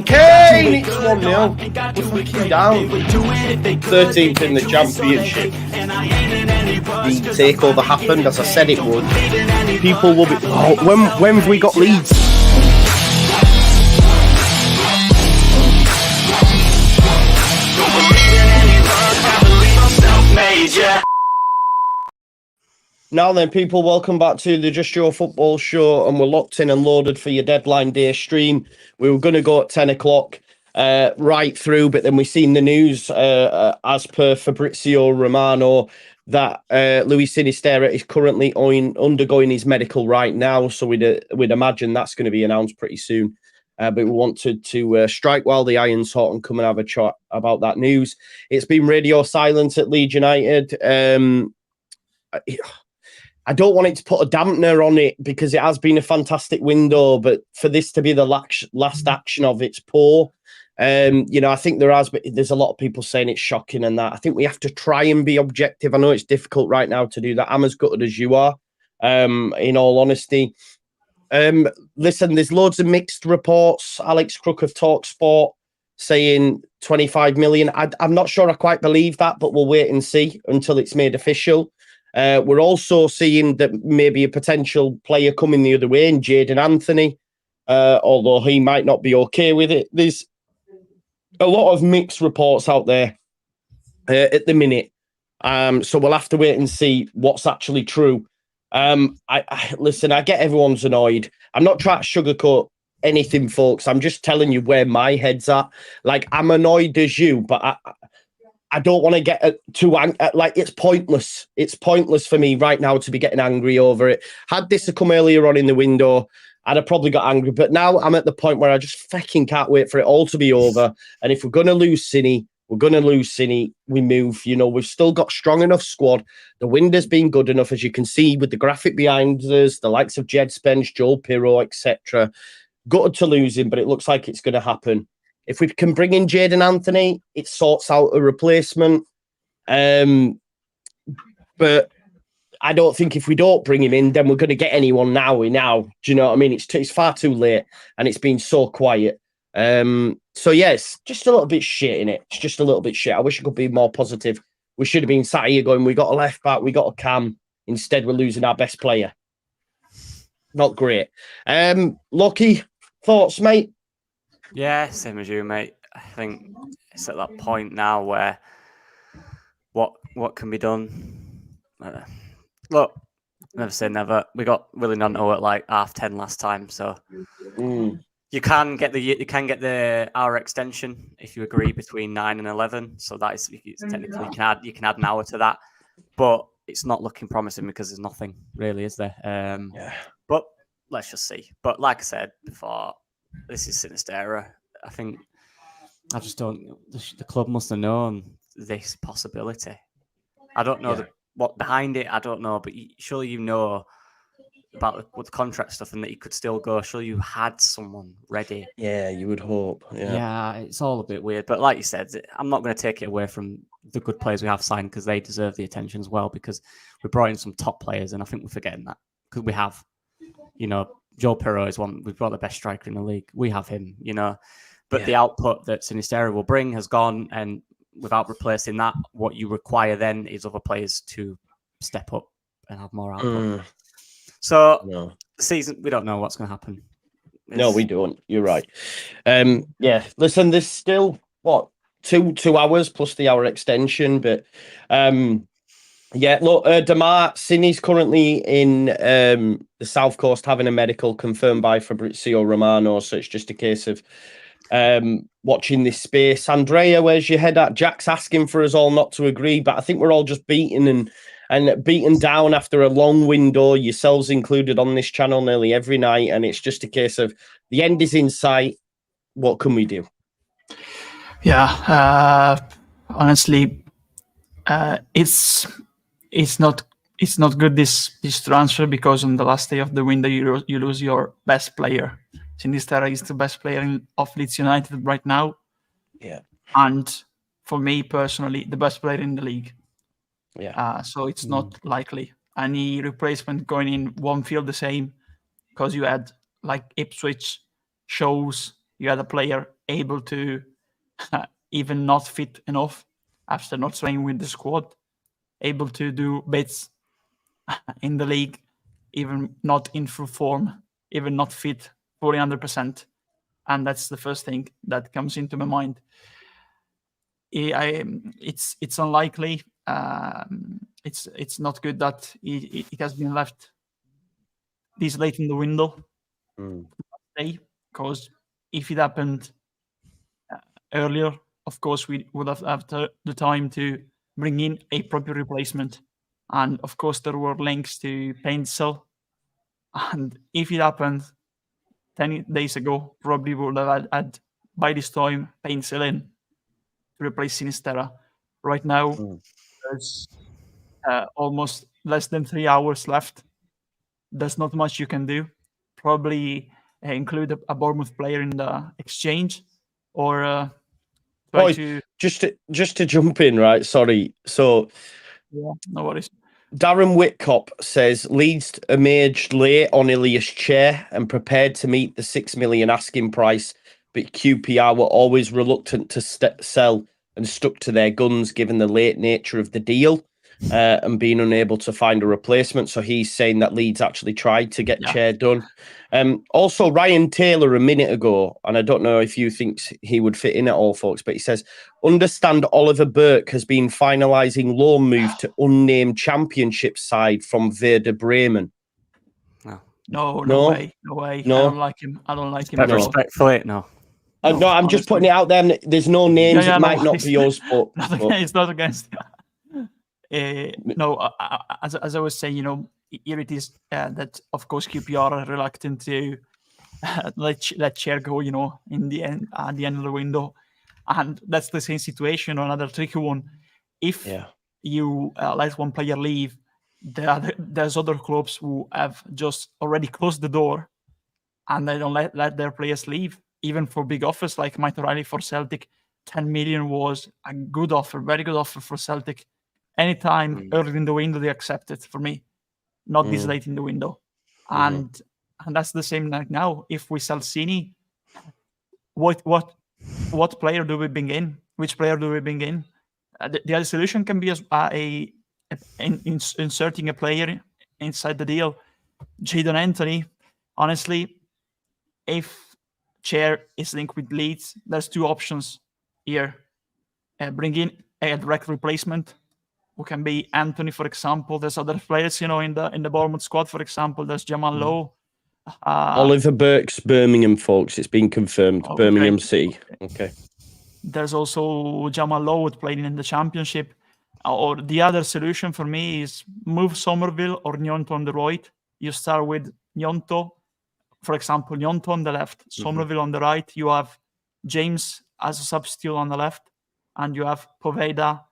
Kane, it's 1-0. We're fucking down. 13th in the championship. The takeover happened, as I said it would. People will be... Oh, when have we got Leeds? Now then, people, welcome back to the Just Your Football show, and we're locked in and loaded for your deadline day stream. We were going to go at 10 o'clock right through, but then we seen the news, as per Fabrizio Romano, that Luis Sinistera is currently undergoing his medical right now, so we'd imagine that's going to be announced pretty soon. But we wanted to strike while the iron's hot and come and have a chat about that news. It's been radio silent at Leeds United. I don't want it to put a dampener on it because it has been a fantastic window, but for this to be the last action of it's poor. I think there's a lot of people saying it's shocking and that. I think we have to try and be objective. I know it's difficult right now to do that. I'm as gutted as you are, in all honesty. Listen, there's loads of mixed reports. Alex Crook of TalkSport saying 25 million. I'm not sure I quite believe that, but we'll wait and see until it's made official. We're also seeing that maybe a potential player coming the other way in Jadon Anthony, although he might not be okay with it. There's a lot of mixed reports out there at the minute. So we'll have to wait and see what's actually true. Listen, I get everyone's annoyed. I'm not trying to sugarcoat anything, folks. I'm just telling you where my head's at. Like, I'm annoyed as you, but I don't want to get too angry. Like, it's pointless. It's pointless for me right now to be getting angry over it. Had this come earlier on in the window, I'd have probably got angry. But now I'm at the point where I just fucking can't wait for it all to be over. And if we're going to lose Cine, we're going to lose Cine. We move. We've still got strong enough squad. The window's been good enough, as you can see with the graphic behind us, the likes of Jed Spence, Joel Pirro, etc. Gutted to lose him, but it looks like it's going to happen. If we can bring in Jadon Anthony, it sorts out a replacement. But I don't think if we don't bring him in, then we're going to get anyone now. Do you know what I mean? It's far too late, and it's been so quiet. So, yeah, it's just a little bit shit, innit? It's just a little bit shit. I wish I could be more positive. We should have been sat here going, we got a left back, we got a cam. Instead, we're losing our best player. Not great. Lockie, thoughts, mate? Yeah, same as you, mate. I think it's at that point now where what can be done. Look, never say never. We got Willie Nonto at like 10:30 last time, so you can get the hour extension if you agree between 9 and 11. So that is technically you can add an hour to that, but it's not looking promising because there's nothing really, is there? But let's just see. But like I said before, this is Sinistera. I think I just don't. The club must have known this possibility. I don't know what behind it. I don't know, but surely you know about the contract stuff and that you could still go. Surely you had someone ready. Yeah, you would hope. Yeah, it's all a bit weird. But like you said, I'm not going to take it away from the good players we have signed because they deserve the attention as well. Because we brought in some top players, and I think we're forgetting that because we have, Joel Pirro is one. We've got the best striker in the league. We have him, But the output that Sinistera will bring has gone, and without replacing that, what you require then is other players to step up and have more output. So the season, we don't know what's going to happen. No, we don't. You're right. Listen, there's still, 2 hours plus the hour extension, but look, Damar Cine's currently in the South Coast having a medical confirmed by Fabrizio Romano, so it's just a case of watching this space. Andrea, where's your head at? Jack's asking for us all not to agree, but I think we're all just beaten and beaten down after a long window, yourselves included on this channel nearly every night, and it's just a case of the end is in sight. What can we do? Yeah, honestly, it's not good this transfer because on the last day of the window you lose your best player. Sinistera is the best player of Leeds United right now. Yeah. And for me personally, the best player in the league. Yeah. So it's not likely. Any replacement going in won't feel the same because you had like Ipswich shows, you had a player able to even not fit enough after not training with the squad, able to do bits in the league, even not in full form, even not fit 400%. And that's the first thing that comes into my mind. It's unlikely. It's not good that it has been left this late in the window. Because if it happened earlier, of course, we would have had the time to bring in a proper replacement. And of course, there were links to Pencil. And if it happened 10 days ago, probably would have had by this time Pencil in to replace Sinisterra. Right now, there's almost less than 3 hours left. There's not much you can do. Probably include a Bournemouth player in the exchange, or try to just to jump in, right? Sorry. So, yeah, no worries. Darren Whitcop says Leeds emerged late on Ilias Chair and prepared to meet the 6 million asking price, but QPR were always reluctant to sell and stuck to their guns given the late nature of the deal and being unable to find a replacement. So he's saying that Leeds actually tried to get Chair done. Also, Ryan Taylor a minute ago, and I don't know if you think he would fit in at all, folks, but he says, understand Oliver Burke has been finalising loan move to unnamed championship side from Werder Bremen. No way. No. I don't like him. Respectfully, no. No, I'm just putting it out there. There's no names. It might not be yours, but it's not against. No, as I was saying, here it is that of course QPR are reluctant to let Chair go. In the end, at the end of the window, and that's the same situation. Another tricky one. If you let one player leave, there's other clubs who have just already closed the door, and they don't let their players leave. Even for big offers like Mike O'Reilly for Celtic, 10 million was a good offer, very good offer for Celtic. Anytime early in the window, they accept it for me, not this late in the window. And that's the same like now. If we sell Cini, what player do we bring in? Which player do we bring in? The other solution can be inserting a player inside the deal. Jadon Anthony, honestly, if Chair is linked with Leeds, there's two options here. Bring in a direct replacement, who can be Anthony, for example. There's other players, in the Bournemouth squad, for example. There's Jamal Lowe. Oliver Burke's Birmingham, folks. It's been confirmed. Okay. Birmingham City. Okay. There's also Jamal Lowe playing in the Championship. Or the other solution for me is move Somerville or Gnonto on the right. You start with Gnonto. For example, Gnonto on the left, Somerville on the right. You have James as a substitute on the left, and you have Poveda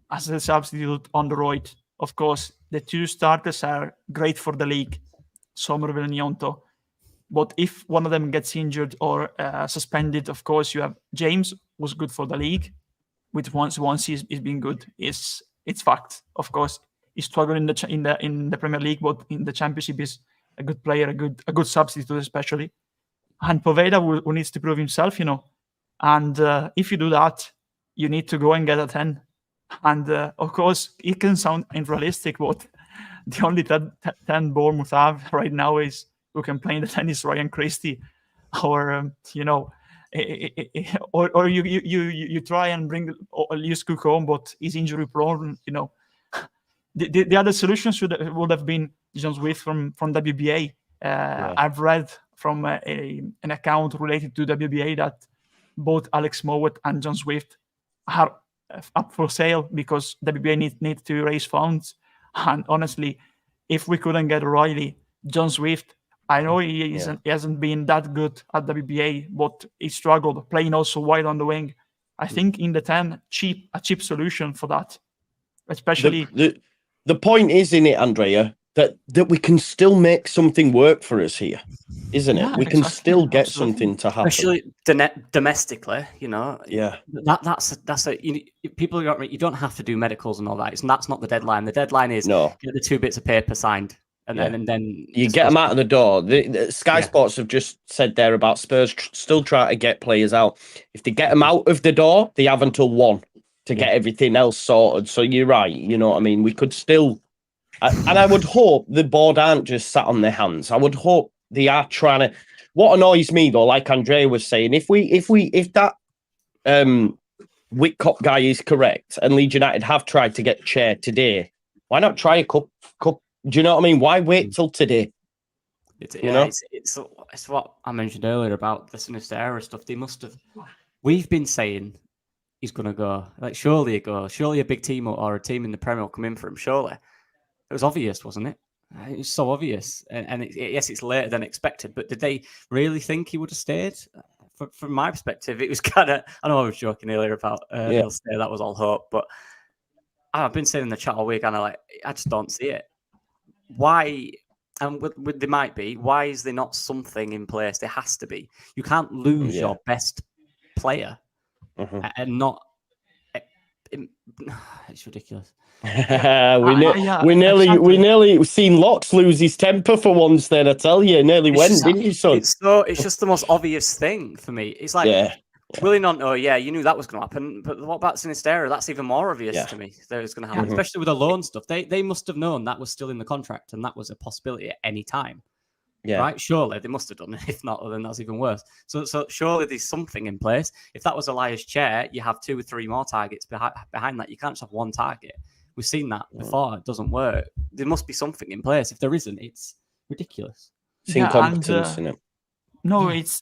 as a substitute on the right. Of course, the two starters are great for the league, Somerville and Gnonto. But if one of them gets injured or suspended, of course, you have James, was good for the league, which once he's been good. It's fact. Of course, he struggled in the Premier League, but in the Championship is a good player, a good substitute especially. And Poveda who needs to prove himself, And if you do that, you need to go and get a 10. And of course, it can sound unrealistic, but the only 10 Bournemouth have right now is who can play in the 10 is Ryan Christie, or or you try and bring Elias Cook home, but he's injury prone. The other solutions would have been John Swift from WBA. I've read from an account related to WBA that both Alex Mowat and John Swift are up for sale because WBA need to raise funds. And honestly, if we couldn't get O'Reilly, John Swift, I know he hasn't been that good at WBA, but he struggled playing also wide on the wing. I think in the 10, a cheap solution for that, especially. The point is in it, Andrea, that we can still make something work for us here, isn't it? We can still get something to happen, especially domestically. Yeah, that's people you don't have to do medicals and all that. That's not the deadline. The deadline is get the 2 bits of paper signed And Yeah. then You get them out of the door. The Sky Sports have just said there about Spurs still trying to get players out. If they get them out of the door, they have until 1 to get everything else sorted. So you're right. You know what I mean? We could still, and I would hope the board aren't just sat on their hands. I would hope they are trying to. What annoys me though, like Andrea was saying, if that Whitcop guy is correct and Leeds United have tried to get Chair today, why not try a cup? Do you know what I mean? Why wait till today? It's what I mentioned earlier about the Sinisterra stuff. They must have. We've been saying he's going to go. Like, surely it goes. Surely a big team or a team in the Premier will come in for him. Surely. It was obvious, wasn't it? It was so obvious. And yes, it's later than expected, but did they really think he would have stayed? From my perspective, it was kind of. I know I was joking earlier about he'll stay. That was all hope, but I've been saying in the chat all week, and I just don't see it. Why? And there might be. Why is there not something in place? There has to be. You can't lose your best player and not. It's ridiculous. we nearly seen Locks lose his temper for once. Then I tell you, didn't you, son? It's just the most obvious thing for me. It's like. Will he not know? Yeah, you knew that was going to happen. But what about Sinistera? That's even more obvious to me that it's going to happen, especially with the loan stuff. They must have known that was still in the contract and that was a possibility at any time. Yeah. Right? Surely they must have done it. If not, then that's even worse. So surely there's something in place. If that was Elias Chair, you have 2 or 3 more targets behind that. You can't just have one target. We've seen that before. It doesn't work. There must be something in place. If there isn't, it's ridiculous. It's incompetence, isn't it? No, it's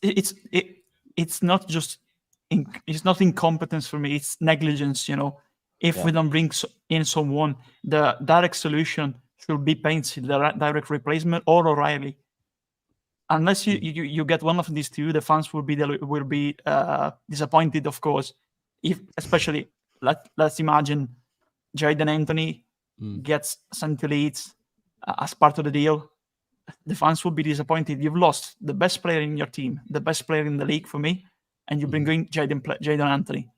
not just. It's not incompetence for me. It's negligence. If we don't bring in someone, the direct solution should be Paintsy, the direct replacement, or O'Reilly. Unless you get one of these two, the fans will be disappointed, of course. Especially let's imagine Jadon Anthony gets sent to Leeds as part of the deal. The fans will be disappointed. You've lost the best player in your team, the best player in the league for me. And you bring in Jadon Anthony.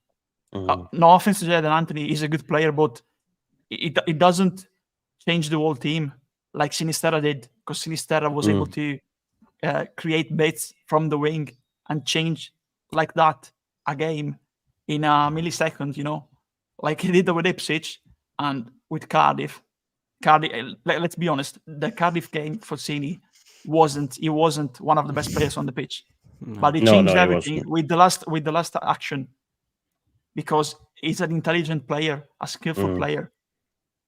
No offense to Jadon Anthony, he's a good player, but it doesn't change the whole team like Sinistera did, because Sinistera was able to create bits from the wing and change like that a game in a millisecond, like he did with Ipswich and with Cardiff. Let's be honest, the Cardiff game for Sini wasn't one of the best players on the pitch. But he changed everything with the last action, because he's an intelligent player, a skillful player.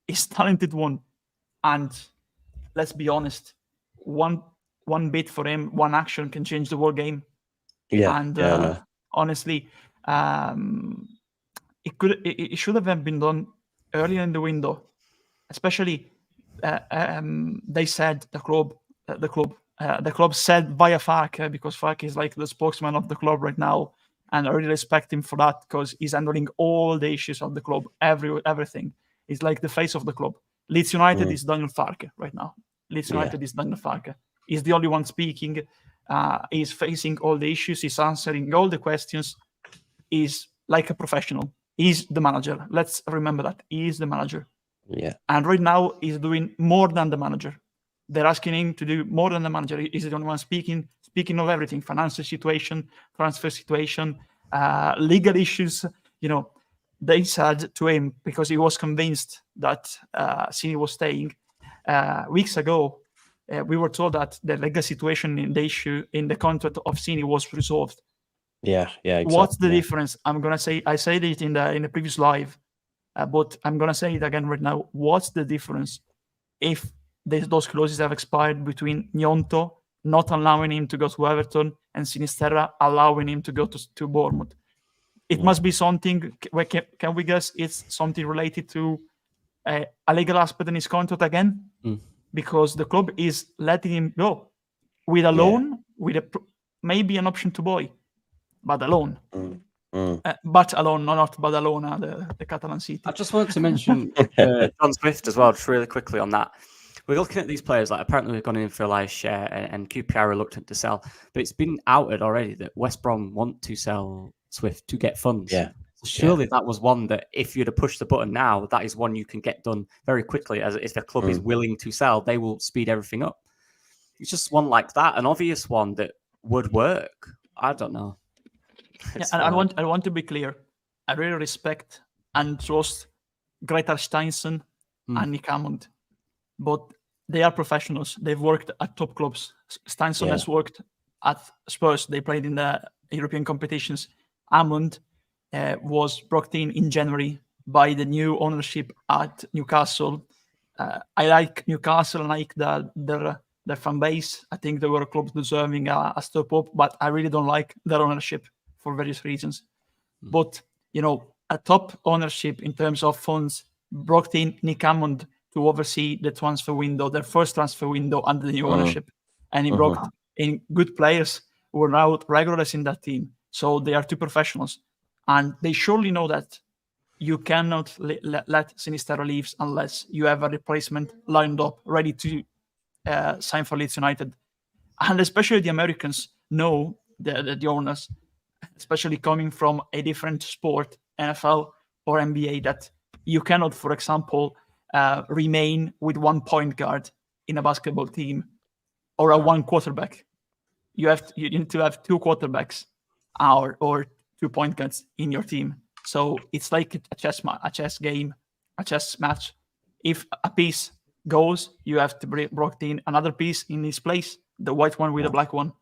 He's a talented one, and let's be honest, one bit for him, one action can change the whole game. Honestly, it should have been done earlier in the window, especially. They said the club said via Farke, because Farke is like the spokesman of the club right now, and I really respect him for that, because he's handling all the issues of the club, everything. He's like the face of the club. Leeds United is Daniel Farke right now. Leeds United is Daniel Farke. He's the only one speaking. He's facing all the issues. He's answering all the questions. He's like a professional. He's the manager. Let's remember that. He is the manager. Yeah. And right now, he's doing more than the manager. They're asking him to do more than the manager. He's the only one speaking of everything: financial situation, transfer situation, legal issues. They said to him, because he was convinced that Cini was staying weeks ago. We were told that the legal situation in the issue in the contract of Cini was resolved. Yeah, exactly. What's the difference? I'm gonna say, I said it in the previous live, but I'm gonna say it again right now. What's the difference if those clauses have expired between Gnonto not allowing him to go to Everton and Sinisterra allowing him to go to Bournemouth? It must be something. Can we guess it's something related to a legal aspect in his contract again? Because the club is letting him go with a loan, with maybe an option to buy, but a loan. But alone, not Badalona, the Catalan city. I just wanted to mention John Swift as well, just really quickly on that. We're looking at these players, like apparently we've gone in for Elias Share and QPR are reluctant to sell, but it's been outed already that West Brom want to sell Swift to get funds. Yeah. Surely that was one that if you'd have pushed the button now, that is one you can get done very quickly. As if the club is willing to sell, they will speed everything up. It's just one like that, an obvious one that would work. I don't know. Yeah, and I want to be clear. I really respect and trust Greta Steinson and Nick Hammond, but they are professionals. They've worked at top clubs. Steinson has worked at Spurs. They played in the European competitions. Hammond was brought in January by the new ownership at Newcastle. I like Newcastle and I like their fan base. I think they were a club deserving a step up, but I really don't like their ownership for various reasons. But, a top ownership in terms of funds brought in Nick Hammond to oversee the transfer window, their first transfer window under the new ownership. And he brought in good players who are now regulars in that team. So they are two professionals. And they surely know that you cannot let Sinistera leave unless you have a replacement lined up, ready to sign for Leeds United. And especially the Americans know, the owners, especially coming from a different sport, NFL or NBA, that you cannot, for example, remain with one point guard in a basketball team or a one quarterback. You need to have two quarterbacks or 2 point guards in your team. So it's like a chess match. If a piece goes, you have to bring in another piece in its place, the white one with the black one.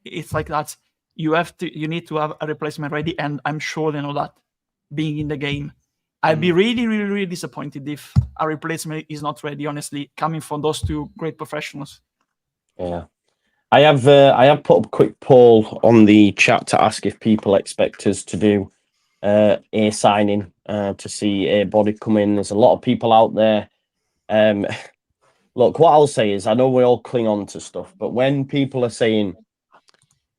It's like that. You need to have a replacement ready, and I'm sure they know that, being in the game. I'd be really, really, really disappointed if a replacement is not ready, honestly, coming from those two great professionals. Yeah. I have put up a quick poll on the chat to ask if people expect us to do a signing to see a body come in. There's a lot of people out there. Look, what I'll say is, I know we all cling on to stuff, but when people are saying,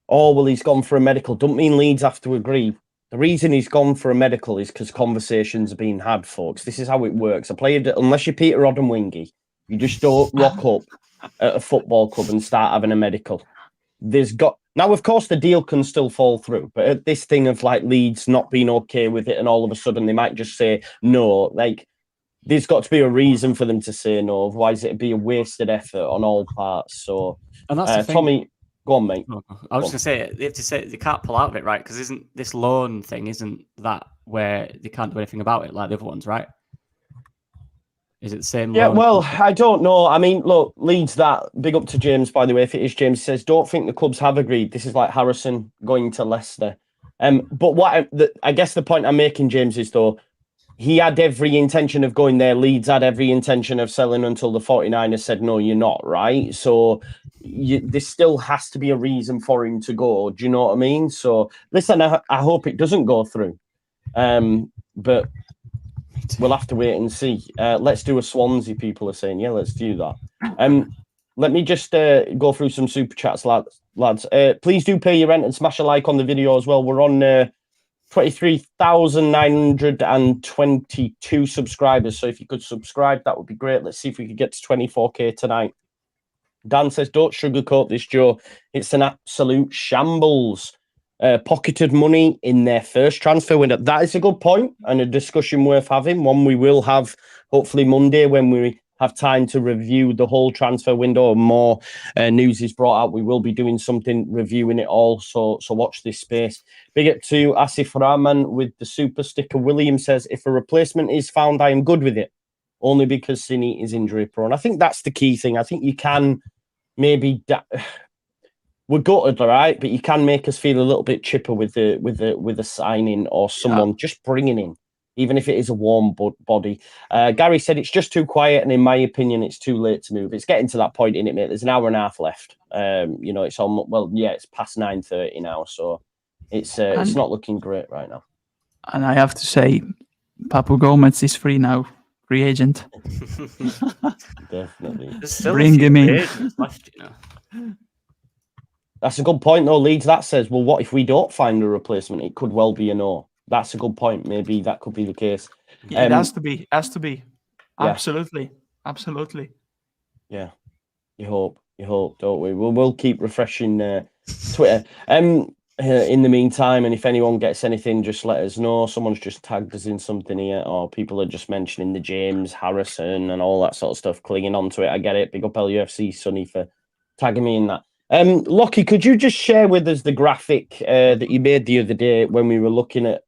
oh, well, he's gone for a medical, don't mean Leeds have to agree. The reason he's gone for a medical is because conversations are being had, folks. This is how it works. A player, unless you're Peter Odemwingie, you just don't rock up at a football club and start having a medical. Now, of course, the deal can still fall through, but at this thing of like Leeds not being okay with it and all of a sudden they might just say no, like there's got to be a reason for them to say no, otherwise it'd be a wasted effort on all parts. So, and that's the thing. Tommy, go on, mate. I was just going to say, they can't pull out of it, right? Because isn't this loan thing, isn't that where they can't do anything about it like the other ones, right? Is it the same? Yeah, well, I don't know. I mean, look, Leeds, that big up to James, by the way. If it is James, says, don't think the clubs have agreed. This is like Harrison going to Leicester. But I guess the point I'm making, James, is though, he had every intention of going there. Leeds had every intention of selling until the 49ers said, no, you're not, right? So there still has to be a reason for him to go. Do you know what I mean? So listen, I hope it doesn't go through. But we'll have to wait and see. Let's do a Swansea, people are saying. Yeah, let's do that. Let me just go through some super chats, lads. Please do pay your rent and smash a like on the video as well. We're on 23,922 subscribers. So if you could subscribe, that would be great. Let's see if we could get to 24K tonight. Dan says, don't sugarcoat this, Joe. It's an absolute shambles. Pocketed money in their first transfer window. That is a good point and a discussion worth having. One we will have hopefully Monday when we have time to review the whole transfer window and more news is brought out. We will be doing something, reviewing it all. So watch this space. Big up to Asif Rahman with the super sticker. William says, if a replacement is found, I am good with it. Only because Cini is injury prone. I think that's the key thing. I think you can maybe... We're gutted, all right, but you can make us feel a little bit chipper with a signing or someone just bringing in, even if it is a warm body. Gary said it's just too quiet, and in my opinion, it's too late to move. It's getting to that point, isn't it, mate? There's an hour and a half left. It's on. Well, yeah, it's past 9:30 now, so it's not looking great right now. And I have to say, Papu Gomez is free now, free agent. Definitely. Bring him in. Left, That's a good point, though, Leeds. That says, well, what if we don't find a replacement? It could well be a no. That's a good point. Maybe that could be the case. Yeah, it has to be. Yeah. Absolutely. Yeah. You hope, don't we? We'll keep refreshing Twitter. in the meantime, and if anyone gets anything, just let us know. Someone's just tagged us in something here, or people are just mentioning the James Harrison and all that sort of stuff, clinging onto it. I get it. Big up LUFC Sonny for tagging me in that. Lockie, could you just share with us the graphic that you made the other day when we were looking at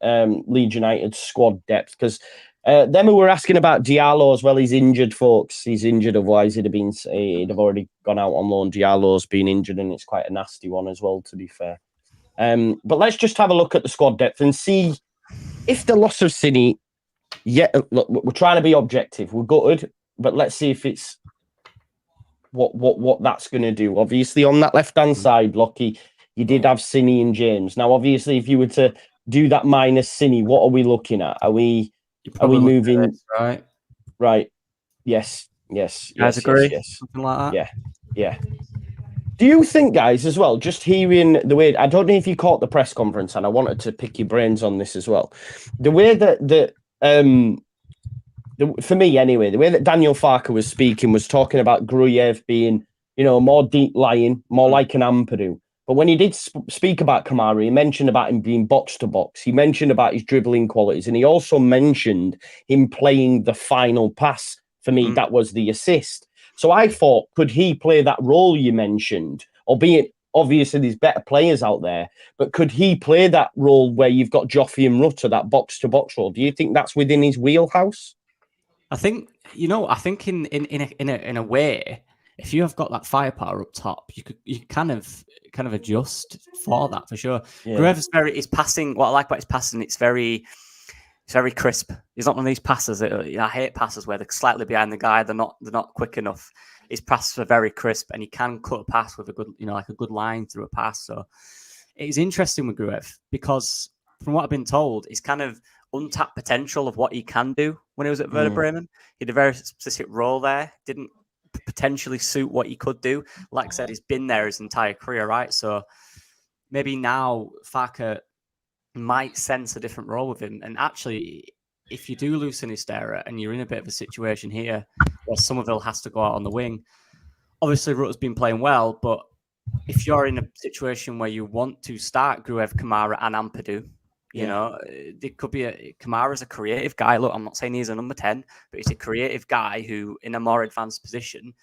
Leeds United's squad depth? Because then we were asking about Diallo as well. He's injured, folks. He's injured. Otherwise, he'd have already gone out on loan. Diallo's been injured, and it's quite a nasty one as well, to be fair. But let's just have a look at the squad depth and see if the loss of Cine. Yeah, look, we're trying to be objective. We're gutted, but let's see if it's what that's going to do. Obviously, on that left-hand side, Lockie, you did have Cine and James. Now, obviously, if you were to do that minus Cine, what are we looking at? Are we moving this, right? Right. Yes. Yes. You guys yes. agree? Yes. Something like that. Yeah. Do you think, guys, as well, just hearing the way, I don't know if you caught the press conference, and I wanted to pick your brains on this as well. The way that for me anyway, the way that Daniel Farke was speaking was talking about Gruyev being, more deep lying, more like an Ampadu. But when he did speak about Kamara, he mentioned about him being box to box. He mentioned about his dribbling qualities, and he also mentioned him playing the final pass. For me, that was the assist. So I thought, could he play that role you mentioned? Albeit, obviously, there's better players out there, but could he play that role where you've got Joffrey and Rutter, that box-to-box role? Do you think that's within his wheelhouse? I think, in a way, if you have got that firepower up top, you kind of adjust for that for sure. Yeah. Gruev's his passing. What I like about his passing, it's very crisp. He's not one of these passers that I hate passes where they're slightly behind the guy. They're not quick enough. His passes are very crisp, and he can cut a pass with a good, like a good line through a pass. So it's interesting with Gruev because from what I've been told, he's kind of untapped potential of what he can do when he was at Werder Bremen. He had a very specific role there. Didn't potentially suit what he could do. Like I said, he's been there his entire career, right? So maybe now Farke might sense a different role with him. And actually, if you do lose Sinistera and you're in a bit of a situation here where Somerville has to go out on the wing, obviously Rutter's been playing well, but if you're in a situation where you want to start Gruev, Kamara and Ampadu, there could be Kamara's a creative guy. Look, I'm not saying he's a number 10, but he's a creative guy who, in a more advanced position,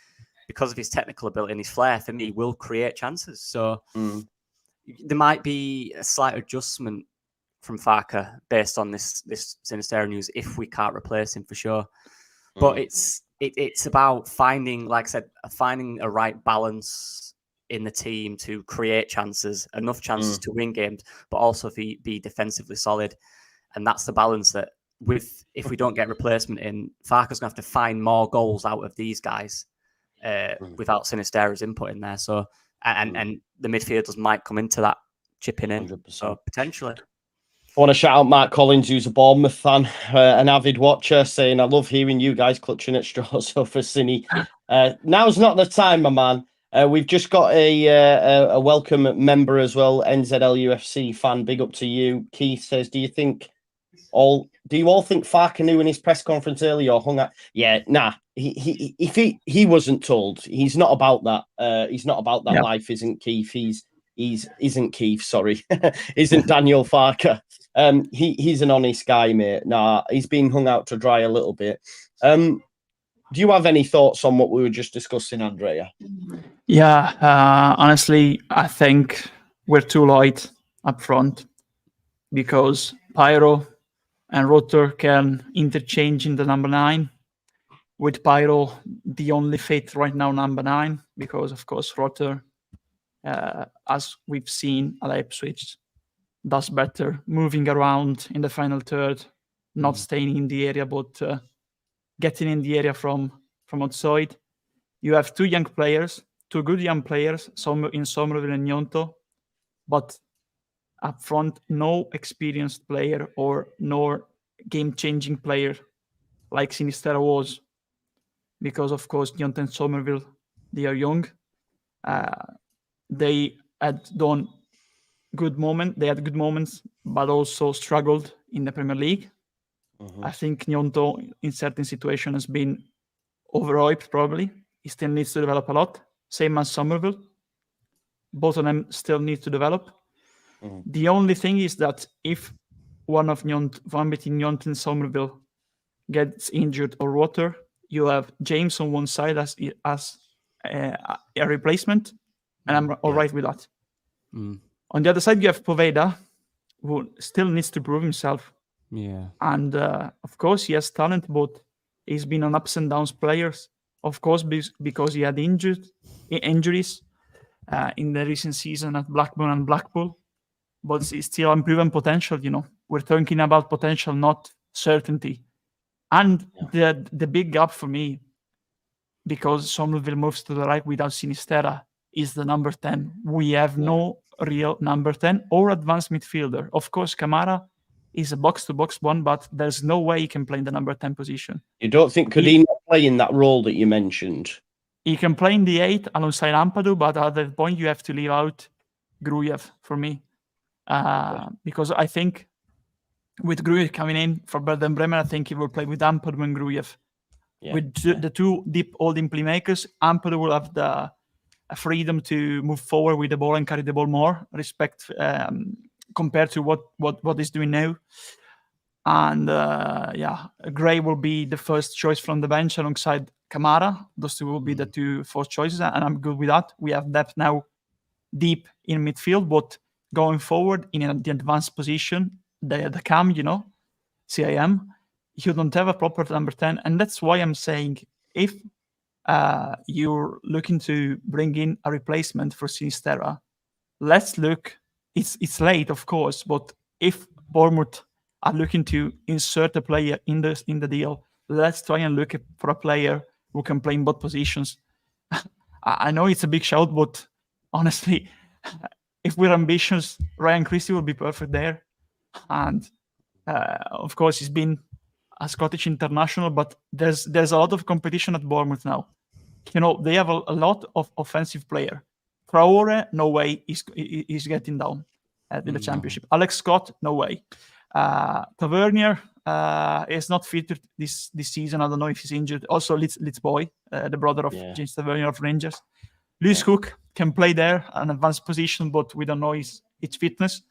because of his technical ability and his flair, for me, will create chances. So there might be a slight adjustment from Farke based on this Sinisterra news if we can't replace him for sure. But it's about finding, like I said, finding a right balance in the team to create chances, enough chances to win games, but also be defensively solid. And that's the balance that if we don't get replacement in, Farke's going to have to find more goals out of these guys without Sinistera's input in there. So, and the midfielders might come into that chipping in. 100%. So potentially. I want to shout out Mark Collins, who's a Bournemouth fan, an avid watcher, saying, I love hearing you guys clutching at straws for Cine. Now's not the time, my man. We've just got a welcome member as well, NZLUFC fan. Big up to you. Keith says, do you all think Farke knew in his press conference earlier or hung out? Yeah, nah. If he wasn't told, he's not about that. He's not about that life, isn't Keith? Isn't Keith, sorry. Isn't Daniel Farke. He's an honest guy, mate. Nah, he's been hung out to dry a little bit. Do you have any thoughts on what we were just discussing, Andrea? Yeah, honestly, I think we're too light up front because Pyro and Rotor can interchange in the number 9. With Pyro, the only fit right now, number 9, because of course Rotor, as we've seen at Ipswich, does better moving around in the final third, not staying in the area, but getting in the area from outside. You have two good young players, some in Somerville and Nyonto, but up front, no experienced player or no game-changing player like Sinistera was, because of course Nyonto and Somerville, they are young. They had done good moments, but also struggled in the Premier League. I think Nyonto in certain situations has been overhyped, probably. He still needs to develop a lot. Same as Somerville. Both of them still need to develop. The only thing is that if one between Nyont and Somerville gets injured or water, you have James on one side as a replacement, and I'm all right with that. On the other side, you have Poveda, who still needs to prove himself. Yeah. And of course, he has talent, but he's been an ups and downs players. Of course, because he had injuries in the recent season at Blackburn and Blackpool. But it's still unproven potential, We're talking about potential, not certainty. And the big gap for me, because Somerville moves to the right without Sinisterra, is the number 10. We have no real number 10 or advanced midfielder. Of course, Kamara is a box-to-box one, but there's no way he can play in the number 10 position. You don't think could he not play in that role that you mentioned? He can play in the 8 alongside Ampadu, but at that point you have to leave out Grujev for me. Because I think with Grujev coming in for Werder Bremen, I think he will play with Ampadu and Grujev. Yeah. With the two deep holding playmakers, Ampadu will have the freedom to move forward with the ball and carry the ball more, compared to what he's doing now. And Gray will be the first choice from the bench alongside Kamara. Those two will be the two first choices, and I'm good with that. We have depth now deep in midfield, but going forward in the advanced position, the cam, CIM, you don't have a proper number 10. And that's why I'm saying if you're looking to bring in a replacement for Sinisterra, let's look. It's late, of course, but if Bournemouth are looking to insert a player in the deal, let's try and look for a player who can play in both positions. I know it's a big shout, but honestly, if we're ambitious, Ryan Christie will be perfect there. And of course, he's been a Scottish international, but there's a lot of competition at Bournemouth now. They have a lot of offensive player. Traore, no way he's getting down in the Championship. Alex Scott, no way. Tavernier is not featured this season. I don't know if he's injured. Also, Leeds boy, the brother of James Tavernier of Rangers. Lewis Cook can play there, an advanced position, but we don't know his fitness.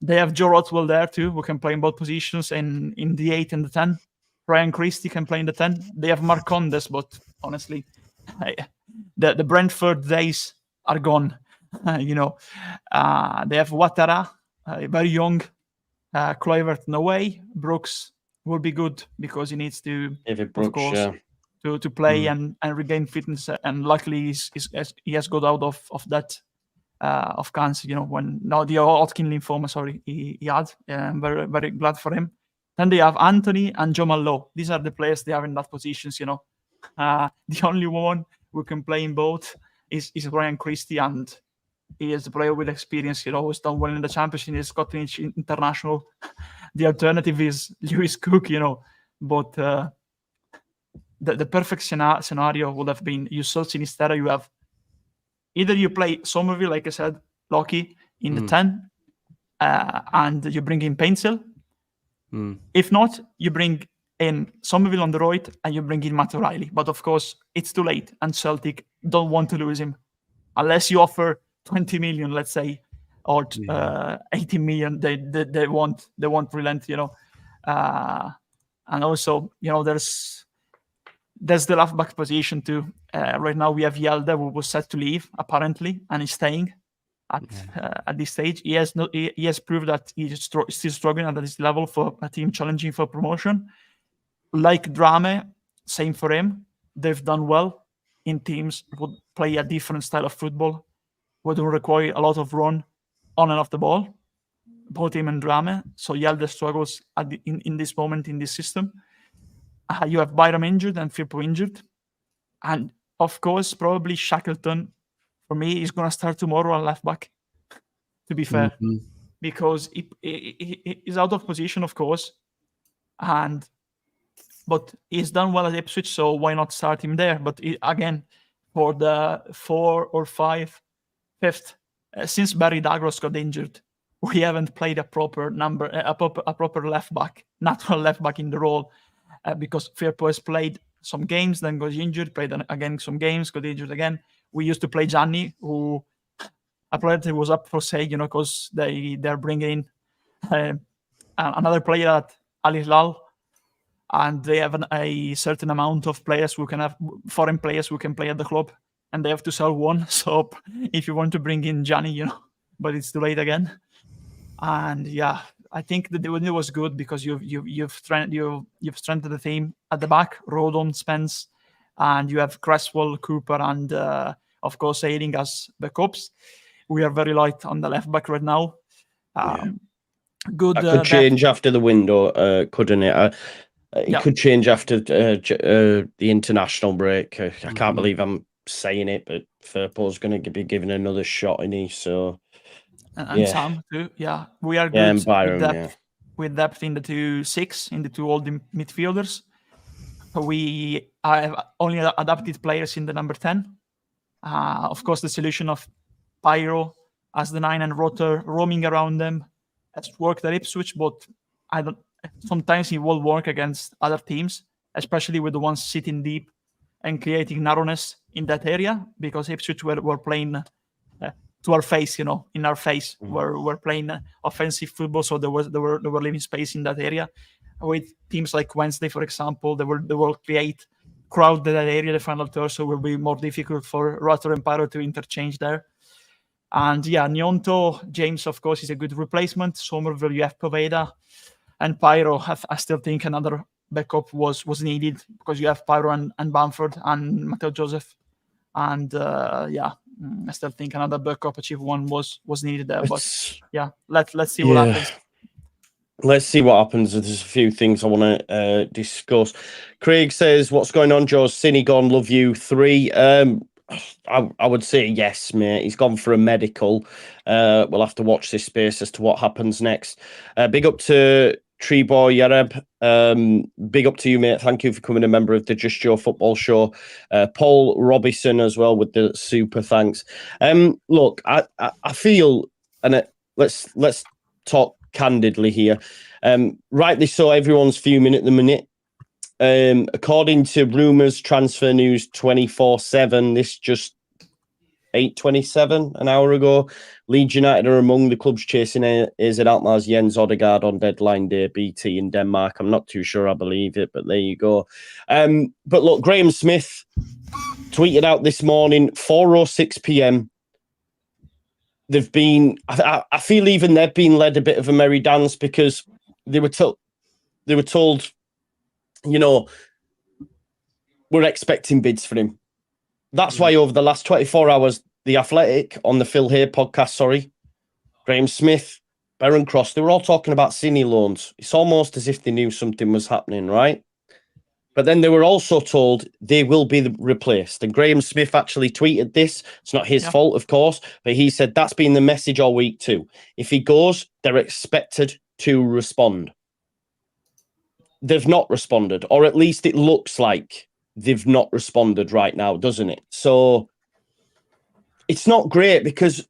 They have Joe Rothwell there too, who can play in both positions, and in the 8 and the 10. Ryan Christie can play in the 10. They have Marcondes, but honestly, the Brentford days are gone. They have Ouattara, very young. Kluivert, no way. Brooks will be good because he needs to, of course, to play and regain fitness. And luckily, he has got out of that of cancer. The Hodgkin lymphoma. Sorry, he had. I'm very very glad for him. Then they have Anthony and Jamal Lowe. These are the players they have in that positions. The only one who can play in both is Ryan Christie, and he is a player with experience. Who's done well in the Championship. He's Scottish international. The alternative is Lewis Cook. But the perfect scenario would have been you saw Sinistera. You have either you play Somerville, like I said, Lockie in the 10, and you bring in Paintsill. If not, you bring in Somerville on the right and you bring in Matt O'Reilly. But of course, it's too late, and Celtic don't want to lose him unless you offer 20 million, let's say, or 18 million. They won't relent. And also, there's the left back position too. Right now we have Yelde, who was set to leave apparently, and he's staying at this stage. He has proved that he's still struggling at this level for a team challenging for promotion. Like Drame, same for him. They've done well in teams who play a different style of football, who don't require a lot of run on and off the ball. Both him and Drame. So Yelde struggles in this moment in this system. You have Byram injured and Firpo injured. And of course, probably Shackleton, for me, is going to start tomorrow on left back, to be fair. Because he is out of position, of course. But he's done well at Ipswich, so why not start him there? But again, for the 4 or 5, 5th, since Barry Douglas got injured, we haven't played a proper left back, natural left back in the role, because Firpo has played some games, then got injured, played again some games, got injured again. We used to play Gianni, who a player that was up for sale, because they're bringing in another player at Al Hilal, and they have a certain amount of players who can have foreign players who can play at the club, and they have to sell one. So if you want to bring in Gianni, but it's too late again. And yeah, I think that the window was good because you've strengthened the team at the back, Rodon, Spence, and you have Cresswell, Cooper, and of course Ailing as backups. We are very light on the left back right now. Good. That could change after the window, couldn't it? It could change after the international break. I can't believe I'm saying it, but Firpo's going to be given another shot in he. So and Sam too. Yeah, we are good and Byron, with depth in the 2-6 in the two old midfielders. We have only adapted players in the number 10. Of course, the solution of Pyro as the 9 and Rotter roaming around them has worked at Ipswich, but sometimes it will work against other teams, especially with the ones sitting deep and creating narrowness in that area, because Ipswich were playing to our face, in our face. We're playing offensive football, so they were leaving space in that area. With teams like Wednesday, for example, they will create crowd that area, the final third, so it will be more difficult for Rutter and Pyro to interchange there. And yeah, Nyonto, James, of course, is a good replacement. Somerville, you have Poveda, and Pyro. I still think another backup was needed because you have Pyro and Bamford and Matteo Joseph. And I still think another backup achieve one was needed there. But yeah, let's see what happens. Let's see what happens. There's a few things I want to discuss. Craig says, "What's going on, Joe? Cine gone? Love you 3." I would say yes, mate. He's gone for a medical. We'll have to watch this space as to what happens next. Big up to Treeboy Yareb. Big up to you, mate. Thank you for becoming a member of the Just Joe Football Show. Paul Robinson as well with the super thanks. Look, I feel, and let's talk candidly here. Rightly so, everyone's fuming at the minute. According to rumours, transfer news 24/7, this just 8:27 an hour ago, Leeds United are among the clubs chasing AZ Alkmaar's Jens Odegaard on deadline day, BT in Denmark. I'm not too sure I believe it, but there you go. But look, Graham Smith tweeted out this morning, 4:06 p.m. They've been, I feel even they've been led a bit of a merry dance because they were told, we're expecting bids for him. That's why over the last 24 hours, The Athletic on the Phil Hay podcast, Graham Smith, Baron Cross, they were all talking about Cine loans. It's almost as if they knew something was happening, right? But then they were also told they will be replaced. And Graham Smith actually tweeted this. It's not his fault, of course, but he said that's been the message all week too. If he goes, they're expected to respond. They've not responded, or at least it looks like they've not responded right now, doesn't it? So it's not great because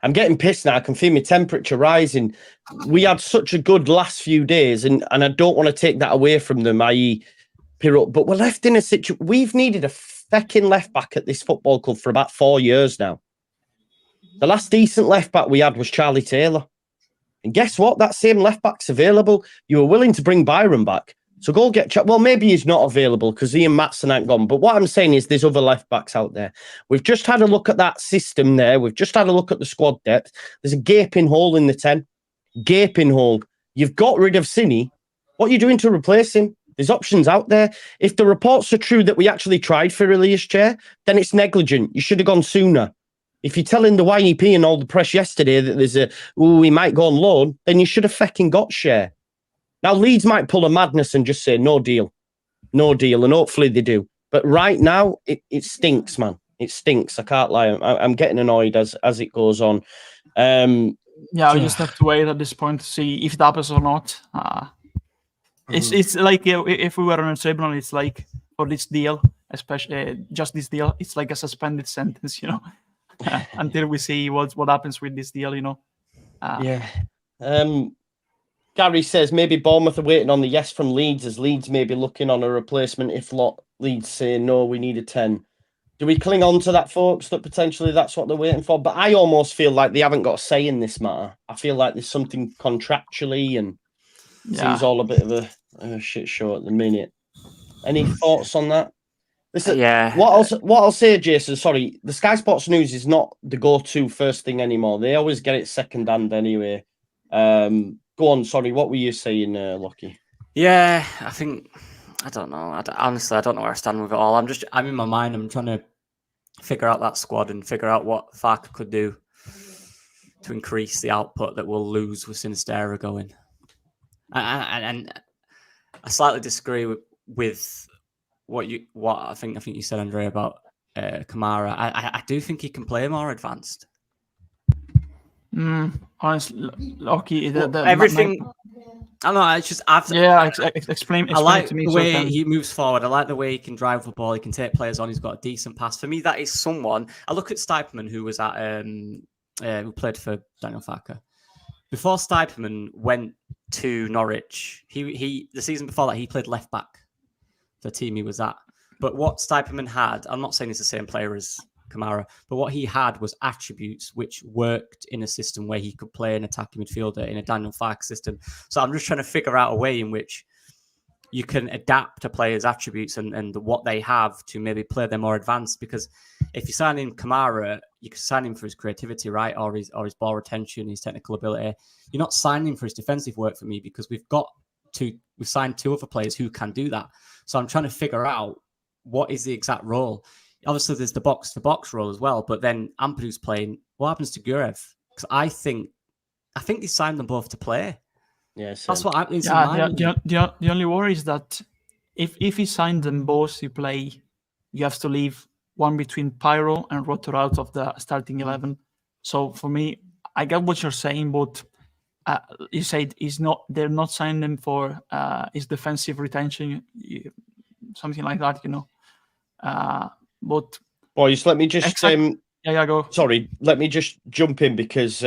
I'm getting pissed now. I can feel my temperature rising. We had such a good last few days, and I don't want to take that away from them, i.e. Pirot, but we're left in a situation. We've needed a fecking left back at this football club for about 4 years now. The last decent left back we had was Charlie Taylor. And guess what? That same left back's available. You were willing to bring Byron back. So go get... Well, maybe he's not available because Ian Matson ain't gone. But what I'm saying is there's other left backs out there. We've just had a look at that system there. We've just had a look at the squad depth. There's a gaping hole in the 10. Gaping hole. You've got rid of Cine. What are you doing to replace him? There's options out there. If the reports are true that we actually tried for Elias Chair, then it's negligent. You should have gone sooner. If you're telling the YEP and all the press yesterday that we might go on loan, then you should have fucking got Share. Now, Leeds might pull a madness and just say, no deal. No deal. And hopefully they do. But right now, it stinks, man. It stinks. I can't lie. I'm getting annoyed as it goes on. We just have to wait at this point to see if it happens or not. It's like if we were on a tribunal, it's like for this deal, especially just this deal, it's like a suspended sentence, until we see what happens with this deal, Gary says maybe Bournemouth are waiting on the yes from Leeds, as Leeds may be looking on a replacement. If Leeds say no, we need a 10. Do we cling on to that, folks, that potentially that's what they're waiting for? But I almost feel like they haven't got a say in this matter. I feel like there's something contractually and seems all a bit of a shit show at the minute. Any thoughts on that? Listen, what I'll say, Jason, sorry, the Sky Sports News is not the go-to first thing anymore. They always get it second hand anyway. Go on, sorry, what were you saying, Lockie? Yeah, I don't know. Honestly, I don't know where I stand with it all. I'm in my mind, I'm trying to figure out that squad and figure out what Farke could do to increase the output that we'll lose with Sinistera going. And I slightly disagree with what I think you said, Andre, about Kamara. I do think he can play more advanced. Honestly, Loki, everything. I don't know. It's just explain. I like to me the way he moves forward. I like the way he can drive the ball. He can take players on. He's got a decent pass. For me, that is someone. I look at Stiepermann, who was at who played for Daniel Farke. Before Stiepermann went to Norwich, he the season before that he played left back. The team he was at. But what Stiepermann had, I'm not saying he's the same player as Kamara, but what he had was attributes which worked in a system where he could play an attacking midfielder in a Daniel Farke system. So I'm just trying to figure out a way in which you can adapt a player's attributes and what they have to maybe play them more advanced. Because if you sign in Kamara, you can sign him for his creativity, right? Or his ball retention, his technical ability. You're not signing for his defensive work for me, because we've signed 2 other players who can do that. So I'm trying to figure out what is the exact role. Obviously, there's the box-to-box role as well, but then Ampadu's playing. What happens to Gurev? Because I think they signed them both to play. Yeah, that's what I'm. The only worry is that if he signed them both to play, you have to leave one between Pyro and Rotor out of the starting 11. So for me, I get what you're saying, but you said they're not signing them for his defensive retention, something like that, But boys, let me just go. Sorry, let me just jump in, because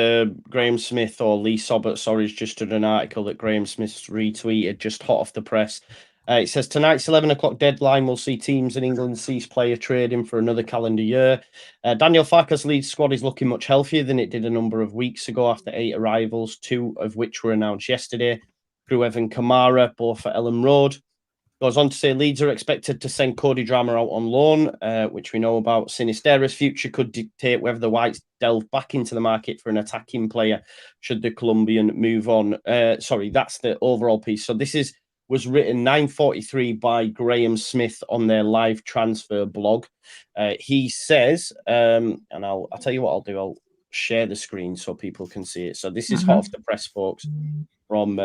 Graham Smith, or Lee Sobbert, has just done an article that Graham Smith's retweeted, just hot off the press. It says tonight's 11 o'clock deadline will see teams in England cease player trading for another calendar year. Daniel Farke's Leeds squad is looking much healthier than it did a number of weeks ago after 8 arrivals, 2 of which were announced yesterday. Gruev and Kamara, both for Ellen Road. Goes on to say Leeds are expected to send Cody Drama out on loan, which we know about. Sinistera's future could dictate whether the Whites delve back into the market for an attacking player should the Colombian move on. Sorry, that's the overall piece. So this was written 9:43 by Graham Smith on their live transfer blog. He says, and I'll tell you what I'll do. I'll share the screen so people can see it. So this is hot off the press, folks, from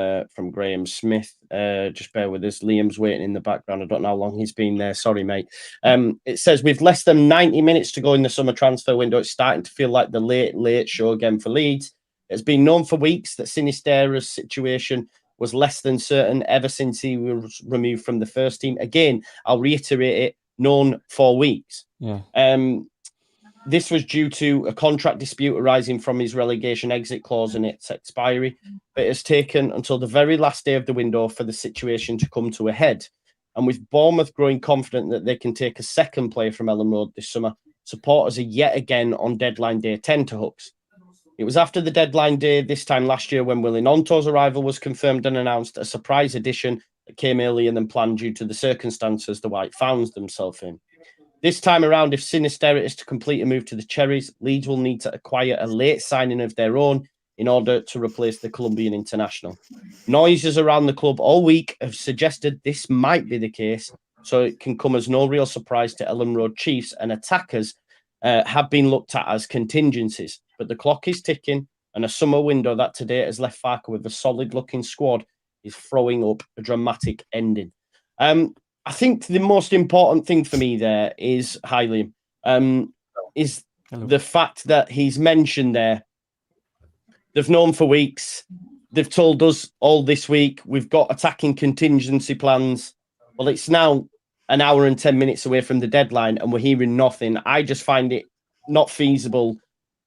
Graham Smith. Just bear with us. Liam's waiting in the background. I don't know how long he's been there. Sorry, mate. It says with less than 90 minutes to go in the summer transfer window, it's starting to feel like the late show again for Leeds. It's been known for weeks that Sinistera's situation was less than certain ever since he was removed from the first team. Again, I'll reiterate it, known for weeks. Yeah. This was due to a contract dispute arising from his relegation exit clause and its expiry, but it has taken until the very last day of the window for the situation to come to a head. And with Bournemouth growing confident that they can take a second player from Ellen Road this summer, supporters are yet again on deadline day 10 to hooks. It was after the deadline day this time last year when Willie Gnonto's arrival was confirmed and announced, a surprise addition that came earlier than planned due to the circumstances the White found themselves in. This time around, if Sinistera is to complete a move to the Cherries, Leeds will need to acquire a late signing of their own in order to replace the Colombian international. Noises around the club all week have suggested this might be the case, so it can come as no real surprise to Ellen Road Chiefs, and attackers have been looked at as contingencies. But the clock is ticking, and a summer window that today has left Farke with a solid-looking squad is throwing up a dramatic ending. I think the most important thing for me there is, hi Liam, is the fact that he's mentioned there, they've known for weeks, they've told us all this week, we've got attacking contingency plans. Well, it's now an hour and 10 minutes away from the deadline and we're hearing nothing. I just find it not feasible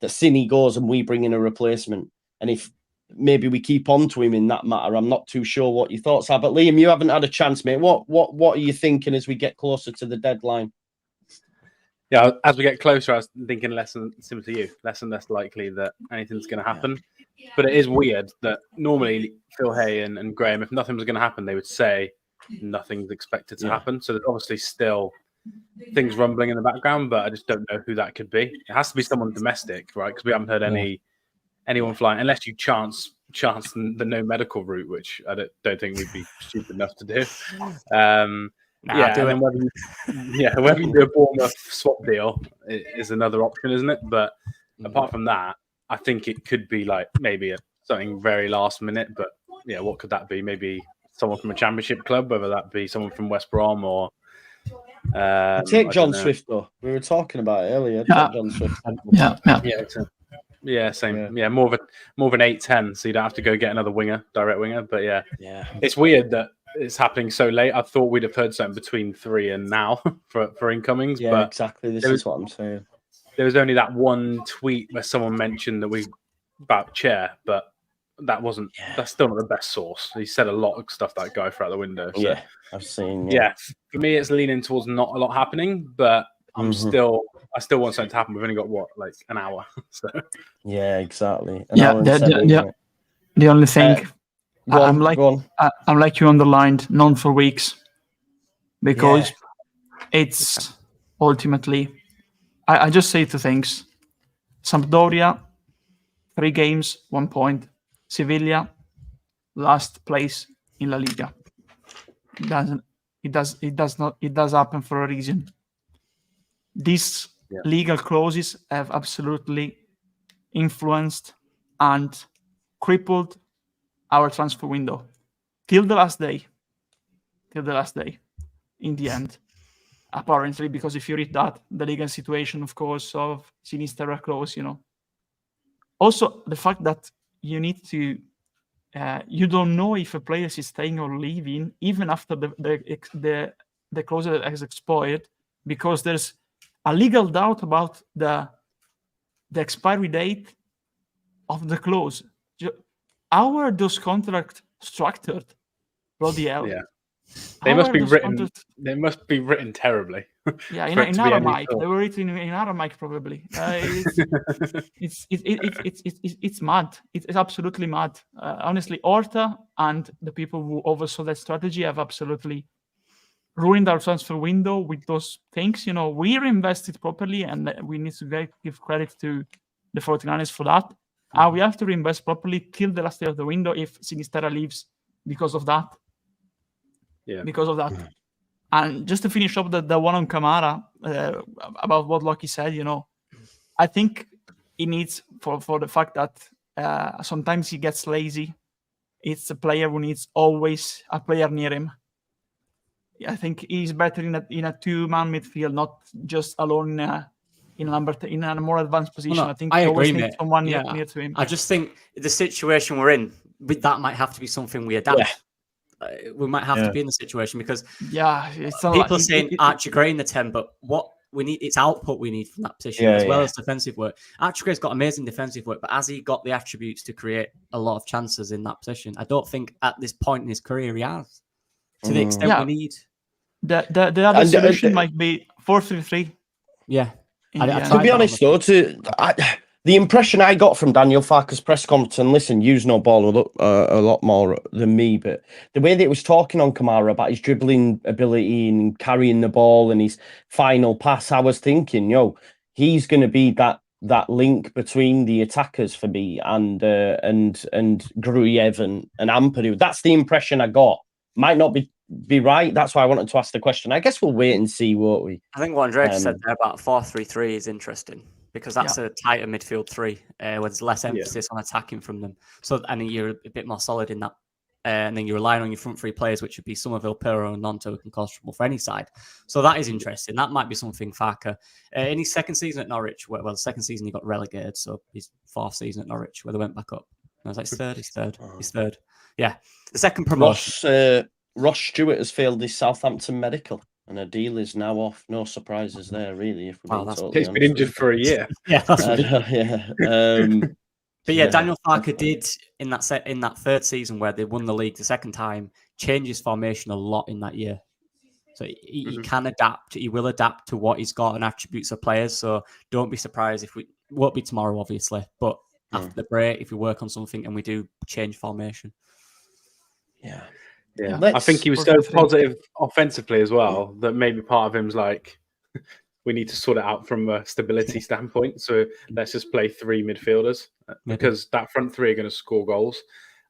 that Cine goes and we bring in a replacement. And if maybe we keep on to him in that matter, I'm not too sure what your thoughts are. But Liam, you haven't had a chance, mate. What are you thinking as we get closer to the deadline? yeah, as we get closer, I was thinking similar to you, less and less likely that anything's going to happen. But it is weird that normally Phil Hay and Graham, if nothing was going to happen, they would say nothing's expected to happen. So there's obviously still things rumbling in the background, but I just don't know who that could be. It has to be someone domestic, right? Because we haven't heard anyone flying, unless you chance the no medical route, which I don't think we'd be stupid enough to do. Then whether you do a Bournemouth swap deal is another option, isn't it? But apart from that, I think it could be like maybe something very last minute. But yeah, what could that be? Maybe someone from a Championship club, whether that be someone from West Brom or. Take John Swift though. We were talking about it earlier. Yeah. Take John Swift. Same. Yeah, more of an 8-10, so you don't have to go get another direct winger. But yeah, it's weird that it's happening so late. I thought we'd have heard something between 3 and now for incomings. Yeah, but exactly. This is what I'm saying. There was only that one tweet where someone mentioned that about Chair, but that's still not the best source. He said a lot of stuff, that guy, throughout the window. So, yeah, I've seen. Yeah, for me, it's leaning towards not a lot happening, but I still want something to happen. We've only got an hour. So yeah, exactly. The only thing I'm like you underlined, none for weeks, because it's ultimately. I just say 2 things: Sampdoria, 3 games, 1 point. Sevilla, last place in La Liga. It does happen for a reason. These legal clauses have absolutely influenced and crippled our transfer window till the last day. In the end, apparently, because if you read that, the legal situation, of course, of Sinistera clause, Also, the fact that you need to, you don't know if a player is staying or leaving, even after the clause has expired, because there's a legal doubt about the expiry date of the clause. How are those contracts structured? Bloody hell! Yeah, they must be written. They must be written terribly. Yeah, in Aramaic. They were written in Aramaic, probably. It's mad. It's absolutely mad. Honestly, Horta and the people who oversaw that strategy have absolutely ruined our transfer window with those things. We reinvested properly, and we need to give credit to the 49ers for that. We have to reinvest properly till the last day of the window if Sinistera leaves because of that. Yeah. Because of that. And just to finish up the one on Kamara, about what Lockie said, I think he needs, for the fact that sometimes he gets lazy. It's a player who needs always a player near him. I think he's better in a 2-man midfield, not just alone in a more advanced position. Well, no, I think I he agree, always needs someone near to him. I just think the situation we're in, that might have to be something we adapt. Yeah. We might have to be in the situation because people are saying Archie Gray in the 10, but what we need, it's output we need from that position as well as defensive work. Archie Gray's got amazing defensive work, but has he got the attributes to create a lot of chances in that position? I don't think at this point in his career he has, to the extent we need. The other solution might be 4-3-3. Yeah. To be honest, though, the impression I got from Daniel Farke's press conference, and listen, you know ball a lot more than me, but the way that he was talking on Kamara about his dribbling ability and carrying the ball and his final pass, I was thinking, he's going to be that link between the attackers for me and Gruyev and Ampadu. That's the impression I got. Might not be right. That's why I wanted to ask the question. I guess we'll wait and see, won't we? I think what Andrea said there about 4-3-3 is interesting. Because that's a tighter midfield 3, where there's less emphasis on attacking from them. So, and you're a bit more solid in that. And then you're relying on your front 3 players, which would be Somerville, Pirro, and Nonto, who can cause trouble for any side. So that is interesting. That might be something Farke. In his second season at Norwich, the second season he got relegated, so his 4th season at Norwich, where they went back up. I was like, He's third. Yeah. The second promotion. Ross Stewart has failed his Southampton medical. And a deal is now off. No surprises there, really. If we're he's been injured for a year. But Daniel Farke did in that 3rd season where they won the league the second time, change his formation a lot in that year. So he can adapt. He will adapt to what he's got and attributes of players. So don't be surprised if won't be tomorrow, obviously, but after the break, if we work on something and we do change formation. Yeah. I think he was so positive offensively as well that maybe part of him's like, we need to sort it out from a stability standpoint. So let's just play 3 midfielders because that front 3 are going to score goals.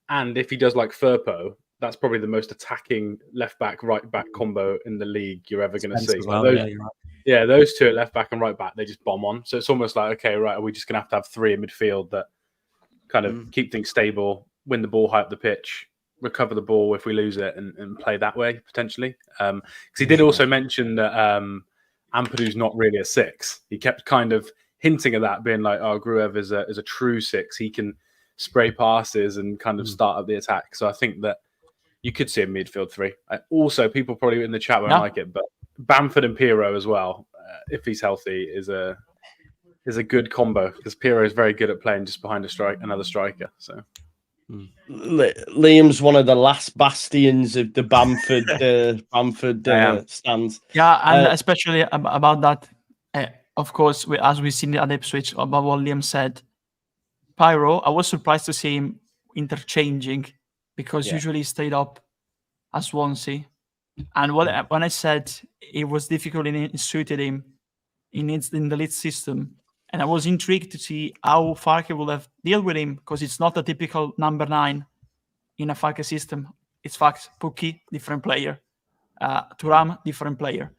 And if he does like Firpo, that's probably the most attacking left back, right back combo in the league you're ever going to see. Well, those two at left back and right back, they just bomb on. So it's almost like, okay, right, are we just going to have 3 in midfield that kind of keep things stable, win the ball high up the pitch, recover the ball if we lose it, and play that way potentially? Because he did also mention that Ampadu's not really a 6. He kept kind of hinting at that, being like, "Oh, Gruev is a true 6. He can spray passes and kind of start up the attack." So I think that you could see a midfield 3. Also, people probably in the chat won't like it, but Bamford and Pirro as well, if he's healthy, is a good combo because Pirro is very good at playing just behind another striker. So. Liam's one of the last bastions of the Bamford stands. Yeah, and especially about that, of course, as we've seen at Ipswich, about what Liam said, Pyro, I was surprised to see him interchanging because usually he stayed up as Swansea. And when I said it was difficult and it suited him in the Leeds system, and I was intrigued to see how Farke will have dealt with him because it's not a typical number 9 in a Farke system. It's Pukki, different player. Thuram, different player.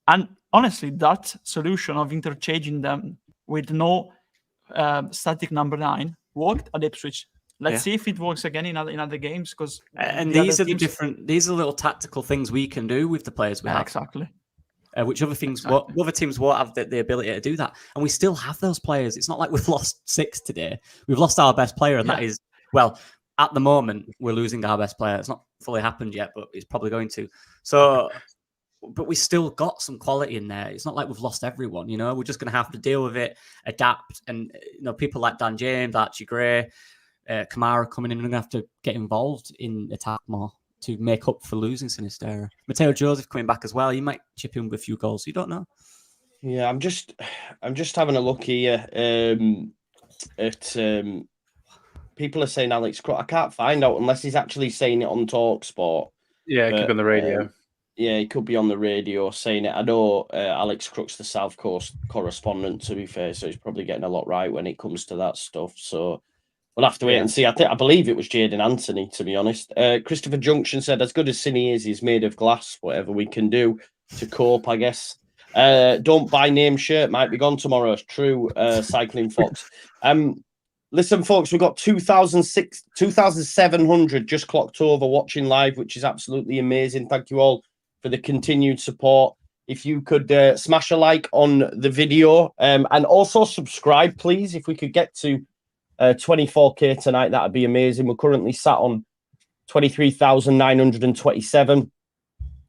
And honestly, that solution of interchanging them with no static number 9 worked at Ipswich. Let's see if it works again in other games. Because these are these are little tactical things we can do with the players we have. Exactly. Which other things, other teams won't have the ability to do that, and we still have those players. It's not like we've lost 6 today. We've lost our best player, and that is, well, at the moment we're losing our best player. It's not fully happened yet, but it's probably going to. So, but we still got some quality in there. It's not like we've lost everyone. You know, we're just going to have to deal with it, adapt, and people like Dan James, Archie Gray, Kamara coming in, and going to have to get involved in attack more to make up for losing Sinistera. Matteo Joseph coming back as well. He might chip in with a few goals. You don't know. Yeah, I'm just having a look here at people are saying Alex Crooks. I can't find out unless he's actually saying it on TalkSport. Yeah, it could be on the radio. Yeah, he could be on the radio saying it. I know Alex Crooks, the South Coast correspondent, to be fair, so he's probably getting a lot right when it comes to that stuff. So we'll have to wait and see. I believe it was Jadon Anthony, to be honest. Christopher Junction said, as good as Cine is, he's made of glass. Whatever we can do to cope, I guess. Don't buy name shirt. Might be gone tomorrow. True, Cycling Fox. Listen, folks, we've got 2,700 just clocked over watching live, which is absolutely amazing. Thank you all for the continued support. If you could smash a like on the video and also subscribe, please. If we could get to 24K tonight, that'd be amazing. We're currently sat on 23,927.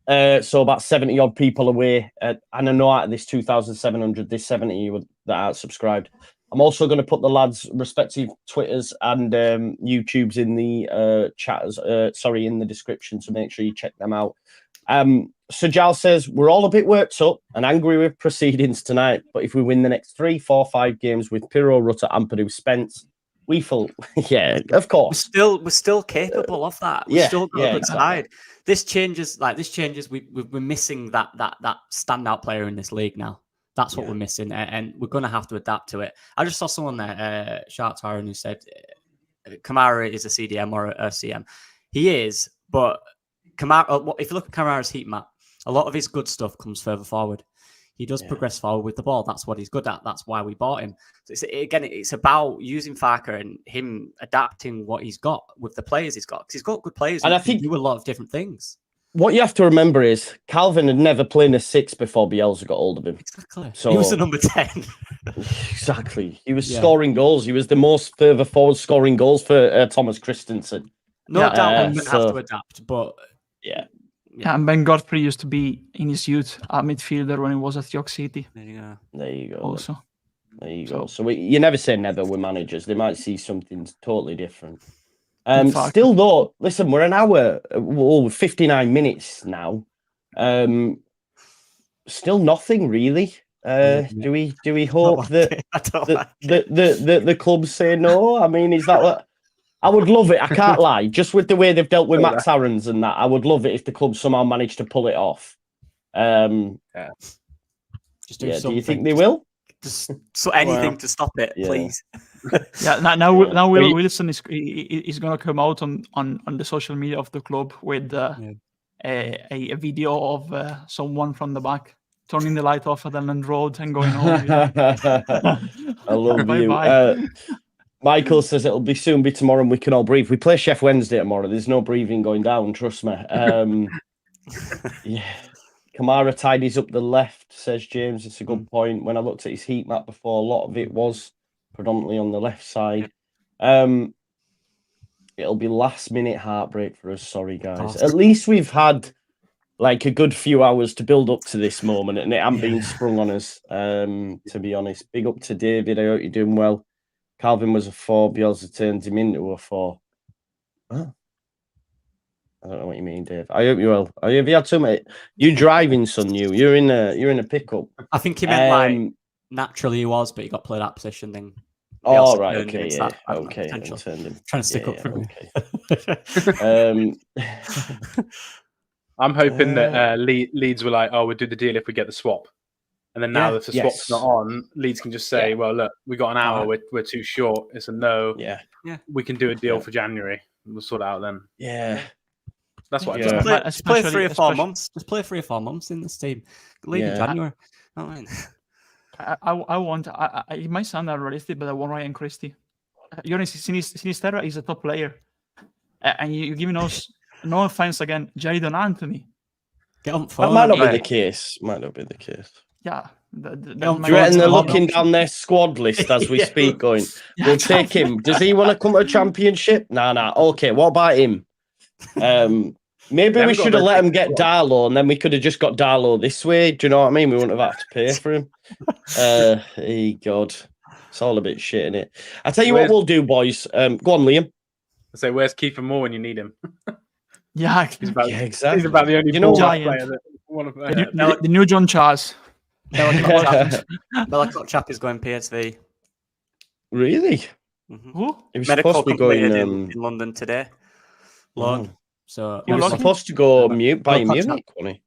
So about 70 odd people away. And I know out of this 2,700, there's 70 that aren't subscribed. I'm also going to put the lads' respective Twitters and YouTubes in the in the description, so make sure you check them out. Sajal says, we're all a bit worked up and angry with proceedings tonight, but if we win the next 3, 4, 5 games with Pirro, Rutter, Ampadu, Spence, we feel, of course. We're still capable of that. We've still got a good side. This changes. We're missing that standout player in this league now. That's what we're missing, and we're going to have to adapt to it. I just saw someone there, Shark Tyron, who said Kamara is a CDM or a CM. He is, but Kamara, if you look at Kamara's heat map, a lot of his good stuff comes further forward. He does progress forward with the ball. That's what he's good at. That's why we bought him. So it's about using Farke and him adapting what he's got with the players he's got. Because he's got good players and I think do a lot of different things. What you have to remember is Calvin had never played a 6 before Bielsa got hold of him. Exactly. So he was the number 10. Exactly. He was scoring goals. He was the most further forward scoring goals for Thomas Christensen. No doubt I'm going to have to adapt, but yeah, and Ben Godfrey used to be in his youth a midfielder when he was at York City. There you go. Also. There you go. So you never say never with managers. They might see something totally different. Still though, listen, we're an hour, 59 minutes now. still nothing really. Do we hope that the clubs say no? I mean, is that what? I would love it. I can't lie. Just with the way they've dealt with Max Aarons and that, I would love it if the club somehow managed to pull it off. Just do do you think they will? Just anything to stop it, please. Now Wilson is going to come out on the social media of the club with a video of someone from the back turning the light off at Ellen Road and going home. I love you. Michael says it'll soon be tomorrow and we can all breathe. We play Sheffield Wednesday tomorrow. There's no breathing going down, trust me. Kamara tidies up the left, says James. It's a good point. When I looked at his heat map before, a lot of it was predominantly on the left side. It'll be last minute heartbreak for us. Sorry, guys. At least we've had like a good few hours to build up to this moment and it hasn't been sprung on us, to be honest. Big up to David. I hope you're doing well. Calvin was a 4. Bielsa turned him into a 4. Huh? I don't know what you mean, Dave. I hope you will. Have you had some? You driving, son? You're in a pickup. I think he meant like naturally he was, but he got played that position. Then. Oh right, okay, yeah, okay. Turned him. Trying to stick up for him. Okay. I'm hoping that Leeds were like, "Oh, we'll do the deal if we get the swap." And then now that the swap's not on, Leeds can just say, well, look, we got an hour. We're too short. It's a no. Yeah. We can do a deal for January. We'll sort it out then. Yeah. That's what Just play 3 or 4 months. Just play 3 or 4 months in this team. Leave in January. I want, it might sound unrealistic, but I want Ryan Christie. Sinistera is a top player. And you're giving us, no offense again, Jadon Anthony. Get on phone. That might not be the case. Yeah. Do you reckon they're looking down their squad list as we speak, going, we'll take him. Does he want to come to a championship? Nah. Okay, what about him? Maybe we should have let him get Darlow, and then we could have just got Darlow this way. Do you know what I mean? We wouldn't have had to pay for him. Hey, God. It's all a bit shit, innit? I tell you what we'll do, boys. Go on, Liam. I say, where's Kiefer Moore when you need him? Exactly. He's about the only player that want to play. The new John Charles. Belacot chap is going PSV. Really? Who? He was Medical supposed to be going in London today. Loan. So he was supposed to go Bayern Munich, wasn't he?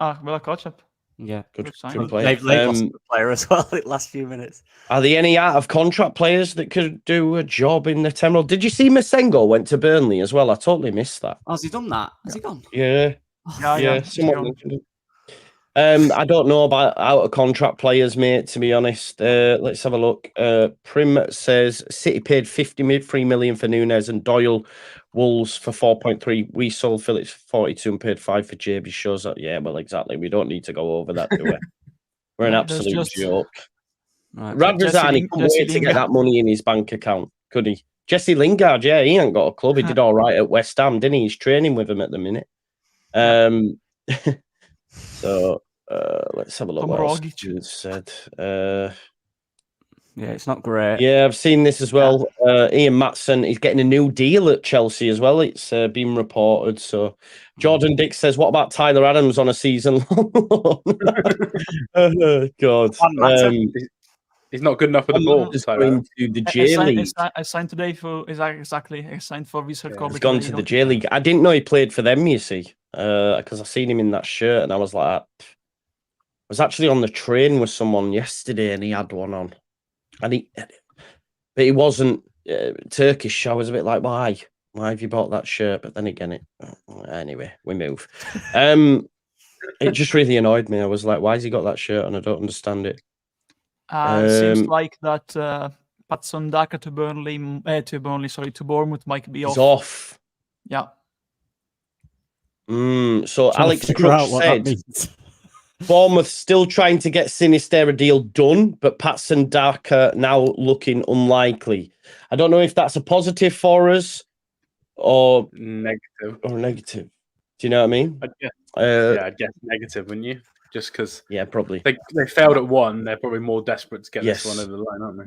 Belacot chap. Yeah, good player. They've lost a player as well in the last few minutes. Are there any out of contract players that could do a job in the Emerald? Did you see Masengo went to Burnley as well? I totally missed that. Oh, has he done that? Has he gone? Yeah. Someone mentioned it. I don't know about out of contract players, mate, to be honest. Let's have a look. Prim says City paid 53 million for Nunes and Doyle Wolves for 4.3. We sold Phillips for 42 and paid 5 for JB. Shows that, well, exactly. We don't need to go over that, do we? We're an absolute joke. Right. Radrazani couldn't wait to get that money in his bank account, could he? Jesse Lingard, he ain't got a club. He did all right at West Ham, didn't he? He's training with him at the minute. So let's have a look what else you said. It's not great. Yeah, I've seen this as well. Ian Matson, he's getting a new deal at Chelsea as well. It's been reported. So Jordan Dick says, what about Tyler Adams on a season long? Oh, God. He's not good enough for the ball. He's going to the J League. I signed today for exactly. I signed for Vissel Kobe. He's gone to the J League. I didn't know he played for them, you see, because I seen him in that shirt and I was like, I was actually on the train with someone yesterday and he had one on. But he wasn't Turkish. I was a bit like, why have you bought that shirt? But then again, anyway, we move. It just really annoyed me. I was like, why has he got that shirt on? I don't understand it. Seems like that Patson Daka to Bournemouth might be off. He's off. Yeah. So Alex Crooks said Bournemouth still trying to get Sinistera deal done, but Patson Daka now looking unlikely. I don't know if that's a positive for us or negative. Do you know what I mean? I'd guess negative, wouldn't you? Just because probably they failed at one, they're probably more desperate to get this one over the line, aren't they?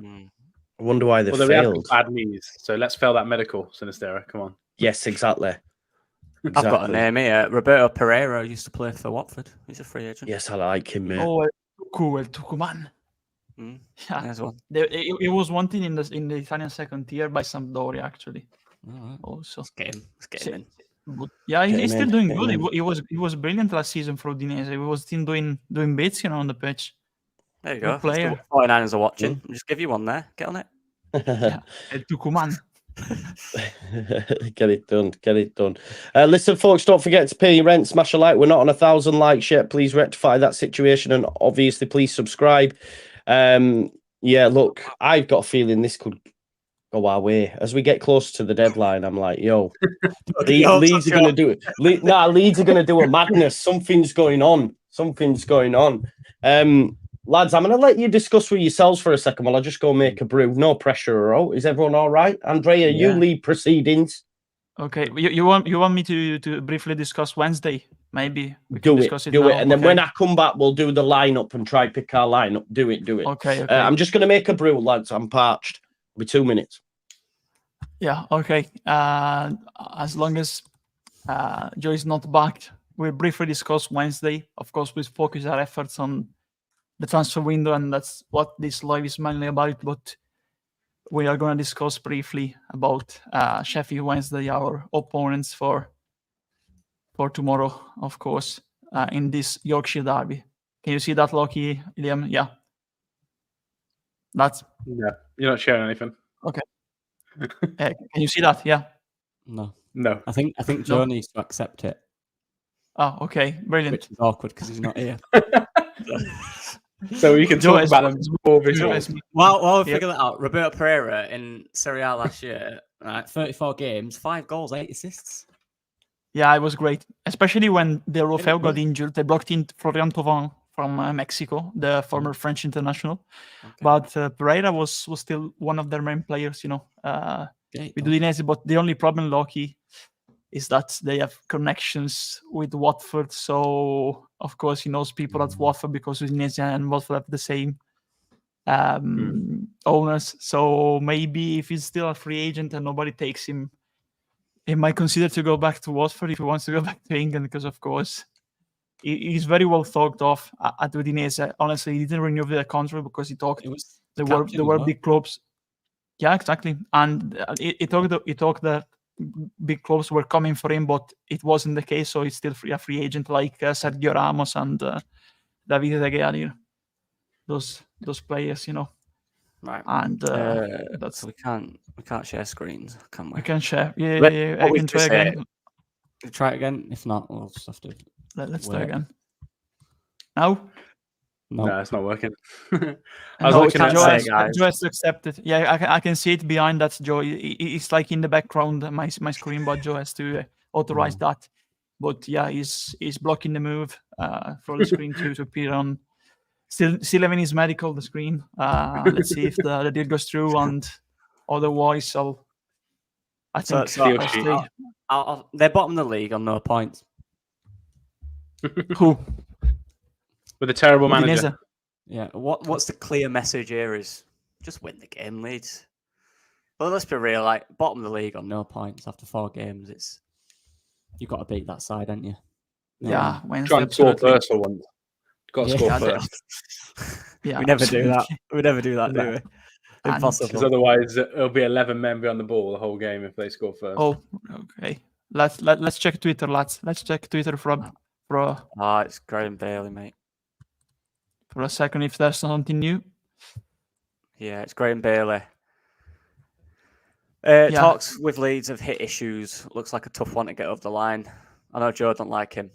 I wonder why they failed. Bad knees, so let's fail that medical, Sinistera. Come on. Yes, exactly. I've got a name here. Roberto Pereira used to play for Watford. He's a free agent. Yes, I like him, mate. Oh, El Tucumán. Yeah, There's one. It was wanted in the Italian second tier by Sampdoria, actually. All right. Also, Let's get him in. but yeah, Get he's him still in, doing get good. him He was brilliant last season for Udinese. He was still doing bits, on the pitch. There you Good go. player. If the 49ers are watching, I'll just give you one there. Get on it. Yeah, El Tucumán. Get it done. Get it done. Listen, folks, don't forget to pay your rent. Smash a like. We're not on 1,000 likes yet. Please rectify that situation, and obviously, please subscribe. Yeah, look, I've got a feeling this could go our way as we get closer to the deadline. I'm like, yo, Leeds are going to do it. Leeds are going to do a madness. Something's going on. Lads, I'm going to let you discuss with yourselves for a second while I just go make a brew. No pressure, all. Is everyone all right? Andrea, you lead proceedings. Okay, you want me to briefly discuss Wednesday? Maybe we can Do discuss it, now. and then when I come back, we'll do the lineup and try pick our lineup. Do it. Okay. I'm just going to make a brew, lads. I'm parched. It'll be 2 minutes. Yeah. Okay. As long as Joe is not back, we'll briefly discuss Wednesday. Of course, we focus our efforts on the transfer window, and that's what this live is mainly about. But we are going to discuss briefly about Sheffield Wednesday, our opponents for tomorrow, of course, in this Yorkshire derby. Can you see that, Loki, Liam? Yeah. Yeah, you're not sharing anything. Okay. Can you see that? Yeah. No. No. I think Joe needs to accept it. Oh, okay. Brilliant. Which is awkward because he's not here. So we can talk about them before visuals. Well, we figure that out. Roberto Pereira in Serie A last year, 34 games, 5 goals, 8 assists. Yeah, it was great. Especially when De Rafael got injured. They blocked in Florian Thauvin from Mexico, the former French international. Okay. But Pereira was still one of their main players, with Udinese. But the only problem, Loki, is that they have connections with Watford. So, of course, he knows people at Watford because Udinese and Watford have the same owners. So maybe if he's still a free agent and nobody takes him, he might consider to go back to Watford if he wants to go back to England, because, of course, he's very well thought of at Udinese. Honestly, he didn't renew the contract because he talked there were big clubs. Yeah, exactly. And he talked that big clubs were coming for him, but it wasn't the case. So he's still a free agent, like Sergio Ramos and David De Gea. Those players, Right. And that's we can't share screens, can we? We can share. Yeah. I can try again. Try it again. If not, we'll just have to. Let's try again. Now? No, it's not working. I was looking at Joe has accepted. Yeah, I can see it behind that, Joe. It's like in the background, my screen, but Joe has to authorize that. But yeah, he's blocking the move for the screen to appear on. Still having his medical, the screen. Let's see if the deal goes through, and otherwise, I think they're bottom of the league on no points. Who? With a terrible manager. Udinese. Yeah. What's the clear message here is just win the game, Leeds. Well, let's be real. Like bottom of the league on no points after 4 games, you've got to beat that side, haven't you? Yeah. Try and score first for once. Got to score first. Yeah, we never do that. We never do that, do we? Impossible. Because otherwise, it'll be 11 men behind the ball the whole game if they score first. Oh, okay. Let's check Twitter, lads. Let's check Twitter for it's Graham Bailey, mate. For a second, if there's something new. Yeah, it's Graham Bailey. Talks with Leeds have hit issues. Looks like a tough one to get over the line. I know Joe don't like him.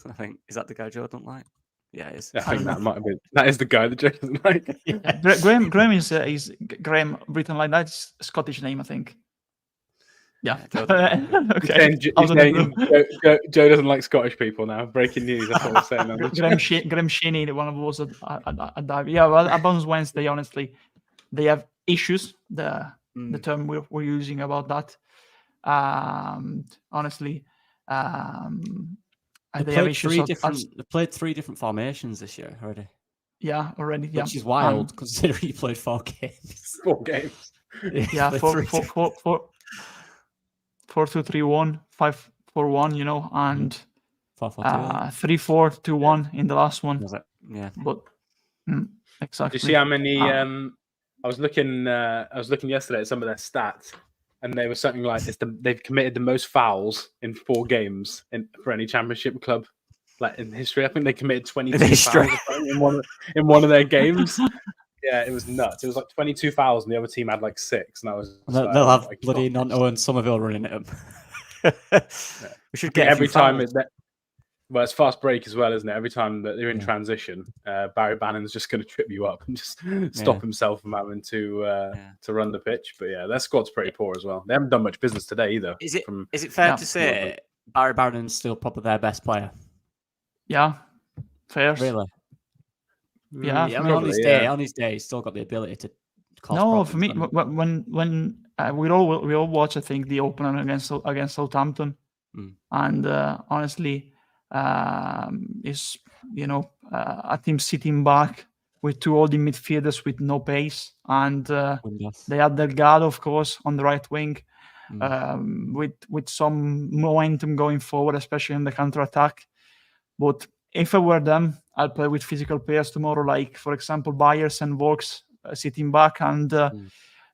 I think is that the guy Joe don't like? Yeah, it is. I think that might have been. That is the guy that Joe doesn't like. Yeah. Graham is Graham written like that's a Scottish name, I think. Yeah. Okay. Joe doesn't like Scottish people now. Breaking news. That's what we're saying. Graham Shinnie, one of those at Derby. Yeah, well, about Wednesday, honestly, they have issues. The term we're using about that. Honestly, they have issues. They played 3 different formations this year already. Yeah, already. Yeah, which is wild considering you played 4 games. 4 games. Yeah, 4-2-3-1, 4-1, and 4-4-2. 3-4 2-1 in the last one. Was it? Yeah. But exactly. Do you see how many? I was looking yesterday at some of their stats, and they were something like they've committed the most fouls in 4 games for any championship club, like in history. I think they committed 22 fouls in one of their games. Yeah, it was nuts. It was like 22 fouls, and the other team had like 6. And I was They'll have bloody Nanto and Somerville running at them. We should get every time. Well, it's fast break as well, isn't it? Every time that they're in transition, Barry Bannon's just going to trip you up and just stop himself from having to run the pitch. But yeah, their squad's pretty poor as well. They haven't done much business today either. Is it fair to say Barry Bannon's still probably their best player? Yeah, fair. Really? Yeah, I mean, on his day, he's still got the ability to cause problems. For me, when we all watch, I think, the opener against Southampton, and honestly, is a team sitting back with 2 holding midfielders with no pace, and they had Delgado, of course, on the right wing, with some momentum going forward, especially in the counter attack. But if I were them, I'll play with physical players tomorrow, like, for example, Byers and Vaux sitting back, and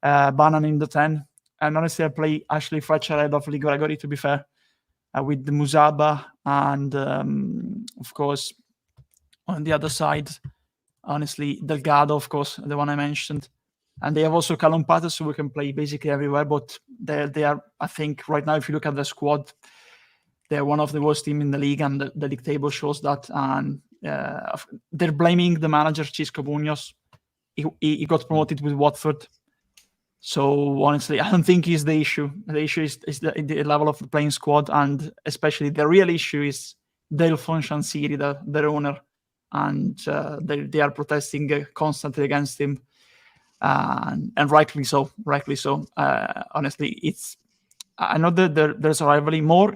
Bannon in the 10. And honestly, I play Ashley Fletcher ahead of Lee Gregory, to be fair, with the Musaba, and of course, on the other side, honestly, Delgado, of course, the one I mentioned. And they have also Callum Patterson, who can play basically everywhere, but they are, I think, right now, if you look at the squad, they're one of the worst teams in the league, and the league table shows that. And they're blaming the manager, Xisco Munoz. He got promoted with Watford. So honestly, I don't think he's the issue. The issue is the level of the playing squad, and especially the real issue is Delphine Chansiri, the owner, and they are protesting constantly against him, and rightly so. Honestly, I know that there's a rivalry more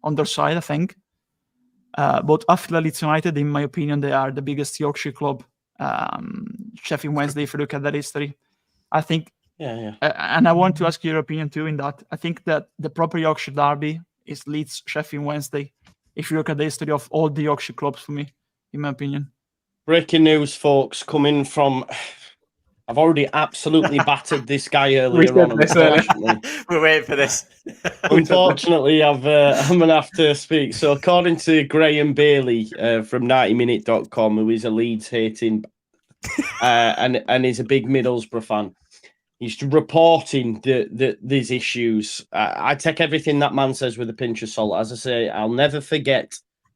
on their side, I think. But after Leeds United, in my opinion, they are the biggest Yorkshire club. Sheffield Wednesday, if you look at that history, I think. Yeah. And I want to ask your opinion too in that. I think that the proper Yorkshire derby is Leeds, Sheffield Wednesday. If you look at the history of all the Yorkshire clubs, for me, in my opinion. Breaking news, folks, coming from. I've already absolutely battered this guy earlier on. We're waiting for this. Unfortunately, I'm going to have to speak. So, according to Graham Bailey from 90minute.com, who is a Leeds hating and is a big Middlesbrough fan, he's reporting that these issues. I take everything that man says with a pinch of salt. As I say, I'll never forget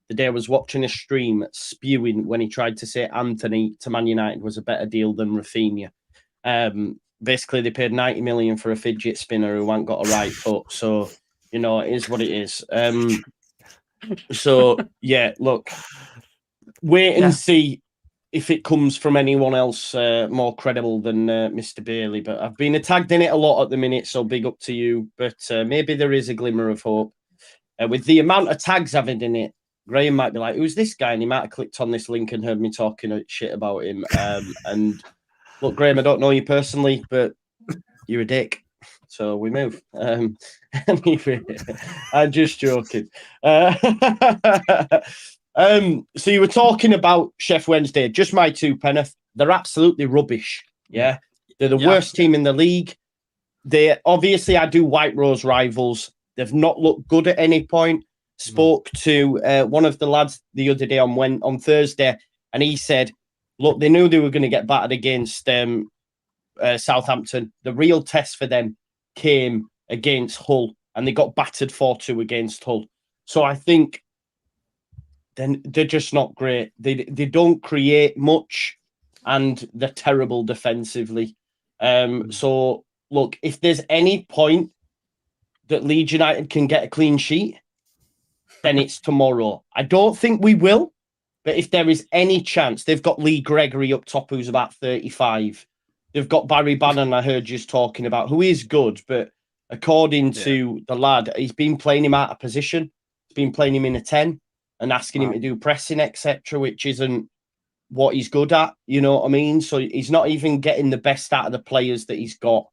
the day I was watching a stream spewing when he tried to say Anthony to Man United was a better deal than Rafinha. Basically, they paid 90 million for a fidget spinner who ain't got a right foot. So, it is what it is. So, yeah, look, wait and see if it comes from anyone else more credible than Mr. Bailey. But I've been tagged in it a lot at the minute, so big up to you. But maybe there is a glimmer of hope. With the amount of tags I've had in it, Graham might be like, who's this guy? And he might have clicked on this link and heard me talking shit about him. And look, Graham, I don't know you personally, but you're a dick. So we move. Anyway, I'm just joking. So you were talking about Sheffield Wednesday. Just my 2 pence. They're absolutely rubbish. Yeah. They're the worst team in the league. They obviously, I do White Rose rivals. They've not looked good at any point. Spoke to one of the lads the other day on Thursday, and he said, look, they knew they were going to get battered against Southampton. The real test for them came against Hull, and they got battered 4-2 against Hull. So I think then they're just not great. They don't create much, and they're terrible defensively. So look, if there's any point that Leeds United can get a clean sheet, then it's tomorrow. I don't think we will, but if there is any chance, they've got Lee Gregory up top, who's about 35. They've got Barry Bannon, I heard you talking about, who is good, but according to the lad, he's been playing him out of position. He's been playing him in a 10 and asking him to do pressing, etc., which isn't what he's good at, you know what I mean? So he's not even getting the best out of the players that he's got.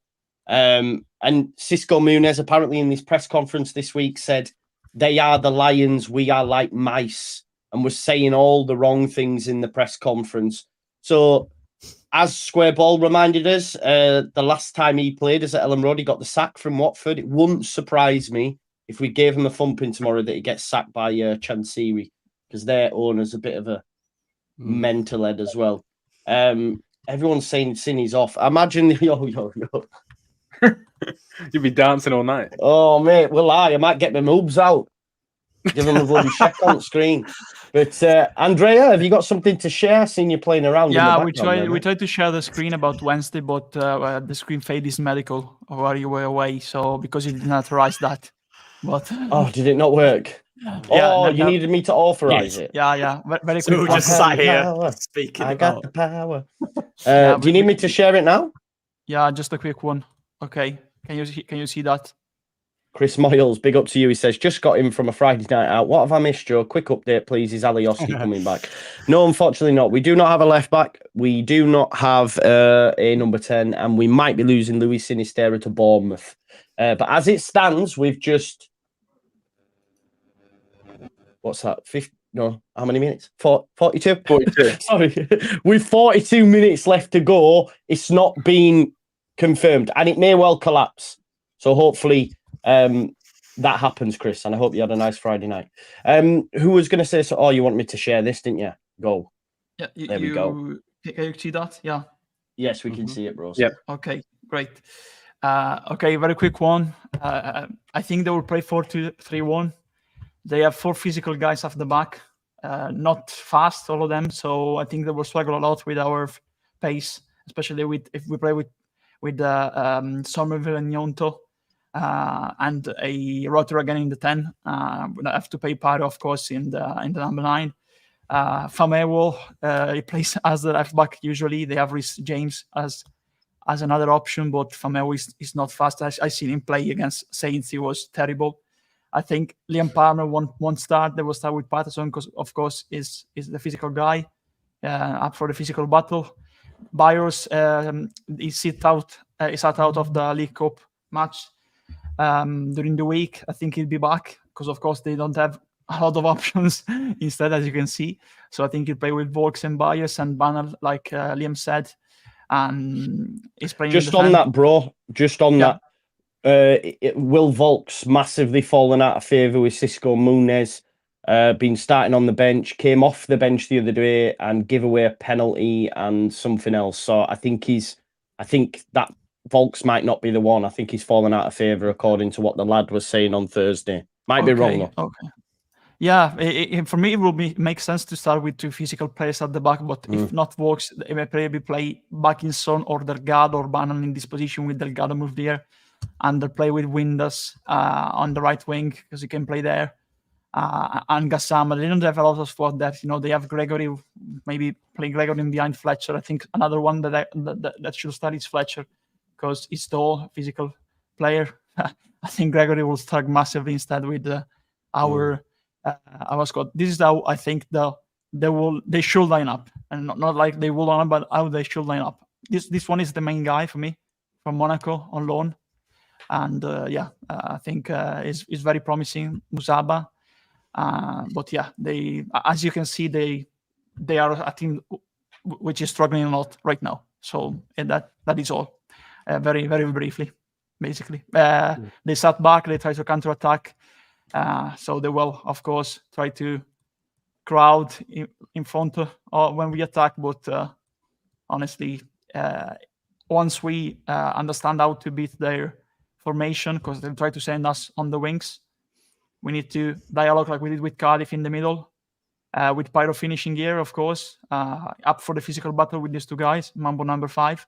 And Xisco Munoz, apparently in this press conference this week, said they are the lions, we are like mice, and we're saying all the wrong things in the press conference. So, as Square Ball reminded us, the last time he played us at Ellen Road, he got the sack from Watford. It wouldn't surprise me if we gave him a thumping tomorrow that he gets sacked by Chansiri, because their owner's a bit of a mental head as well. Everyone's saying Sinny's off. Imagine yo. You'd be dancing all night. Oh, mate, well, I might get my moves out. Give them a bloody check on screen. But Andrea, have you got something to share? Seen you playing around. Yeah, in the we tried to share the screen about Wednesday, but the screen fade is medical while you were away, so because you didn't authorize that. But oh, did it not work? You needed me to authorize it. Yeah. Very So quick. we just sat here Power. speaking I about. got the power. Do you need me to share it now? Yeah, just a quick one. Okay, can you see that? Chris Moyles, big up to you. He says, just got in from a Friday night out. What have I missed, Joe? Quick update, please. Is Alioski coming back? No, unfortunately not. We do not have a left back. We do not have a number 10, and we might be losing Louis Sinistera to Bournemouth. But as it stands, we've just... What's that? 50? No, how many minutes? 42? 42. Sorry. With 42 minutes left to go, it's not been confirmed, and it may well collapse. So hopefully... that happens, Chris, and I hope you had a nice Friday night. Who was going to say so? Oh, you want me to share this, didn't you? Go. Yeah, there we go. Can you see that? Yeah. Yes, we can see it, bros. Yep. Okay, great. Okay, very quick one. I think they will play 4-2-3-1. They have 4 physical guys off the back, not fast, all of them. So I think they will struggle a lot with our pace, especially if we play with Somerville and Nyonto. And a rotor again in the 10. We have to pay part, of course, in the number 9. Famewell, he plays as the left back usually. They have Rhys James as another option, but Famewell is not fast. I seen him play against Saints. He was terrible. I think Liam Palmer won't start. They will start with Patterson because, of course, is the physical guy up for the physical battle. Byers is out of the League Cup match. During the week, I think he'll be back because, of course, they don't have a lot of options instead, as you can see. So I think he'll play with Volks and Bias and Banner, like Liam said. And he's playing just on that, bro. Just on that. Will Volks massively fallen out of favour with Cisco Munez. Been starting on the bench, came off the bench the other day and give away a penalty and something else. So I think that Volks might not be the one. I think he's fallen out of favour according to what the lad was saying on Thursday. Might be wrong though. Okay. Yeah, for me it will make sense to start with 2 physical players at the back, but if not Volks, they may probably play back in Son or Delgado or Bannon in this position with Delgado moved there, and they play with Windass on the right wing because he can play there. And Gassama, they don't have a lot of spot depth. They have Gregory, maybe playing Gregory behind Fletcher. I think another one that should start is Fletcher, because he's tall, physical player. I think Gregory will start massively instead with our squad. This is how I think they should line up, and not like they will line up, but how they should line up. This one is the main guy for me from Monaco on loan, and I think is very promising, Musaba. But yeah, they, as you can see, they are a team which is struggling a lot right now. So that is all. Very, very briefly, basically. They sat back, they try to counter-attack. So they will, of course, try to crowd in front when we attack. But honestly, once we understand how to beat their formation, because they try to send us on the wings, we need to dialogue like we did with Cardiff in the middle, with Pyro finishing here, of course, up for the physical battle with these 2 guys, Mambo number 5.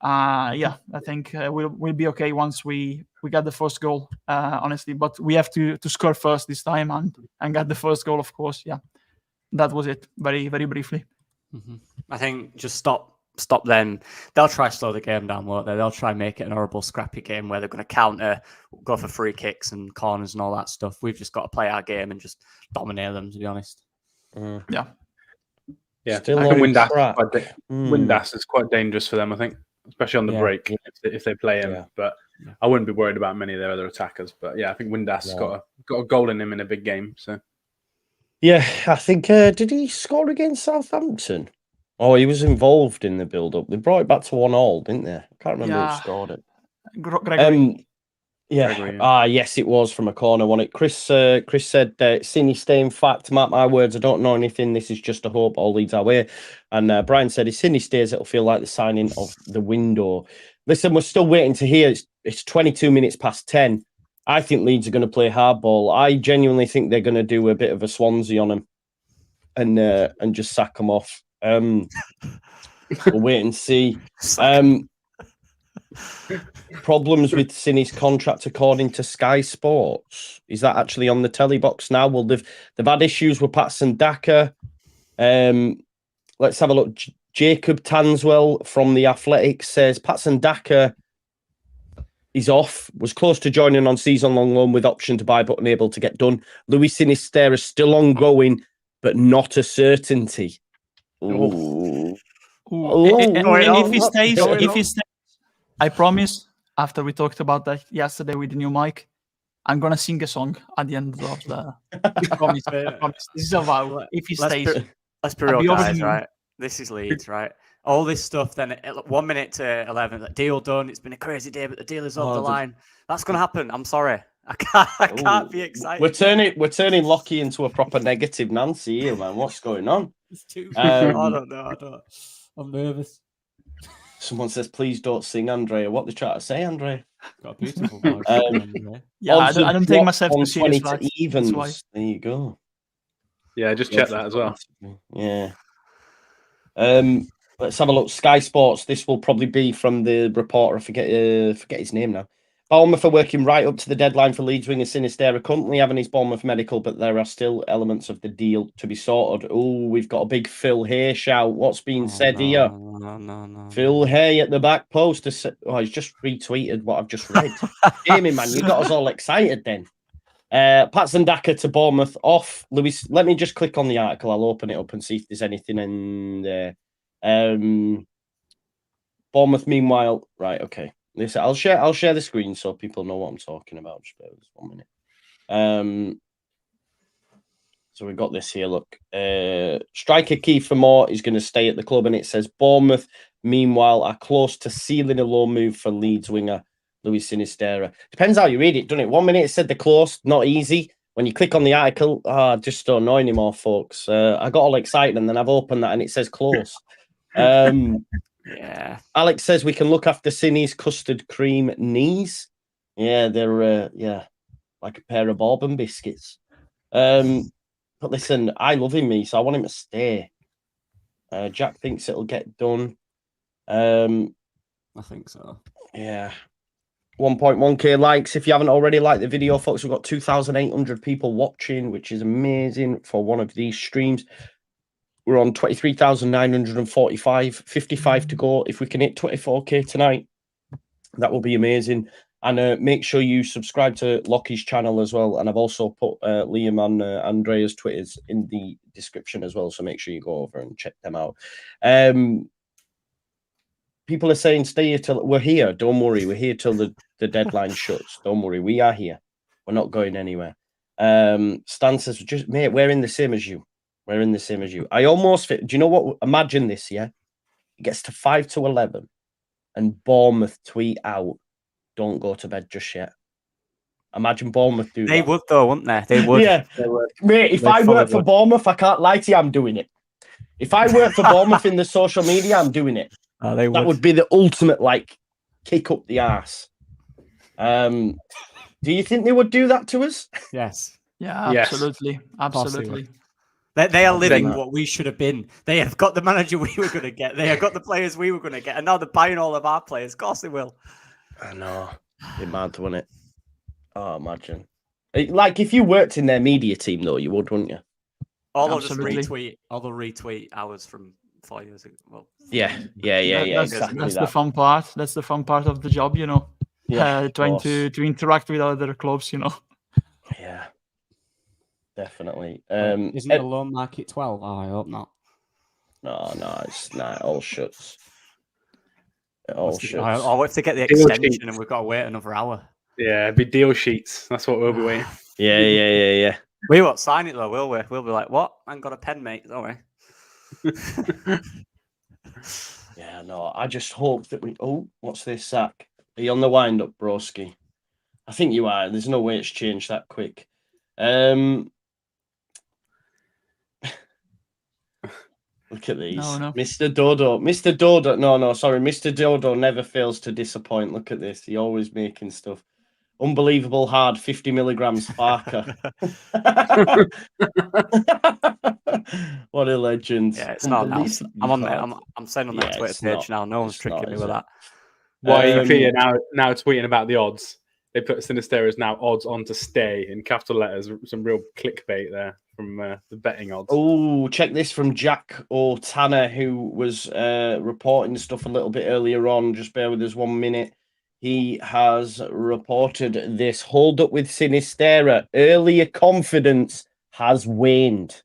I think we'll be okay once we get the first goal, honestly. But we have to score first this time and get the first goal, of course. Yeah, that was it. Very, very briefly. Mm-hmm. I think just stop them. They'll try to slow the game down, won't they? They'll try make it an horrible, scrappy game where they're going to counter, go for free kicks and corners and all that stuff. We've just got to play our game and just dominate them, to be honest. Yeah. Yeah, Still I think on Windass is quite dangerous for them, I think, especially on the break if they play him. Yeah. But I wouldn't be worried about many of their other attackers. But yeah, I think Windass has got got a goal in him in a big game. So Yeah, I think did he score against Southampton? Oh, he was involved in the build-up. They brought it back to 1-1, didn't they? I can't remember who scored it. Gregory. Yeah. Gregory, yeah. Yes, it was from a corner, wasn't it? Chris said, Sinistera, in fact, mark my words, I don't know anything. This is just a hope all leads our way. And Brian said, if Sini stays, it'll feel like the signing of the window. Listen, we're still waiting to hear. It's 22 minutes past 10. I think Leeds are going to play hardball. I genuinely think they're going to do a bit of a Swansea on them and just sack them off. We'll wait and see. Problems with Cini's contract according to Sky Sports. Is that actually on the telly box now? Well, they've had issues with Patson Daka. Let's have a look. Jacob Tanswell from The Athletic says Patson Daka is off, was close to joining on season-long loan with option to buy but unable to get done. Luis Sinistera is still ongoing, but not a certainty. Ooh. If he stays, I promise, after we talked about that yesterday with the new mic, I'm going to sing a song at the end of the... I promise. This is a vow. If he stays... Let's be real, guys, right? This is Leeds, right? All this stuff, then 1 minute to 11, the deal done. It's been a crazy day, but the deal is off the line. That's going to happen. I'm sorry. I can't be excited. We're turning Lockie into a proper negative Nancy here, man. What's going on? It's too I don't know. I'm nervous. Someone says, please don't sing, Andrea. What they trying to say, Andrea? Got a beautiful voice. Yeah, I don't take myself too serious. Evens. There you go. Yeah, just check that as well. Yeah. Let's have a look. Sky Sports. This will probably be from the reporter. I forget his name now. Bournemouth are working right up to the deadline for Leeds winger Sinistera, currently having his Bournemouth medical, but there are still elements of the deal to be sorted. Oh, we've got a big Phil Hay shout. What's being said here? No. Phil Hay at the back post. He's just retweeted what I've just read. Jamie, man, you got us all excited then. Patson Daka to Bournemouth off. Lewis, let me just click on the article. I'll open it up and see if there's anything in there. Bournemouth, meanwhile, right, okay. Listen, I'll share the screen so people know what I'm talking about. Just bear with us 1 minute. So we've got this here. Look, striker Kiefer Moore is going to stay at the club, and it says Bournemouth, meanwhile, are close to sealing a loan move for Leeds winger Luis Sinistera. Depends how you read it, doesn't it? 1 minute it said they're close, not easy. When you click on the article, I just don't know anymore, folks. I got all excited, and then I've opened that, and it says close. Yeah. Alex says we can look after Cinny's custard cream knees. Yeah, they're like a pair of bourbon biscuits. But listen, I love him, so I want him to stay. Jack thinks it'll get done. I think so. Yeah. 1.1k likes. If you haven't already liked the video, folks, we've got 2,800 people watching, which is amazing for one of these streams. We're on 23,945, 55 to go. If we can hit 24k tonight, that will be amazing. And make sure you subscribe to Lockie's channel as well. And I've also put Liam and Andrea's Twitters in the description as well. So make sure you go over and check them out. People are saying, stay here till we're here. Don't worry. We're here till the deadline shuts. Don't worry. We are here. We're not going anywhere. Stan says, mate, we're in the same as you. We're in the same as you. I almost fit. Do you know what? Imagine this, yeah? It gets to 5 to 11 and Bournemouth tweet out, don't go to bed just yet. Imagine Bournemouth do that. They would, though, wouldn't they? They would. Yeah. They would. Mate, if I work for Bournemouth, I can't lie to you, I'm doing it. If I work for Bournemouth in the social media, I'm doing it. Oh, they would. That would be the ultimate, kick up the arse. Do you think they would do that to us? Yes. Yeah, Yes. absolutely. Absolutely. They are living what we should have been. They have got the manager we were going to get. They have got the players we were going to get. And now they're buying all of our players. Of course they will. I know. It'd be mad, wouldn't it? Oh, imagine. If you worked in their media team, though, you would, wouldn't you? Or they'll just retweet ours from 4 years ago. Well, Yeah. That's the fun part. That's the fun part of the job, you know. Yeah, trying to interact with other clubs, you know. Yeah. Definitely. Isn't the loan market 12? Oh, I hope not. No, it's not. It all shuts. It all shuts. Or if they get the extension and we've got to wait another hour. Yeah, it'd be deal sheets. That's what we'll be waiting. Yeah. We won't sign it though, will we? We'll be like, what? I ain't got a pen, mate. Don't worry. Yeah, no, I just hope that we. Oh, what's this, Zach? Are you on the wind up, broski? I think you are. There's no way it's changed that quick. Look at these. No. Mr. Dodo. Mr. Dodo. No, sorry. Mr. Dodo never fails to disappoint. Look at this. He always making stuff. Unbelievable hard 50 milligrams Farke. What a legend. Yeah, it's not now. I'm on there. I'm saying on that Yeah, Twitter it's page not. now. No one's It's tricking not, me is with it? that. Why are you now tweeting about the odds? They put Sinistera's now odds on to stay in capital letters. Some real clickbait there from the betting odds. Oh, check this from Jack O'Tanner, who was reporting stuff a little bit earlier on. Just bear with us 1 minute. He has reported this. Hold up with Sinistera. Earlier confidence has waned.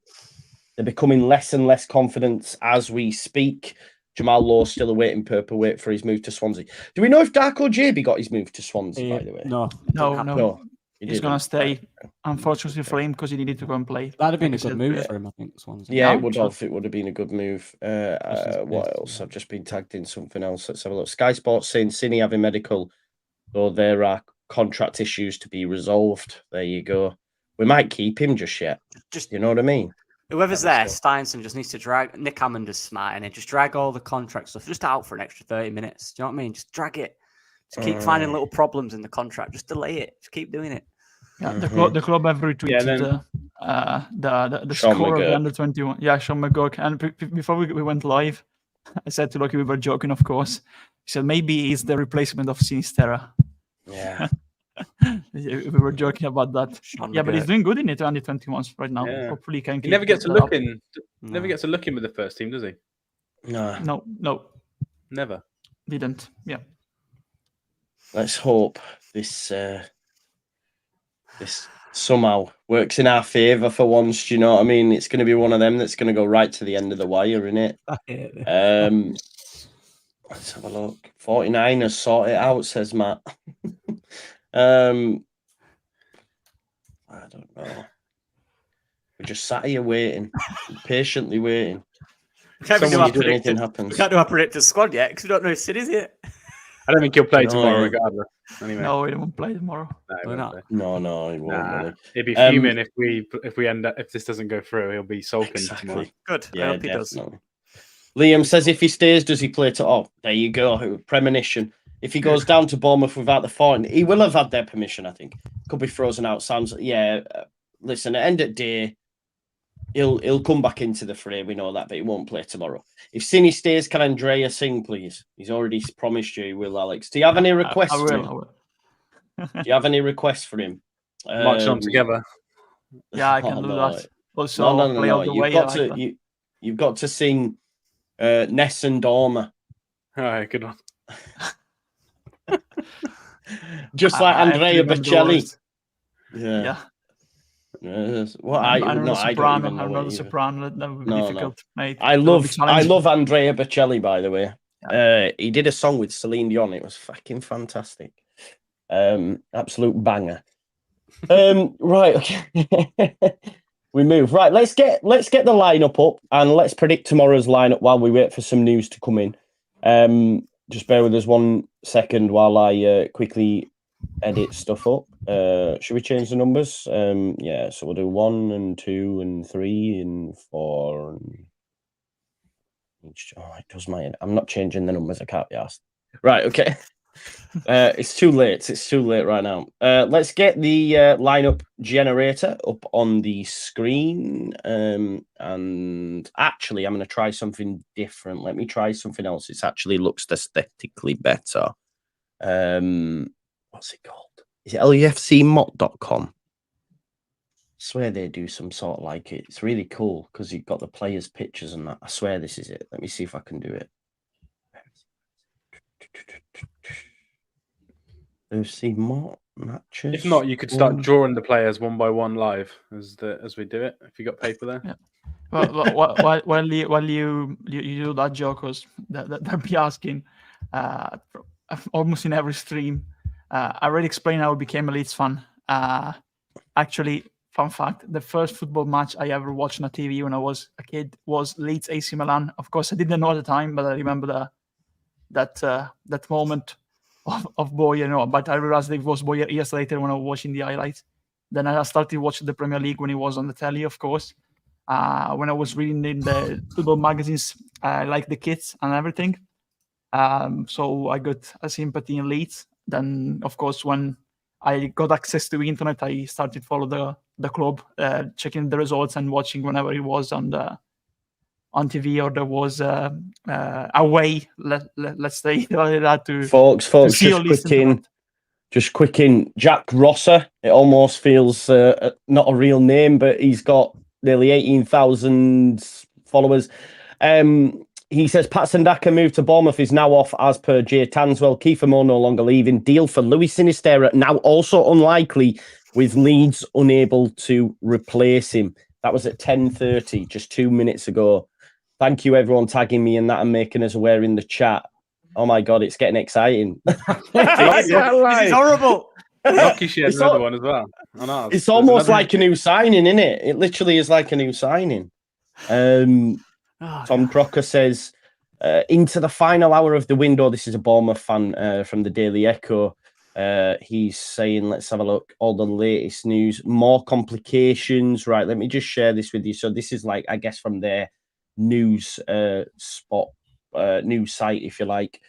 They're becoming less and less confident as we speak. Jamal Law's still awaiting purple wait for his move to Swansea. Do we know if Darko JB got his move to Swansea, by the way? No. No. He's going to stay, Right. unfortunately for him, because he needed to go and play. That'd have been Like a I good said, move for him, I think. Swansea. Yeah, No, it would so- have. It would have been a good move. This What is- else? I've just been tagged in something else. Let's have a look. Sky Sports saying Cine having medical, though there are contract issues to be resolved. There you go. We might keep him just yet. Just You know what I mean? whoever's there, Steinson just needs to drag Nick Hammond is smart and just drag all the contract stuff just out for an extra 30 minutes. Do you know what I mean? Just drag it. Just keep finding little problems in the contract. Just delay it. Just keep doing it. Yeah, the club have retweeted the Sean score of the McGurk. under 21. Yeah, Sean McGurk. And before we went live, I said to Loki, we were joking, of course. He said maybe he's the replacement of Sinistera. Yeah. We were joking about that. Sean Yeah, but he's McGurk. doing good in it under 21s right now. Yeah. Hopefully, he can. He never keep gets to that look up. in. Never gets to look in with the first team, does he? No. No, Never. didn't. Yeah. Let's hope this this somehow works in our favour for once. Do you know what I mean? It's going to be one of them that's going to go right to the end of the wire, isn't it? Let's have a look. 49ers sort it out, says Matt. I don't know. We just sat here waiting, patiently waiting. Can't do our Anything predicted- happens. We can't do our predicted squad yet because we don't know if Sid is it. I don't think he'll play No, tomorrow, yeah. regardless. Anyway, No, he won't play tomorrow. No, he Why won't not? play. No, he won't. Nah, Really. he'd be fuming if we end up if this doesn't go through. He'll be sulking tomorrow. Exactly. Good. I Yeah, hope he does. definitely. Liam says if he stays, does he play to? Oh, there you go. Premonition. If he goes down to Bournemouth without the 40, he will have had their permission. I think could be frozen out. Sounds listen. At the end of the day, he'll come back into the fray. We know that, but he won't play tomorrow. If Cine stays, can Andrea sing, please? He's already promised you he will, Alex. Do you have any requests? I for him? will. Do you have any requests for him? Marching on together. Yeah, I can do no. that. Also, play all the way. You've got to sing Ness and Dormer. All right, good one. Just like Andrea Bocelli. Yeah. Well, I don't know soprano. even I don't know the it either. soprano. That would be difficult, mate. I That would be love challenging. Andrea Bocelli, by the way. He did a song with Celine Dion. It was fucking fantastic. Absolute banger. Right, okay. We move. Right, let's get the lineup up and let's predict tomorrow's lineup while we wait for some news to come in. Just bear with us 1 second while I quickly edit stuff up. Should we change the numbers? Yeah, so we'll do 1 and 2 and 3 and 4 and it does matter. I'm not changing the numbers. I can't be asked. Right, okay. It's too late. It's too late right now. Let's get the lineup generator up on the screen. And actually, I'm going to try something different. Let me try something else. It actually looks aesthetically better. What's it called? Is it LUFCmot.com? I swear they do some sort of like it. It's really cool because you've got the players' pictures and that. I swear this is it. Let me see if I can do it. LUFC Mot matches. If not, you could start drawing the players one by one live as we do it. If you got paper there. Yeah. While you do that, Joe, because they'll be asking almost in every stream. I already explained how I became a Leeds fan. actually, fun fact, the first football match I ever watched on TV when I was a kid was Leeds AC Milan. Of course, I didn't know at the time, but I remember that moment of Boyer, but I realized it was Boyer years later when I was watching the highlights. Then I started watching the Premier League when it was on the telly, of course. When I was reading in the football magazines, like the kids and everything. So I got a sympathy in Leeds. Then, of course, when I got access to the internet, I started follow the club, checking the results and watching whenever it was on TV or there was away. Let's say that to folks, see or listen to that. Just quick in, Jack Rosser. It almost feels not a real name, but he's got nearly 18,000 followers. He says Pat Sandaka moved to Bournemouth is now off as per Jay Tanswell. Kiefer Moore no longer leaving. Deal for Louis Sinistera now also unlikely, with Leeds unable to replace him. That was at 10:30, just 2 minutes ago. Thank you, everyone, tagging me in that and making us aware in the chat. Oh my God, it's getting exciting. This is horrible. Lucky she had another one as well. It's almost like a new signing, isn't it? It literally is like a new signing. Tom Crocker says, into the final hour of the window. This is a Bournemouth fan from the Daily Echo. He's saying, let's have a look. All the latest news, more complications. Right, let me just share this with you. So this is like, I guess, from their news spot. News site, if you like.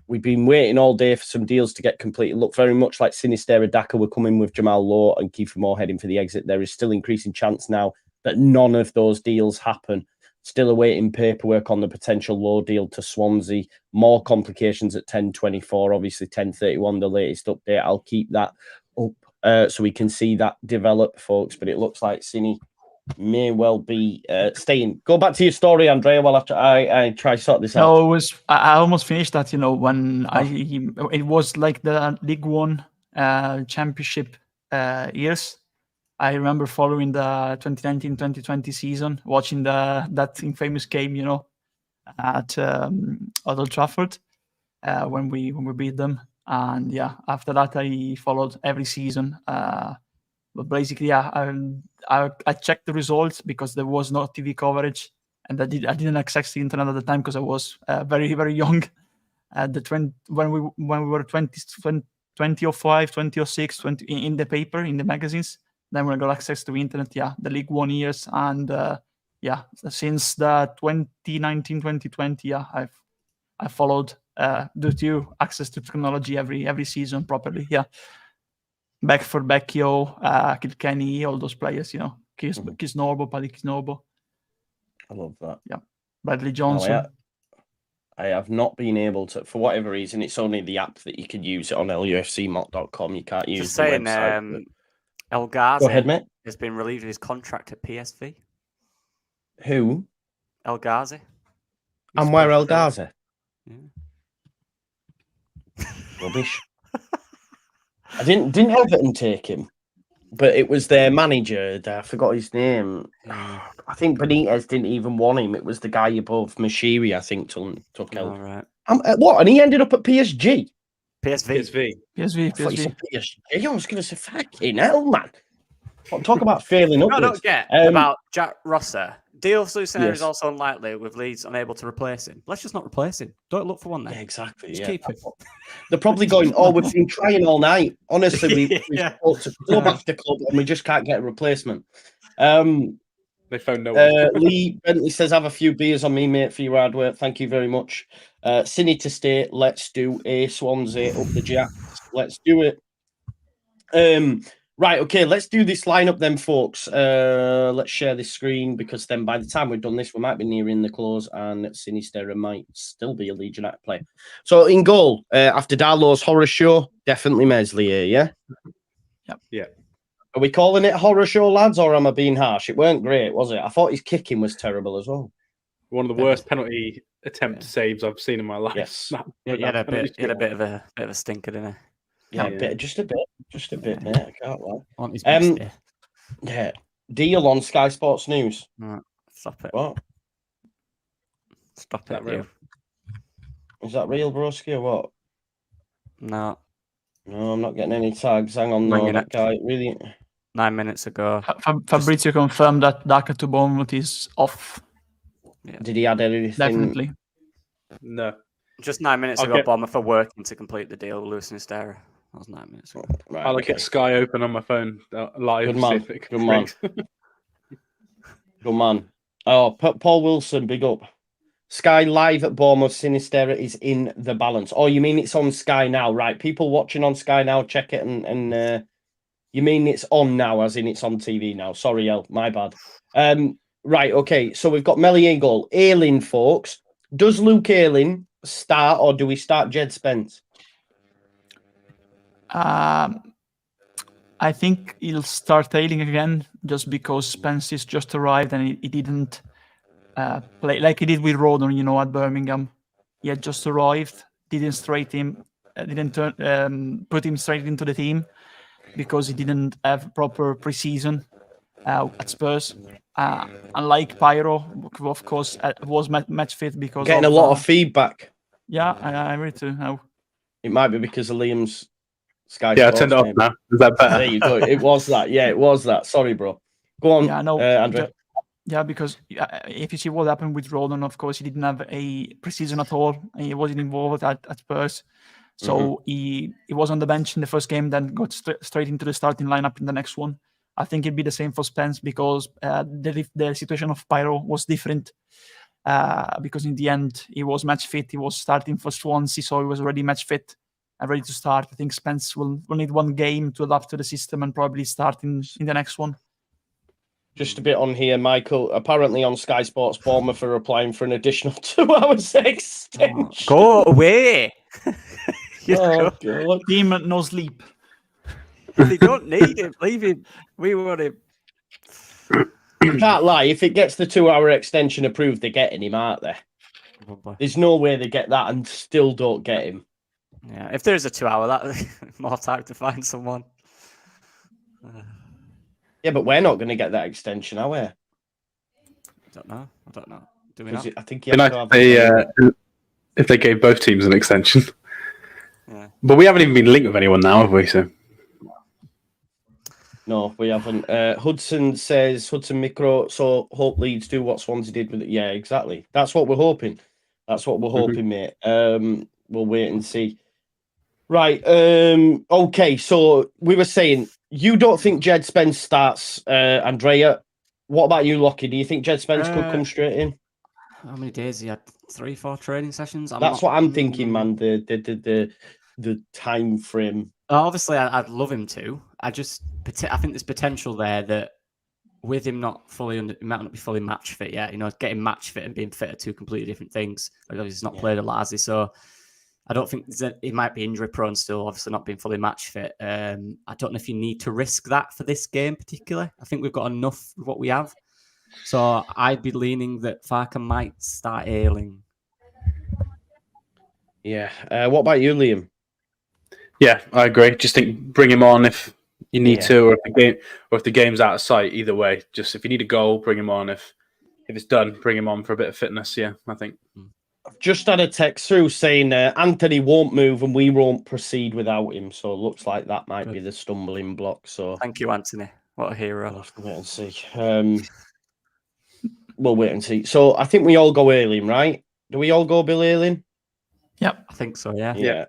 We've been waiting all day for some deals to get completed. Look very much like Sinistera, Daka were coming with Jamal Lowe and Kiefer Moore heading for the exit. There is still increasing chance now that none of those deals happen. Still awaiting paperwork on the potential Lowe deal to Swansea. More complications at 10:24. Obviously 10:31, the latest update. I'll keep that up so we can see that develop, folks. But it looks like Cine may well be staying. Go back to your story, Andrea, while after I try to sort this out. No, I almost finished that, when it was like the League One championship years. I remember following the 2019-2020 season, watching that infamous game, at Old Trafford when we beat them. And yeah, after that I followed every season. But basically, I checked the results because there was no TV coverage, and I didn't access the internet at the time because I was very, very young. When we were 2005, 2006, 20 in the paper, in the magazines. Then when I got access to the internet, the League One years, and since the 2019-2020, I followed due to access to technology every season properly. Yeah. Becchio, Kilkenny, all those players, Kisnorbo, Paddy Kisnorbo. I love that. Yeah. Bradley Johnson. I have not been able to, for whatever reason, it's only the app that you can use it on LUFCmock.com. You can't use the website. El Ghazi Go ahead, mate. Has been relieved of his contract at PSV. Who? El Ghazi. And where El Ghazi? Yeah. Rubbish. I didn't Everton take him, but it was their manager. I forgot his name. I think Benitez didn't even want him. It was the guy above Mashiri, I think, took out. All right. What? And he ended up at PSG. PSV. I was going to say, fucking hell, man. Talk about failing upwards. I don't get about Jack Rosser. Deal for Sinistera is also unlikely, with Leeds unable to replace him. Let's just not replace him. Don't look for one then. Yeah, exactly. Just keep him. They're probably going, we've been trying all night. Honestly, we've got to club after club and we just can't get a replacement. They found no one. Lee Bentley says, have a few beers on me, mate, for your hard work. Thank you very much. Cine to stay. Let's do a Swansea up the Jacks. Let's do it. Right, okay, let's do this lineup then, folks. Let's share this screen because then by the time we've done this, we might be nearing the close and Sinistera might still be a Leeds United player. So in goal, after Darlow's horror show, definitely Meslier, yeah? Yep. Yeah. Are we calling it horror show, lads, or am I being harsh? It weren't great, was it? I thought his kicking was terrible as well. One of the worst penalty attempt saves I've seen in my life. Yes. He had a bit of a stinker, didn't he? Yeah, just a bit, mate. I can't lie. On his best day. Yeah. Deal on Sky Sports News. Right, stop it. What? Stop it, real? Is that real, broski, or what? No. No, I'm not getting any tags. Hang on, no, that guy really. 9 minutes ago. Fabrizio confirmed that Daka to Bournemouth is off. Yeah. Did he add anything? Definitely. No. Just 9 minutes ago, Bournemouth are working to complete the deal with Lewis and Sinistera. That was 9 minutes ago. Right, I'll look at Sky open on my phone live. Good man. See if it Good man. Good man. Oh, Paul Wilson, big up. Sky live at Bournemouth. Sinistera is in the balance. Oh, you mean it's on Sky now, right? People watching on Sky now, check it. And you mean it's on now, as in it's on TV now? Sorry, El, my bad. Right, okay. So we've got Melier goal. Ayling, folks. Does Luke Ayling start, or do we start Jed Spence? I think he'll start Ayling again, just because Spence is just arrived and he didn't play like he did with Rodon, at Birmingham. He had just arrived, didn't put him straight into the team because he didn't have proper preseason at Spurs. Unlike Pyro, of course, was match fit because Getting a lot of feedback. Yeah, I read too now. It might be because of Liam's Sky. Yeah, I Sports turned it off name. now. Is that better? There you go. It was that. Yeah, it was that. Sorry, bro. Go on, Andre. Yeah, because if you see what happened with Rodon, of course, he didn't have a preseason at all. He wasn't involved at Spurs. So he was on the bench in the first game, then got straight into the starting lineup in the next one. I think it'd be the same for Spence because the situation of Pyro was different. Because in the end, he was match fit. He was starting for Swansea, so he was already match fit and ready to start. I think Spence will need one game to adapt to the system and probably start in the next one. Just a bit on here, Michael. Apparently on Sky Sports, Bournemouth are applying for an additional 2 hours extension. Go away. God. Team no sleep. They don't need him. Leave him. We want him. I can't lie. If it gets the 2-hour extension approved, they're getting him, aren't they? There's no way they get that and still don't get him. Yeah, if there's a 2-hour, that more time to find someone. Yeah, but we're not going to get that extension, are we? I don't know. Do we not? I think if they gave both teams an extension. Yeah. But we haven't even been linked with anyone now, have we? So. No, we haven't. Hudson Micro, so hope Leeds do what Swansea did with it. Yeah, exactly. That's what we're hoping. Mate. We'll wait and see. Right. Okay, so we were saying, you don't think Jed Spence starts, Andrea. What about you, Lockie? Do you think Jed Spence could come straight in? How many days he had? 3-4 training sessions? That's what I'm thinking, man. The time frame. Obviously, I'd love him to. I think there's potential there that with him not fully he might not be fully match fit yet. Getting match fit and being fit are two completely different things. Like, he's not played a lot, has he? So I don't think he might be injury prone still. Obviously, not being fully match fit. I don't know if you need to risk that for this game particularly. I think we've got enough with what we have. So I'd be leaning that Farke might start Ayling. Yeah. What about you, Liam? Yeah, I agree. Just think bring him on if you need to, or if the game's out of sight. Either way, just if you need a goal, bring him on. If it's done, bring him on for a bit of fitness. Yeah, I think. I've just had a text through saying Anthony won't move and we won't proceed without him. So it looks like that might be the stumbling block. So thank you, Anthony. What a hero. We'll have to wait and see. We'll wait and see. So I think we all go Ayling, right? Do we all go Bill Ayling? Yep. I think so, yeah. Yeah.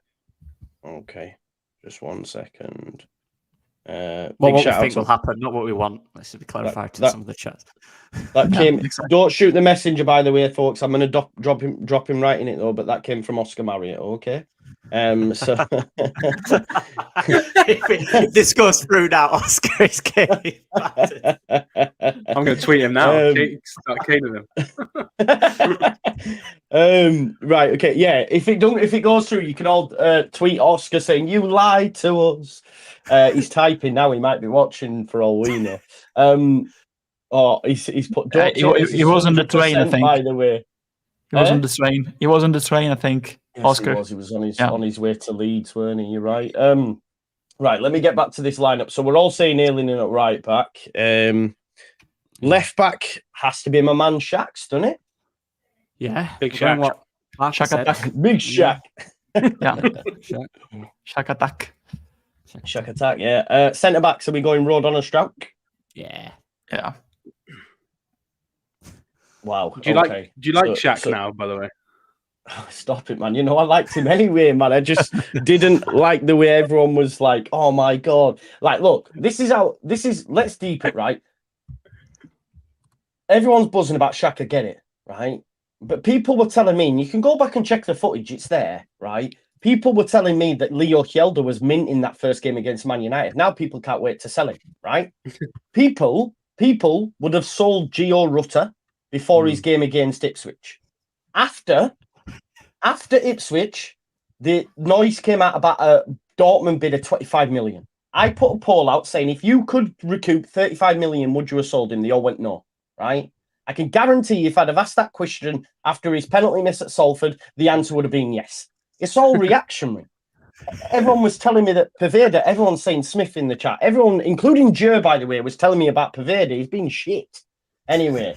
Okay. Just 1 second. What we think will happen, not what we want. Let's just be clarified to some of the chats. That came. Exactly. Don't shoot the messenger, by the way, folks. I'm going to drop him right in it though. But that came from Oscar Marriott. Okay. So if this goes through now, Oscar is getting battered. I'm going to tweet him now. Start caning him. Right. Okay. Yeah. If it goes through, you can all tweet Oscar saying you lied to us. He's typing now. He might be watching for all we know. He's put. He was on the train, I think. By the way, he was on the train. He was on the train, I think. Yes, Oscar. He was on his way to Leeds, weren't he? You're right. Right. Let me get back to this lineup. So we're all saying Ayling in at right back. Left back has to be my man Shax, doesn't it? Yeah. Big Shaq. Shaq attack. Big Shack. Yeah. Shaq attack. Shack attack, yeah. Centre backs, are we going Rodon and Strauch? Yeah. Yeah. Wow. Do you like Shaq now, by the way? Stop it, man. You know, I liked him anyway, man. I just didn't like the way everyone was like, oh my God. Like, look, let's deep it, right? Everyone's buzzing about Shaq, I get it, right? But people were telling me, and you can go back and check the footage, it's there, right? People were telling me that Leo Hjelde was minting that first game against Man United. Now people can't wait to sell him, right? people would have sold Gio Rutter before his game against Ipswich. After Ipswich, the noise came out about a Dortmund bid of 25 million. I put a poll out saying if you could recoup 35 million, would you have sold him? They all went no, right? I can guarantee you if I'd have asked that question after his penalty miss at Salford, the answer would have been yes. It's all reactionary. Everyone was telling me that Paveda, everyone's saying Smith in the chat. Everyone, including Jer, by the way, was telling me about Paveda. He's been shit. Anyway,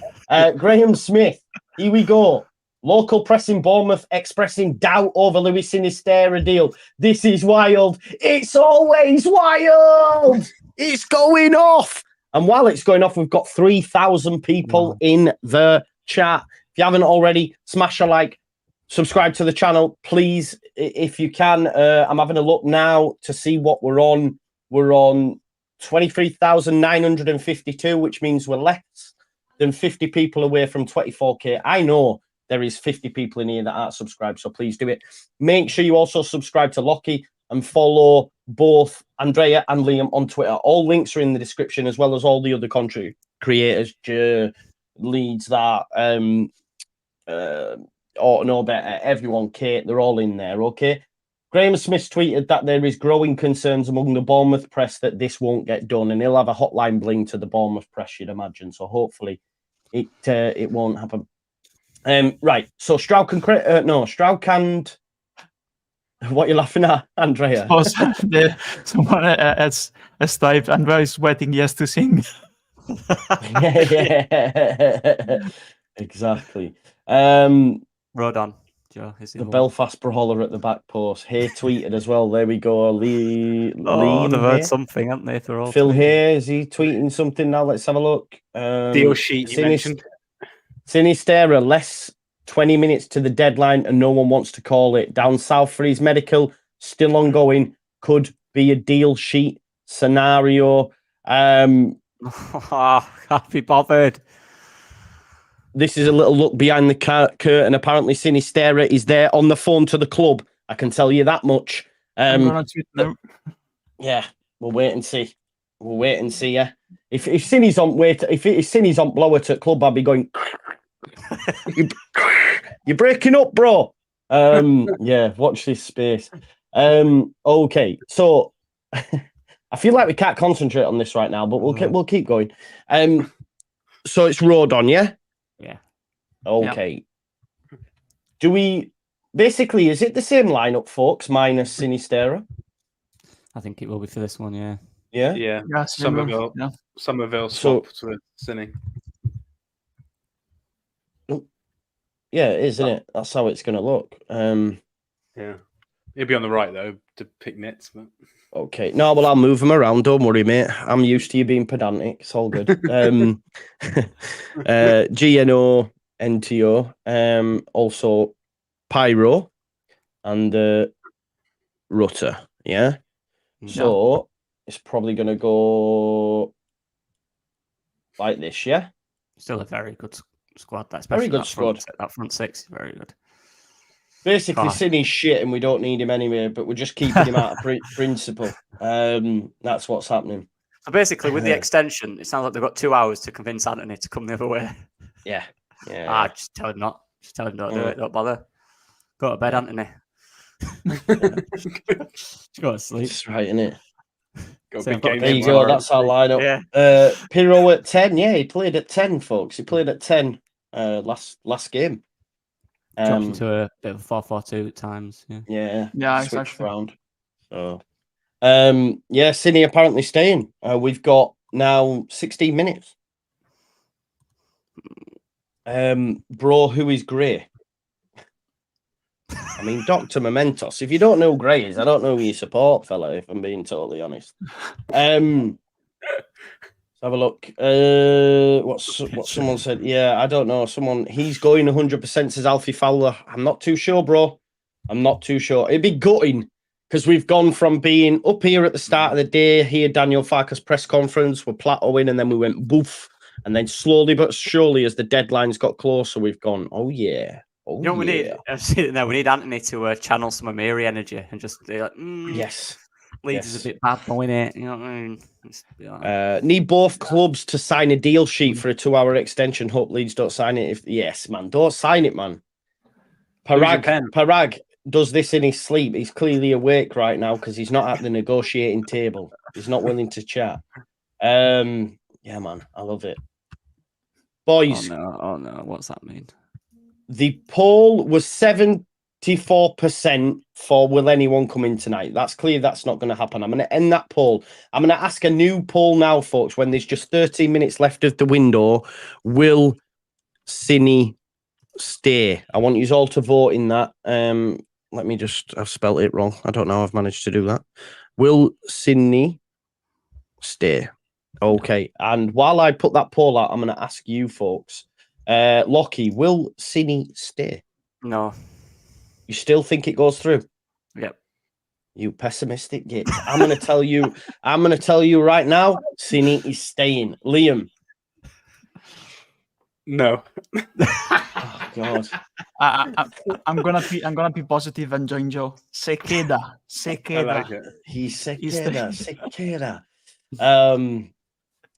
Graham Smith, here we go. Local press in Bournemouth expressing doubt over Luis Sinistera deal. This is wild. It's always wild. It's going off. And while it's going off, we've got 3,000 people in the chat. If you haven't already, smash a like. Subscribe to the channel, please, if you can. I'm having a look now to see what we're on. We're on 23,952, which means we're less than 50 people away from 24K. I know there is 50 people in here that aren't subscribed, so please do it. Make sure you also subscribe to Lockie and follow both Andrea and Liam on Twitter. All links are in the description, as well as all the other content creators, Leeds, or no better, everyone, Kate, they're all in there, okay? Graham Smith tweeted that there is growing concerns among the Bournemouth press that this won't get done, and he'll have a hotline bling to the Bournemouth press, you'd imagine. So hopefully it won't happen. Right, so Strauch and what are you laughing at, Andrea? Someone has typed, Andrea is waiting yes to sing. yeah, exactly. Rodon. Joe, the Belfast brawler at the back post. Hay tweeted as well. There we go. They've heard something, haven't they? They're all Phil here, is he tweeting something now? Let's have a look. Deal sheet you mentioned. Sinistera, less 20 minutes to the deadline and no one wants to call it. Down south for his medical, still ongoing. Could be a deal sheet scenario. Can't be bothered. This is a little look behind the curtain. Apparently, Sinistera is there on the phone to the club. I can tell you that much. Yeah, we'll wait and see. We'll wait and see. Yeah, if Sinny's on Sinny's on blower to club, I'll be going. You're breaking up, bro. Yeah, watch this space. Okay, so I feel like we can't concentrate on this right now, but we'll keep going. So it's Rodon, yeah. Yeah. Okay. Yep. Do we basically, is it the same lineup, folks, minus Sinistera? I think it will be for this one, yeah. Yeah? Yeah. Somerville swapped with Cine. Yeah, it is, isn't it? That's how it's going to look. Yeah. He'll be on the right, though, to pick nits. But... Okay. No, well, I'll move him around. Don't worry, mate. I'm used to you being pedantic. It's all good. GNO, NTO, also Pyro, and Rutter. Yeah? So it's probably going to go like this, yeah? Still a very good squad. That's very good squad. That front six is very good. Basically, Sidney's shit and we don't need him anyway, but we're just keeping him out of principle. That's what's happening. So basically, with the extension, it sounds like they've got 2 hours to convince Anthony to come the other way. Yeah. Just tell him not. Just tell him don't do it. Don't bother. Go to bed, Anthony. Go to sleep. That's right, innit? There you go. That's our lineup. Yeah. Pirro at 10. Yeah, he played at 10, folks. He played at 10 last game. Dropped into a bit of a 4-4-2 at times. Yeah, exactly. Around. So, Cine apparently staying. We've got now 16 minutes. Bro, who is Gray? I mean, Dr. Mementos. If you don't know who Gray is, I don't know who you support, fella, if I'm being totally honest. Let's have a look. What someone said. Yeah, I don't know. He's going 100%, says Alfie Fowler. I'm not too sure, bro. I'm not too sure. It'd be gutting because we've gone from being up here at the start of the day, here Daniel Farke's press conference, we're plateauing, and then we went boof. And then slowly but surely, as the deadlines got closer, we've gone, oh, yeah. Oh, You know what we need? I've seen it now. We need Anthony to channel some Amiri energy and just be like, yes. Leeds is a bit bad, knowing it. You know what I mean? Need both clubs to sign a deal sheet for a 2-hour extension. Hope Leeds don't sign it. Yes, man, don't sign it, man. Parag does this in his sleep. He's clearly awake right now because he's not at the negotiating table. He's not willing to chat. Yeah, man, I love it. Boys. Oh no, what's that mean? The poll was 74% for will anyone come in tonight. That's clear that's not going to happen. I'm going to end that poll. I'm going to ask a new poll now, folks, when there's just 13 minutes left of the window. Will Cini stay? I want you all to vote in that. Let me just, I've spelt it wrong. I don't know how I've managed to do that. Will Cini stay? Okay. And while I put that poll out, I'm going to ask you folks. Lockie, will Cini stay? No. You still think it goes through? Yep. You pessimistic git. I'm going to tell you. I'm going to tell you right now. Cini is staying. Liam. No. Oh God. I'm gonna be positive and join Joe. Se queda. I like it. He's se queda.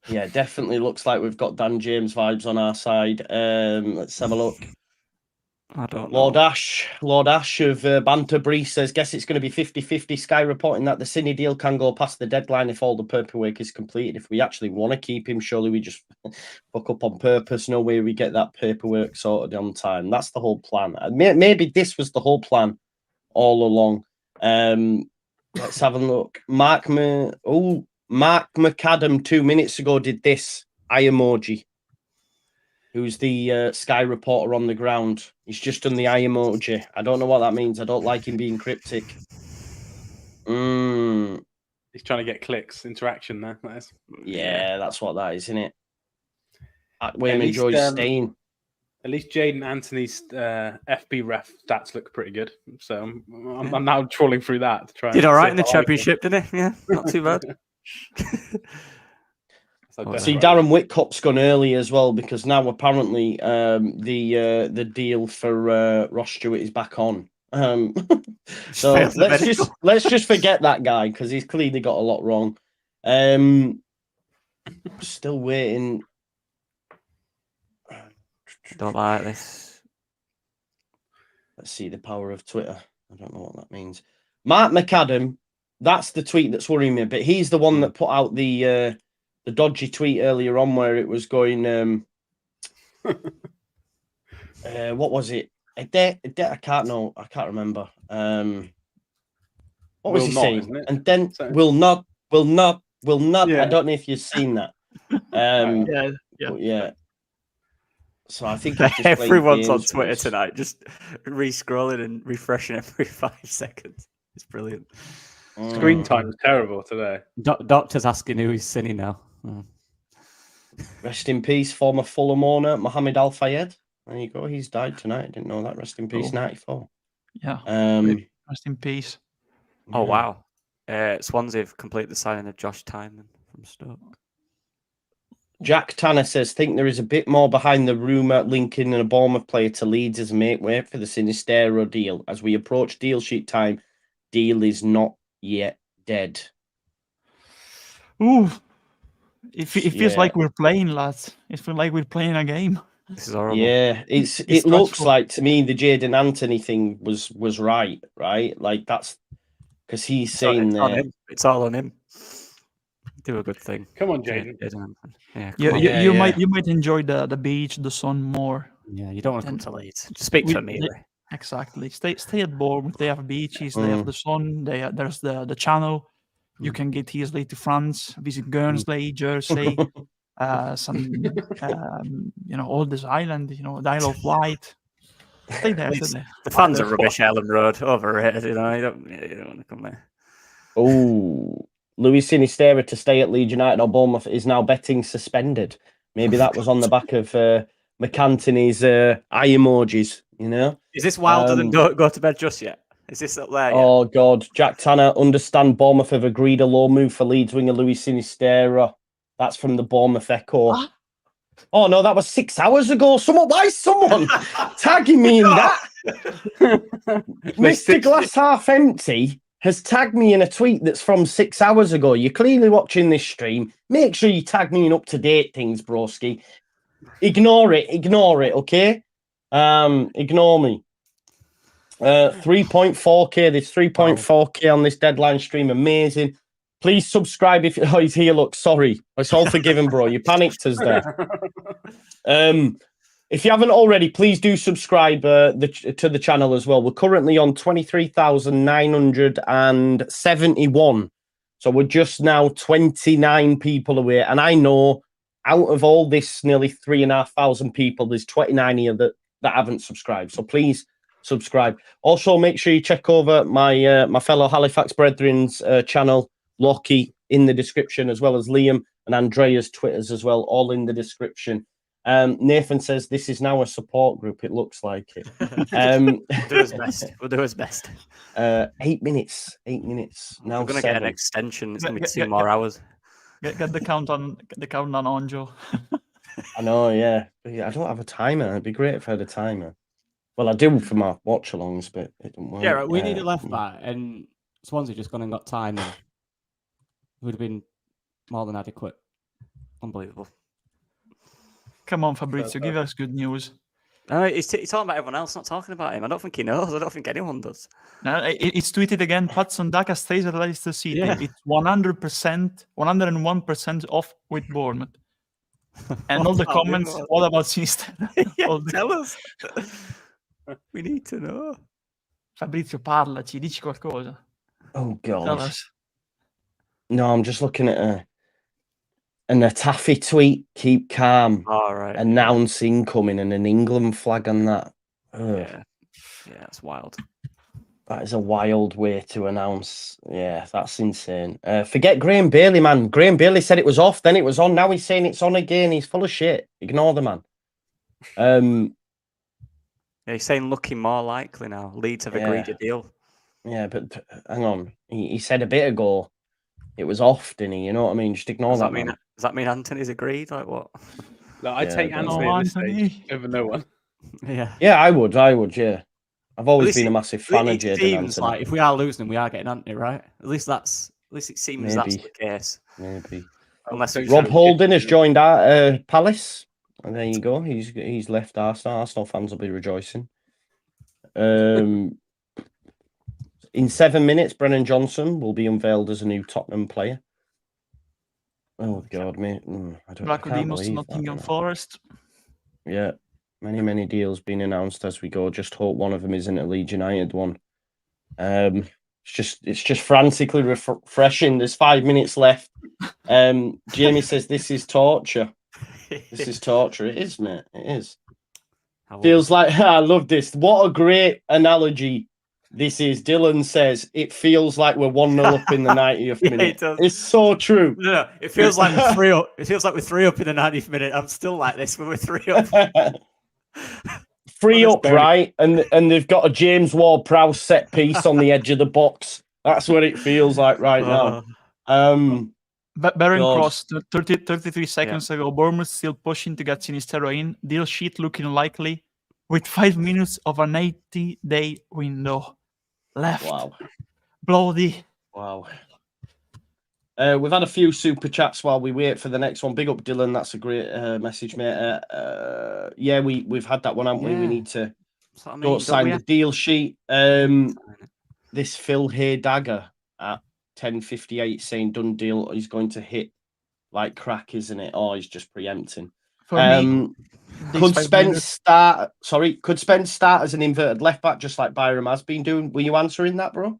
Yeah, definitely looks like we've got Dan James vibes on our side. Let's have a look. I don't know. Lord Ash of Banterbury says, guess it's going to be 50-50. Sky reporting that the Cini deal can go past the deadline if all the paperwork is completed. If we actually want to keep him, surely we just fuck up on purpose. No way we get that paperwork sorted on time. That's the whole plan. Maybe this was the whole plan all along. Let's have a look. Mark McAdam 2 minutes ago did this eye emoji. Who's the Sky reporter on the ground? He's just done the eye emoji. I don't know what that means. I don't like him being cryptic. He's trying to get clicks, interaction there. That is. Yeah, that's what that is, isn't it? Wayne enjoys staying. At least Jaden Anthony's FB ref stats look pretty good. So I'm now trawling through that to try. Did all right in the championship, didn't he? Yeah, not too bad. See, Darren Whitcock's gone early as well because now apparently the deal for Ross Stewart is back on. So let's just forget that guy because he's clearly got a lot wrong. Still waiting. Don't like this. Let's see the power of Twitter. I don't know what that means. Mark McAdam, that's the tweet that's worrying me, but he's the one that put out the dodgy tweet earlier on where it was going. What was it? I can't remember. What was he saying? And then will not. Yeah. I don't know if you've seen that. Yeah. So I think everyone's on Twitter tonight, just re-scrolling and refreshing every 5 seconds. It's brilliant. Screen time is terrible today. Doctor's asking who he's Cini now. Rest in peace, former Fulham owner Mohammed Al Fayed. There you go. He's died tonight. I didn't know that. Rest in peace, 94. Yeah. Rest in peace. Oh wow. Swansea have completed the signing of Josh Tynan from Stoke. Jack Tanner says, think there is a bit more behind the rumour linking a Bournemouth player to Leeds as make way for the Sinistera deal. As we approach deal sheet time, deal is not yet dead. Ooh. It feels like we're playing, lads. It feels like we're playing a game. This is horrible. Yeah, it looks like to me the Jaden Anthony thing was right? Like that's because he's saying it's all on him. Do a good thing. Come on, Jaden. You might enjoy the beach, the sun more. Yeah, you don't want to come to Leeds. Just speak for me. Exactly. Stay at Bournemouth. They have beaches. They have the sun. There's the channel. You can get easily to France, visit Guernsey, Jersey, all this island. The Isle of Wight. Stay there. Leeds- Stay there. The fans are rubbish. Ellen Road, overrated. You don't want to come there. Oh, Luis Sinistera to stay at Leeds United or Bournemouth is now betting suspended. Maybe that was on the back of McAntony's eye emojis, you know? Is this wilder than don't go to bed just yet? Is this up there yet? Oh, God. Jack Tanner, understand Bournemouth have agreed a low move for Leeds winger Luis Sinistera. That's from the Bournemouth Echo. What? Oh, no, that was 6 hours ago. Why is someone tagging me in that? Mr. Glass Half Empty has tagged me in a tweet that's from 6 hours ago. You're clearly watching this stream. Make sure you tag me in up-to-date things, broski. Ignore it, okay? Ignore me. 3.4k. There's 3.4k on this deadline stream. Amazing. Please subscribe if oh, he's here. Look, sorry. It's all forgiven, bro. You panicked us there. If you haven't already, please do subscribe to the channel as well. We're currently on 23,971. So we're just now 29 people away. And I know out of all this nearly 3,500 people, there's 29 here that haven't subscribed. So please subscribe. Also, make sure you check over my my fellow Halifax Brethren's channel, Lockie, in the description, as well as Liam and Andrea's Twitters as well, all in the description. Nathan says this is now a support group. It looks like it. We'll do his best. We'll do his best. 8 minutes. 8 minutes. Now We're gonna 7. get an extension. It's gonna be 2 more hours. Get the countdown on, Joe. I know, yeah. But yeah. I don't have a timer. It'd be great if I had a timer. Well, I do for my watch-alongs, but it don't work. Yeah, right, we need a left back, and Swansea just gone and got time. It would have been more than adequate. Unbelievable. Come on, Fabrizio, give us good news. No, he's talking about everyone else, not talking about him. I don't think he knows. I don't think anyone does. No, it's tweeted again. Patson Daka stays at Leicester City. Yeah. It's 100%, 101% off with Bournemouth. And all the comments, what about Sinistera? Tell us. We need to know. Fabrizio, parlaci, dici qualcosa. Oh, Tell God. us. No, I'm just looking at an Taffy tweet. Keep calm. All right. Announce incoming and an England flag on that. Ugh. Yeah, that's wild. That is a wild way to announce. Yeah, that's insane. Forget Graham Bailey, man. Graham Bailey said it was off, then it was on. Now he's saying it's on again. He's full of shit. Ignore the man. Yeah, he's saying looking more likely now. Leeds have agreed a deal. Yeah, but hang on. He said a bit ago it was off, didn't he? You know what I mean? Just ignore that. Does that mean Anthony's agreed? Like what? No, I'd take Anthony at this stage over no one. Yeah. Yeah, I would. Yeah. I've always been a massive fan of Jadon seems Anthony. like if we are losing, we are getting Anthony, right? At least it seems that's the case. Maybe. Unless Rob Holding has joined our Palace. And there you go. He's left Arsenal. Arsenal fans will be rejoicing. In 7 minutes, Brennan Johnson will be unveiled as a new Tottenham player. Oh God, mate! I can't believe Nottingham that. Forest. Yeah, many deals being announced as we go. Just hope one of them isn't a Leeds United one. It's just frantically refreshing. There's 5 minutes left. Jamie says this is torture. This is torture. It is, mate. It is. Feels like I love this. What a great analogy this is. Dylan says it feels like we're 1-0 up in the 90th minute. It's so true. No, it feels like we're 3 up. It feels like we're 3 up in the 90th minute. I'm still like this when we're 3 up. 3 up, right? And they've got a James Ward-Prowse set piece on the edge of the box. That's what it feels like right now. Baron Cross, 33 seconds ago. Bournemouth still pushing to get Sinistera in. Deal sheet looking likely with 5 minutes of an 80-day window left. Wow. Bloody. Wow. We've had a few super chats while we wait for the next one. Big up, Dylan. That's a great message, mate. Yeah, we've had that one, haven't we? We need to go sign the deal sheet. This Phil Hay dagger at 10:58 saying done deal. He's going to hit like crack, isn't it? Or he's just preempting. Could Spence start? Sorry, could Spence start as an inverted left back, just like Byram has been doing? Were you answering that, bro?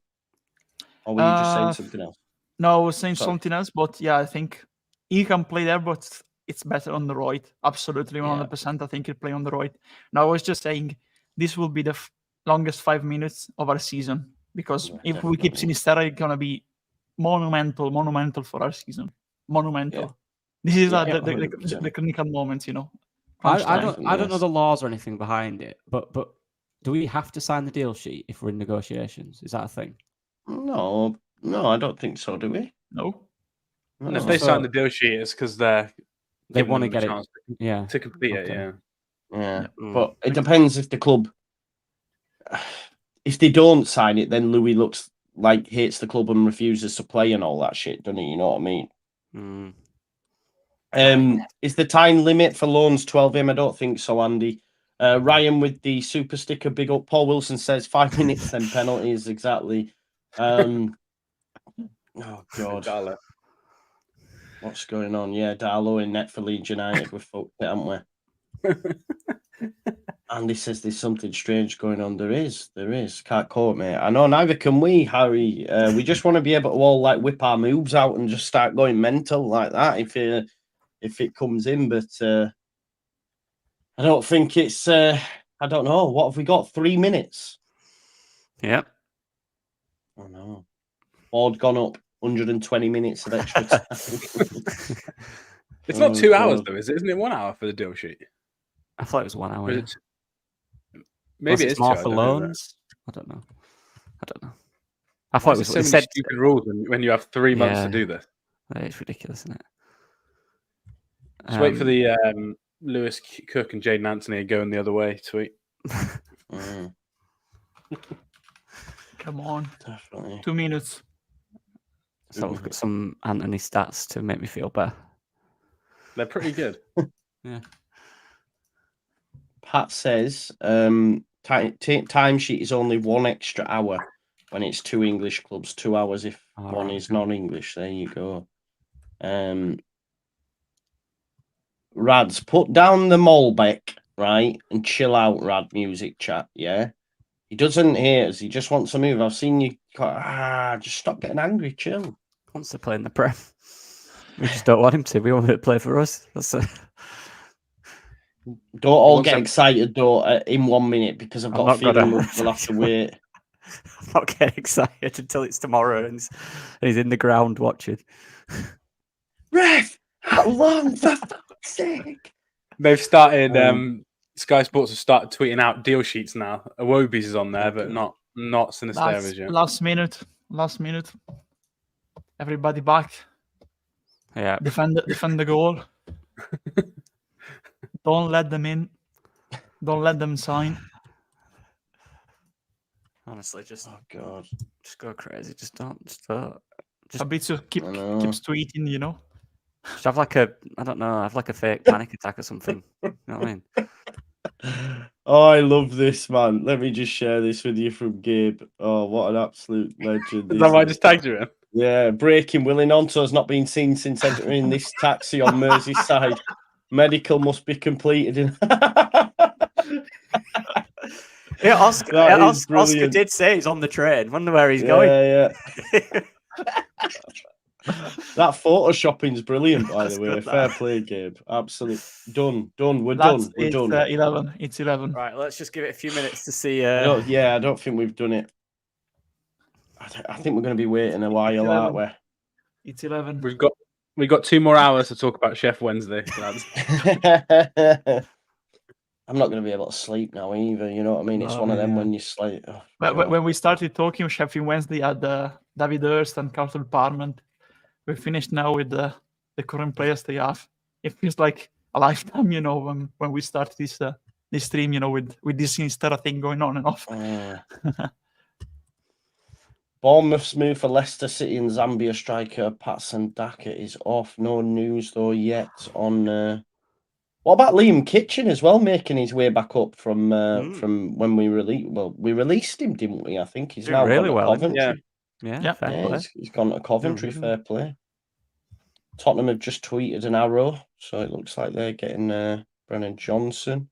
Or were you just saying something else? No, I was saying something else, but yeah, I think he can play there, but it's better on the right. Absolutely, 100%. I think he'll play on the right. Now, I was just saying this will be the longest 5 minutes of our season, because Yeah, if we keep definitely. Sinistera, it's gonna be monumental for our season. Monumental. Yeah. This is Yeah, the 100%. clinical moments, you know. I Crunch don't time. know the laws or anything behind it, but do we have to sign the deal sheet if we're in negotiations? Is that a thing? No, I don't think so, do we? No. And if No. they So- sign the deal sheet, it's because they're They giving want to them a get it. chance Yeah. to complete it. Okay. Yeah. Yeah, Mm. but it depends if the club. If they don't sign it, then Louis looks like hates the club and refuses to play and all that shit, doesn't he? You know what I mean? Mm. Is the time limit for loans 12M? I don't think so, Andy. Ryan with the super sticker, big up. Paul Wilson says 5 minutes, then penalties, exactly. Oh, God. Darla. What's going on? Yeah, Darlow in net for Leeds United. We're fucked, haven't we? Andy says there's something strange going on. There is. Can't quote me. I know, neither can we, Harry. We just want to be able to all like whip our moves out and just start going mental like that if it comes in. But I don't think it's. I don't know. What have we got? 3 minutes. Yep. Oh no. Board gone up. 120 minutes of extra time. It's not Oh, 2 hours God. though, is it? Isn't it 1 hour for the deal sheet? I thought it was 1 hour. Or is Yeah. it maybe Unless it's more 2 for I don't know. loans. I don't know. I thought it was. So They many said stupid rules when you have 3 months to Yeah. do this. it's ridiculous, isn't it? Just wait for the Lewis Cook and Jaden Anthony going the other way tweet. Mm, Come on. definitely. 2 minutes. So we've got some Anthony stats to make me feel better. They're pretty good. Pat says timesheet is only 1 extra hour when it's 2 English clubs, 2 hours if All one right, is non-English. There you go. Rads, put down the Malbec, right, and chill out, Rad music chat, yeah? He doesn't hate us, he just wants to move. I've seen you just stop getting angry, chill. Wants to play in the Prem. We just don't want him to. We want him to play for us. That's Don't all wants get them- excited though in 1 minute because I've I'm got a not gonna. feeling we'll have to wait. I'm not getting excited until it's tomorrow and he's in the ground watching. Ref, how long for fuck's sake? They've started. Sky Sports have started tweeting out deal sheets now. Awobi's is on there, but not Sinistera's yet. Last minute. Everybody back. Yeah. Defend the goal. Don't let them in. Don't let them sign. Honestly, just Oh God. just go crazy. Just don't. Just Fabrizio keeps tweeting, you know. have like a have like a fake panic attack or something. You know what I mean? Oh, I love this, man. Let me just share this with you from Gabe. Oh, what an absolute legend. Is that why I just tagged you in? Yeah, breaking. Willie Nonto's not been seen since entering this taxi on Merseyside. Medical must be completed. Yeah, Oscar That is brilliant. did say he's on the train. Wonder where he's going. Yeah. That photoshopping's brilliant, by the way. good, Fair that. play, Gabe. Absolutely done. We're Lads, done. We're it's done. 11. It's 11. Right, let's just give it a few minutes to see. I don't think we've done it. I think we're going to be waiting a while, aren't we? It's 11. We've got 2 more hours to talk about Sheffield Wednesday. Lads. I'm not going to be able to sleep now either. You know what I mean? It's one of them when you sleep. Oh, When we started talking Sheffield Wednesday had David Hurst and Carlton Parman. We finished now with the current players they have. It feels like a lifetime, you know, when we start this stream, you know, with this Sinistera thing going on and off. Bournemouth's move for Leicester City and Zambia striker Patson Daka is off. No news though yet on. What about Liam Kitchen as well, making his way back up from when we released? Well, we released him, didn't we? I think he's now really gone to well. Coventry. Yeah. Fair play. He's gone to Coventry. Fair play. Tottenham have just tweeted an arrow, so it looks like they're getting Brennan Johnson.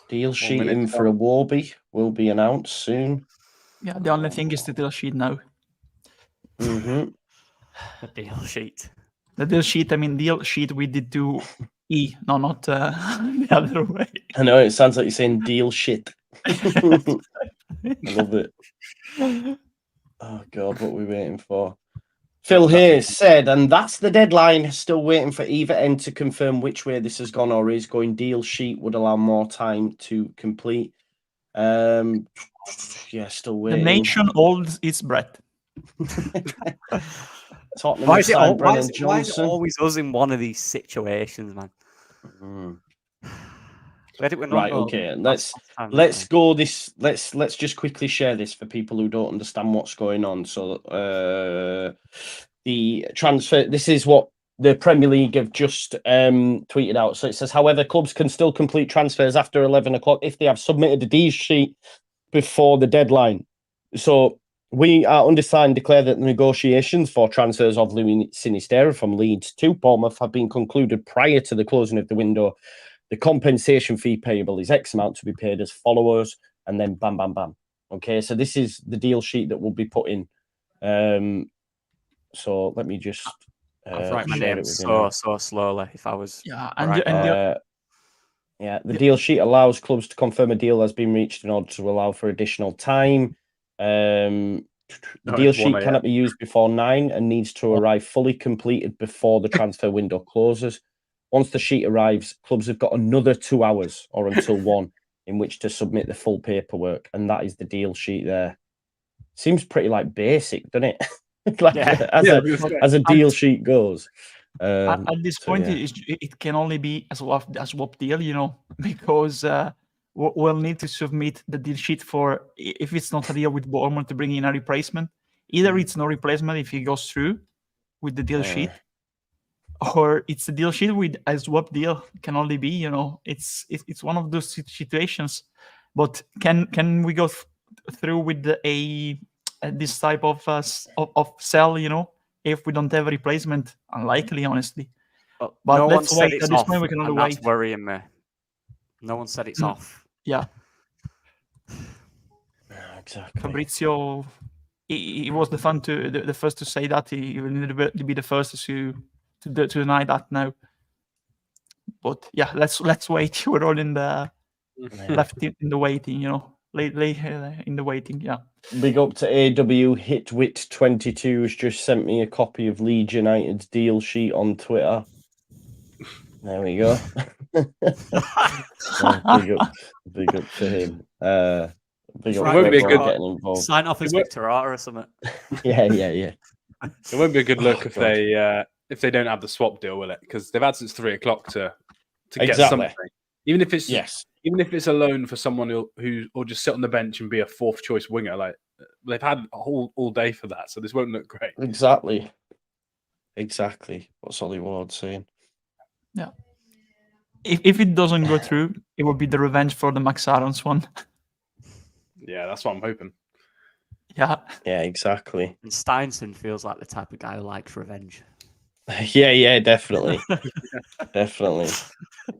Deal sheet in for a Warby will be announced soon. Yeah, the only thing is the deal sheet now. Mm-hmm. The deal sheet. The deal sheet, I mean, deal sheet we did to E, no, not the other way. I know it sounds like you're saying deal shit. I love it. Oh God, what are we waiting for? Phil here said, and that's the deadline. Still waiting for either end to confirm which way this has gone or is going. Deal sheet would allow more time to complete. Yeah, still waiting. The nation holds its breath. Tottenham Why have is, it, signed why, Brennan is, why is it Johnson. always us in one of these situations, man? Right, okay. Let's go this. Let's just quickly share this for people who don't understand what's going on. So, the transfer. This is what the Premier League have just tweeted out. So it says, however, clubs can still complete transfers after 11 o'clock if they have submitted a deal sheet before the deadline. So we are undersigned declare that the negotiations for transfers of Louis Sinistera from Leeds to Bournemouth have been concluded prior to the closing of the window. The compensation fee payable is X amount to be paid as follows, and then bam, bam, bam. Okay, so this is the deal sheet that will be put in. So let me just I'll write my share name it with you so slowly if I was... Yeah, the deal sheet allows clubs to confirm a deal has been reached in order to allow for additional time. The deal sheet cannot be used before 9 and needs to arrive fully completed before the transfer window closes. Once the sheet arrives, clubs have got another 2 hours or until 1 in which to submit the full paperwork, and that is the deal sheet there. Seems pretty like basic, doesn't it? As a deal sheet goes. At this point, it can only be a swap deal, you know, because we'll need to submit the deal sheet for, if it's not a deal with Bournemouth, to bring in a replacement. Either it's no replacement if he goes through with the deal sheet, or it's a deal sheet with a swap deal. Can only be, you know, it's one of those situations. But can we go through with this type of sell, you know, if we don't have a replacement? Unlikely, honestly. But no let's wait. At this point, we can only wait. That's worrying me. No one said it's off. Yeah. Exactly. Fabrizio, he was the first to say that. He will need to be the first to deny that now. But yeah, let's wait. We're all in the left in the waiting, you know, late in the waiting. Yeah. Big up to AW Hitwit22 has just sent me a copy of Leeds United's deal sheet on Twitter. There we go. Big up to him. Big up won't be a good getting involved. Sign off as Victorata or something. Yeah. It won't be a good look if they don't have the swap deal, will it? Because they've had since 3 o'clock to get something. Even if it's a loan for someone who or just sit on the bench and be a fourth choice winger, like they've had all day for that, so this won't look great. Exactly. What's Ollie Ward saying? Yeah. If it doesn't go through, it will be the revenge for the Max Aarons one. Yeah, that's what I'm hoping. Yeah, exactly. And Steinson feels like the type of guy who likes revenge. Yeah, definitely. Definitely.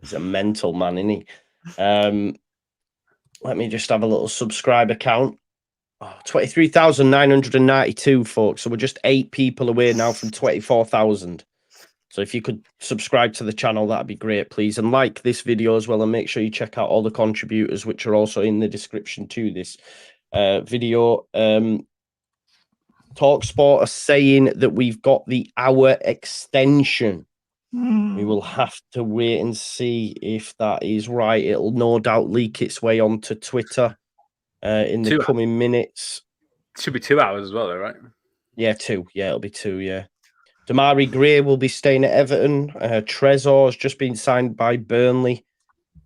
He's a mental man, isn't he? Let me just have a little subscriber count. 23,992, folks. So we're just 8 people away now from 24,000. So if you could subscribe to the channel, that'd be great, please. And like this video as well, and make sure you check out all the contributors, which are also in the description to this video. TalkSport are saying that we've got the hour extension. We will have to wait and see if that is right. It'll no doubt leak its way onto Twitter in the coming minutes. It should be 2 hours as well, though, right? Yeah, 2. Yeah, it'll be 2, yeah. Damari Gray will be staying at Everton. Tresor's just been signed by Burnley.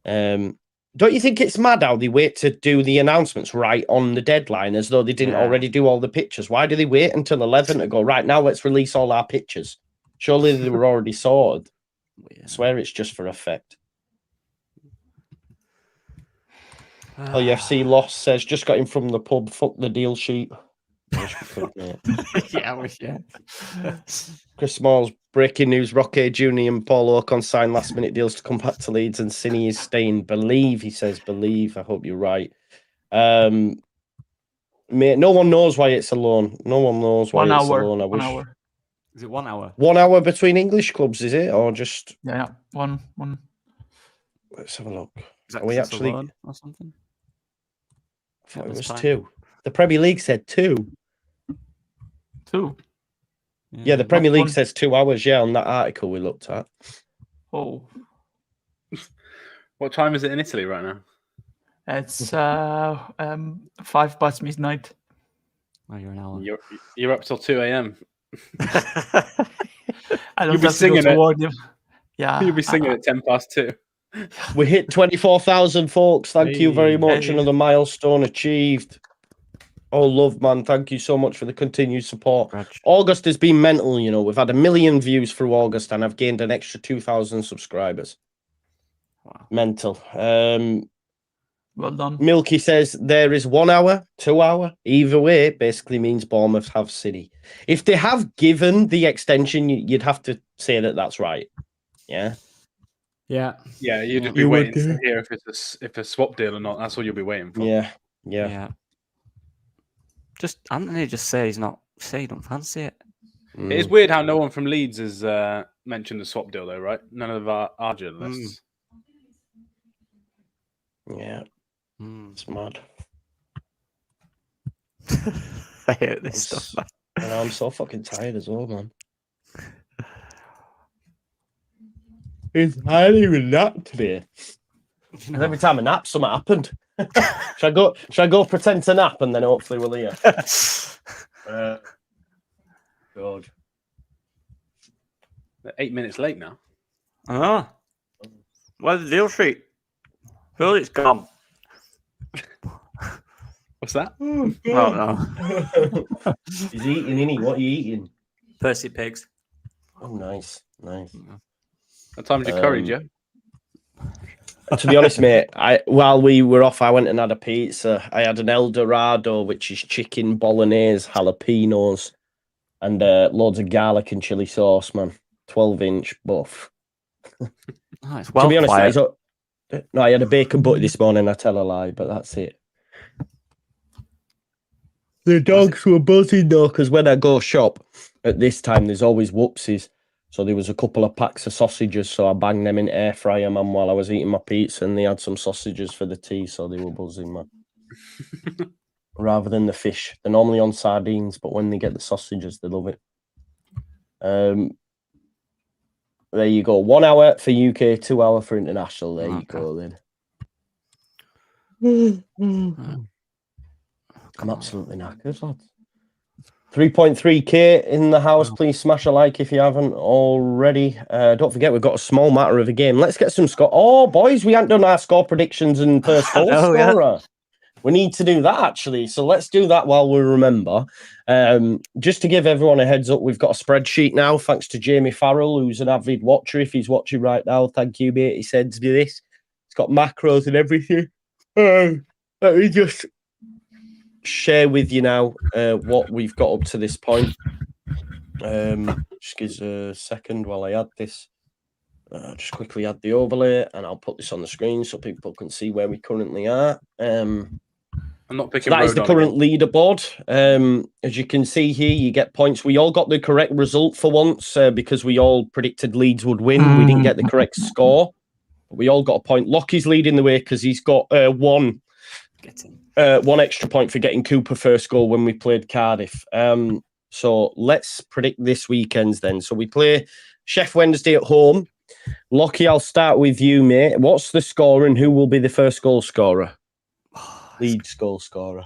Don't you think it's mad how they wait to do the announcements right on the deadline as though they didn't already do all the pictures? Why do they wait until 11 to go, right, now let's release all our pictures? Surely they were already sorted. I swear it's just for effect. LUFC Loss says, just got him from the pub, fuck the deal sheet. I wish. Chris Smalls, breaking news, Roque Jr. and Paul Ocon signed last minute deals to come back to Leeds and Cine is staying. Believe, he says, believe. I hope you're right. Mate, no one knows why it's a loan. No one knows why it's a loan. 1 hour. Is it 1 hour? 1 hour between English clubs, is it? Or just... Yeah, one. Let's have a look. Is that Are we 'cause it's a actually? loan or something? I thought it This was time. 2. The Premier League said 2. 2. Yeah, the Mm, Premier League one. says 2 hours. Yeah, on that article we looked at. Oh, What time is it in Italy right now? it's 5 past midnight. oh, you're an hour. You're up till 2 a.m. I don't You'll be have to go singing to it. work. Yeah, You'll be singing at 10 past 2. We hit 24,000 folks. Thank you very much. Hey. Another milestone achieved. Oh, love, man. Thank you so much for the continued support. Reg. August has been mental, you know. We've had 1 million views through August and I've gained an extra 2,000 subscribers. Wow. Mental. Well done. Milky says there is 1 hour, 2 hour. Either way, it basically means Bournemouth have City. If they have given the extension, you'd have to say that that's right. Yeah. Yeah. Yeah, you'd just be You would waiting to do. hear if a swap deal or not. That's all you'll be waiting for. Yeah. Yeah. Just Anthony just say he's not. Say you don't fancy it. It is weird how no one from Leeds has mentioned the swap deal, though, right? None of our journalists. Yeah. Mm. It's mad. I hate this stuff, man. And I'm so fucking tired as well, man. I didn't even nap today. Every time I nap, something happened. Should I go pretend to nap and then hopefully we'll hear? God. They're 8 minutes late now. Oh. Where's the deal sheet? Feel it's gone. What's that? Oh no. He's eating, isn't he? What are you eating? Percy pigs. Oh, nice. What time did you curry, Joe? To be honest, mate, while we were off, I went and had a pizza. I had an El Dorado, which is chicken, bolognese, jalapenos, and loads of garlic and chili sauce, man. 12-inch buff. Oh, it's well to be honest, quiet. no, I had a bacon butty this morning. I tell a lie, but that's it. The dogs were buzzing though, because when I go shop at this time, there's always whoopsies. So there was a couple of packs of sausages, so I banged them in air fryer, man, while I was eating my pizza, and they had some sausages for the tea, so they were buzzing, man. Rather than the fish. They're normally on sardines, but when they get the sausages, they love it. There you go. 1 hour for UK, 2 hour for international. There you go, then. I'm absolutely knackered, lads. 3.3k in the house. Wow. Please smash a like if you haven't already. Don't forget, we've got a small matter of a game. Let's get some score. Oh, boys, we haven't done our score predictions and first goal scorer. Yeah. We need to do that, actually. So let's do that while we remember. Just to give everyone a heads up, we've got a spreadsheet now, thanks to Jamie Farrell, who's an avid watcher. If he's watching right now, thank you, mate. He sends me this. It's got macros and everything. Let me just share with you now what we've got up to this point. Just give us a second while I add this. Just quickly add the overlay, and I'll put this on the screen so people can see where we currently are. I'm not picking. So that is the current leaderboard. As you can see here, you get points. We all got the correct result for once because we all predicted Leeds would win. We didn't get the correct score. But we all got a point. Lockie's leading the way because he's got one extra point for getting Cooper first goal when we played Cardiff. So let's predict this weekend's then. So we play Sheffield Wednesday at home. Lockie, I'll start with you, mate. What's the score and who will be the first goal scorer? Leeds goal scorer.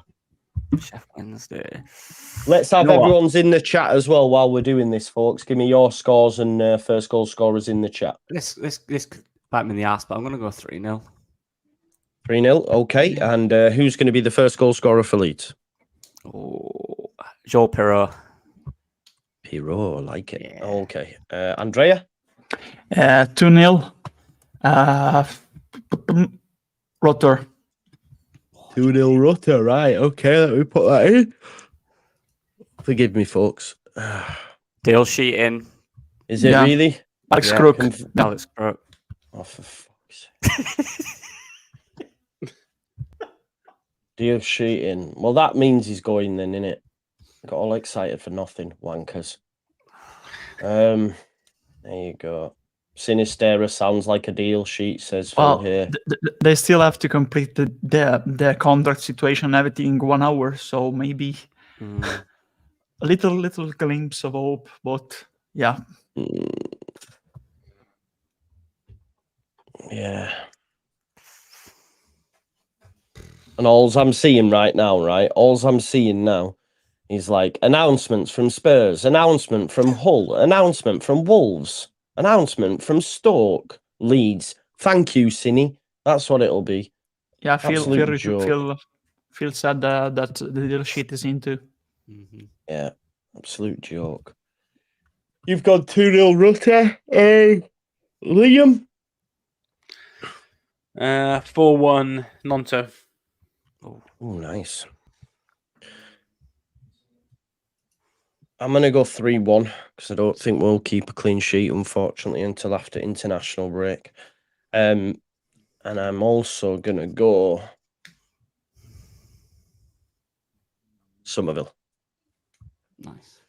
Sheffield Wednesday. Let's have everyone's in the chat as well while we're doing this, folks. Give me your scores and first goal scorers in the chat. This could bite me in the ass, but I'm going to go 3-0. 3-0, okay. And who's going to be the first goal scorer for Leeds? Oh, Joel Pirro. Pirro, I like it. Yeah. Okay. Andrea? 2-0. Rotor. 2-0 Rotor, right. Okay, let me put that in. Forgive me, folks. Deal sheet in. Is it really? Alex Crook. Alex Crook. Oh, for fuck's sake. Deal sheet in. Well, that means he's going then, innit? Got all excited for nothing, wankers. There you go. Sinistera sounds like a deal sheet, says Phil Well, here. they still have to complete their contract situation and everything in 1 hour, so maybe a little glimpse of hope, but yeah. Yeah. And all I'm seeing right now, is like announcements from Spurs, announcement from Hull, announcement from Wolves, announcement from Stoke, Leeds. Thank you, Cine. That's what it'll be. Yeah, Absolute joke. feel sad that the deal sheet is into. Yeah, absolute joke. You've got 2-0 Rutter. Liam? 4-1 Nonto. Oh, nice. I'm going to go 3-1 because I don't think we'll keep a clean sheet, unfortunately, until after international break. And I'm also going to go Somerville. Nice.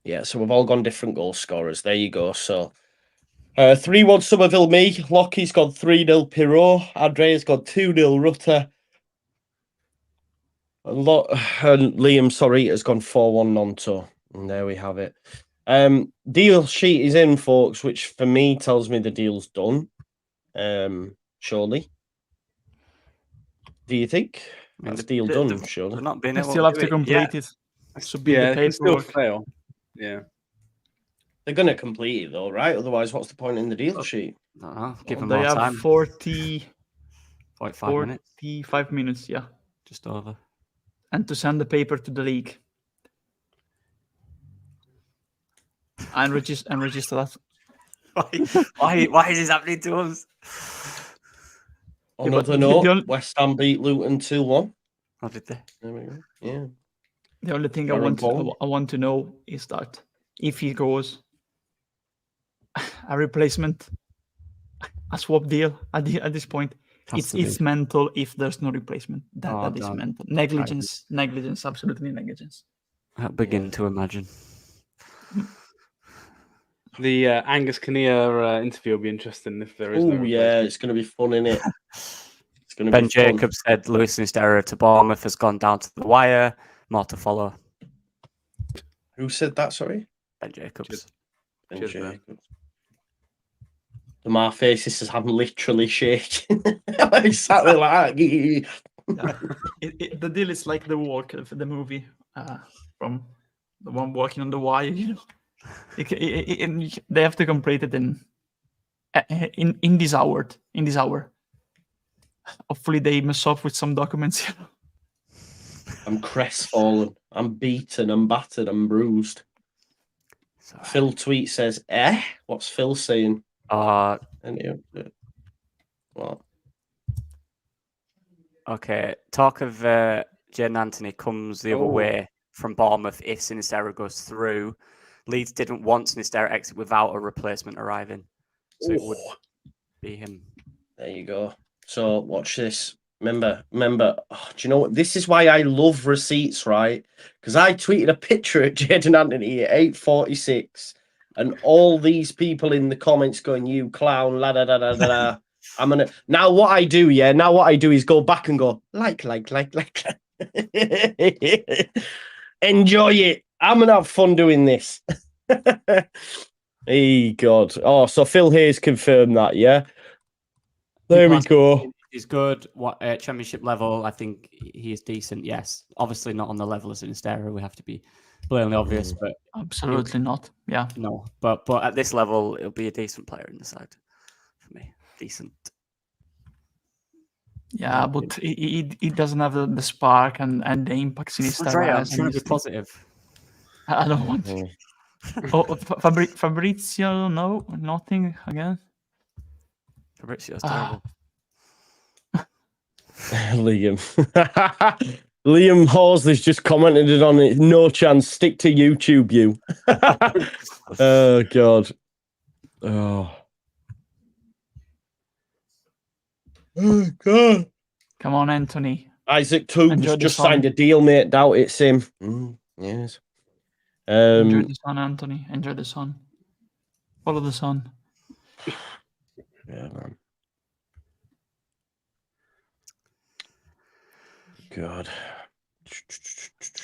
Yeah, so we've all gone different goal scorers. There you go. So 3-1 Somerville, me. Lockie's got 3-0 Pirot. Andrea's got 2-0 Rutter. And Liam, sorry, has gone 4-1 Nonto. And there we have it. Deal sheet is in, folks, which for me tells me the deal's done. Surely. Do you think? That's deal done, surely. They've not been They able still to have do to it complete yet. it. Submit the It can still paperwork. fail. Yeah. They're going to complete it, though, right? Otherwise, what's the point in the deal sheet? I don't know. Give them They more have time. 45 minutes. 45 minutes, yeah. Just over. And to send the paper to the league. And register that. Why is this happening to us? On but other note, West Ham beat Luton 2-1. How did they? There we go. Yeah. The only thing Aaron I want to know is that if he goes a replacement, a swap deal at this point, it's mental if there's no replacement. That is mental. Negligence, absolutely negligence. I begin to imagine. The Angus Kinnear interview will be interesting if there is no yeah, it's going to be fun, innit? It's going to Ben be fun. Jacobs said Lewis Sinistera to Bournemouth has gone down to the wire. More to follow. Who said that, sorry? Ben Jacobs. Ben Jacobs. The my faces says I'm literally shaking. Exactly like that. The deal is like the walk of the movie from the one walking on the wire, you know. They have to complete it in this hour. Hopefully they mess up with some documents. I'm crestfallen. I'm beaten. I'm battered. I'm bruised. Phil tweet says, What's Phil saying? What? Okay. Talk of Jaden Anthony comes the other way from Bournemouth if Sinistera goes through. Leeds didn't want Sinistera exit without a replacement arriving. So it would be him. There you go. So watch this. Remember, do you know what? This is why I love receipts, right? Because I tweeted a picture of Jaden Anthony at 8:46, and all these people in the comments going, "You clown, la da da da da da." I'm gonna now. What I do is go back and go like. Enjoy it. I'm gonna have fun doing this. Hey God. Oh, so Phil Hayes confirmed that, yeah. There we go. He's good. What championship level? I think he is decent. Yes, obviously not on the level of Sinistera. We have to be blatantly obvious, but absolutely not. Yeah, no. But at this level, it'll be a decent player in the side for me. Decent. Yeah, but he doesn't have the spark and the impact Sinistera has. I'm trying to be positive. I don't want to. Fabrizio, no, nothing again. Fabrizio's terrible. Liam Horsley's just commented on it. No chance. Stick to YouTube, you. Oh God. Oh God. Come on, Anthony. Isaac Toombs just signed a deal, mate. Doubt it's him. Yes. Enjoy the sun, Anthony. Enjoy the sun. Follow the sun. Yeah, man. God.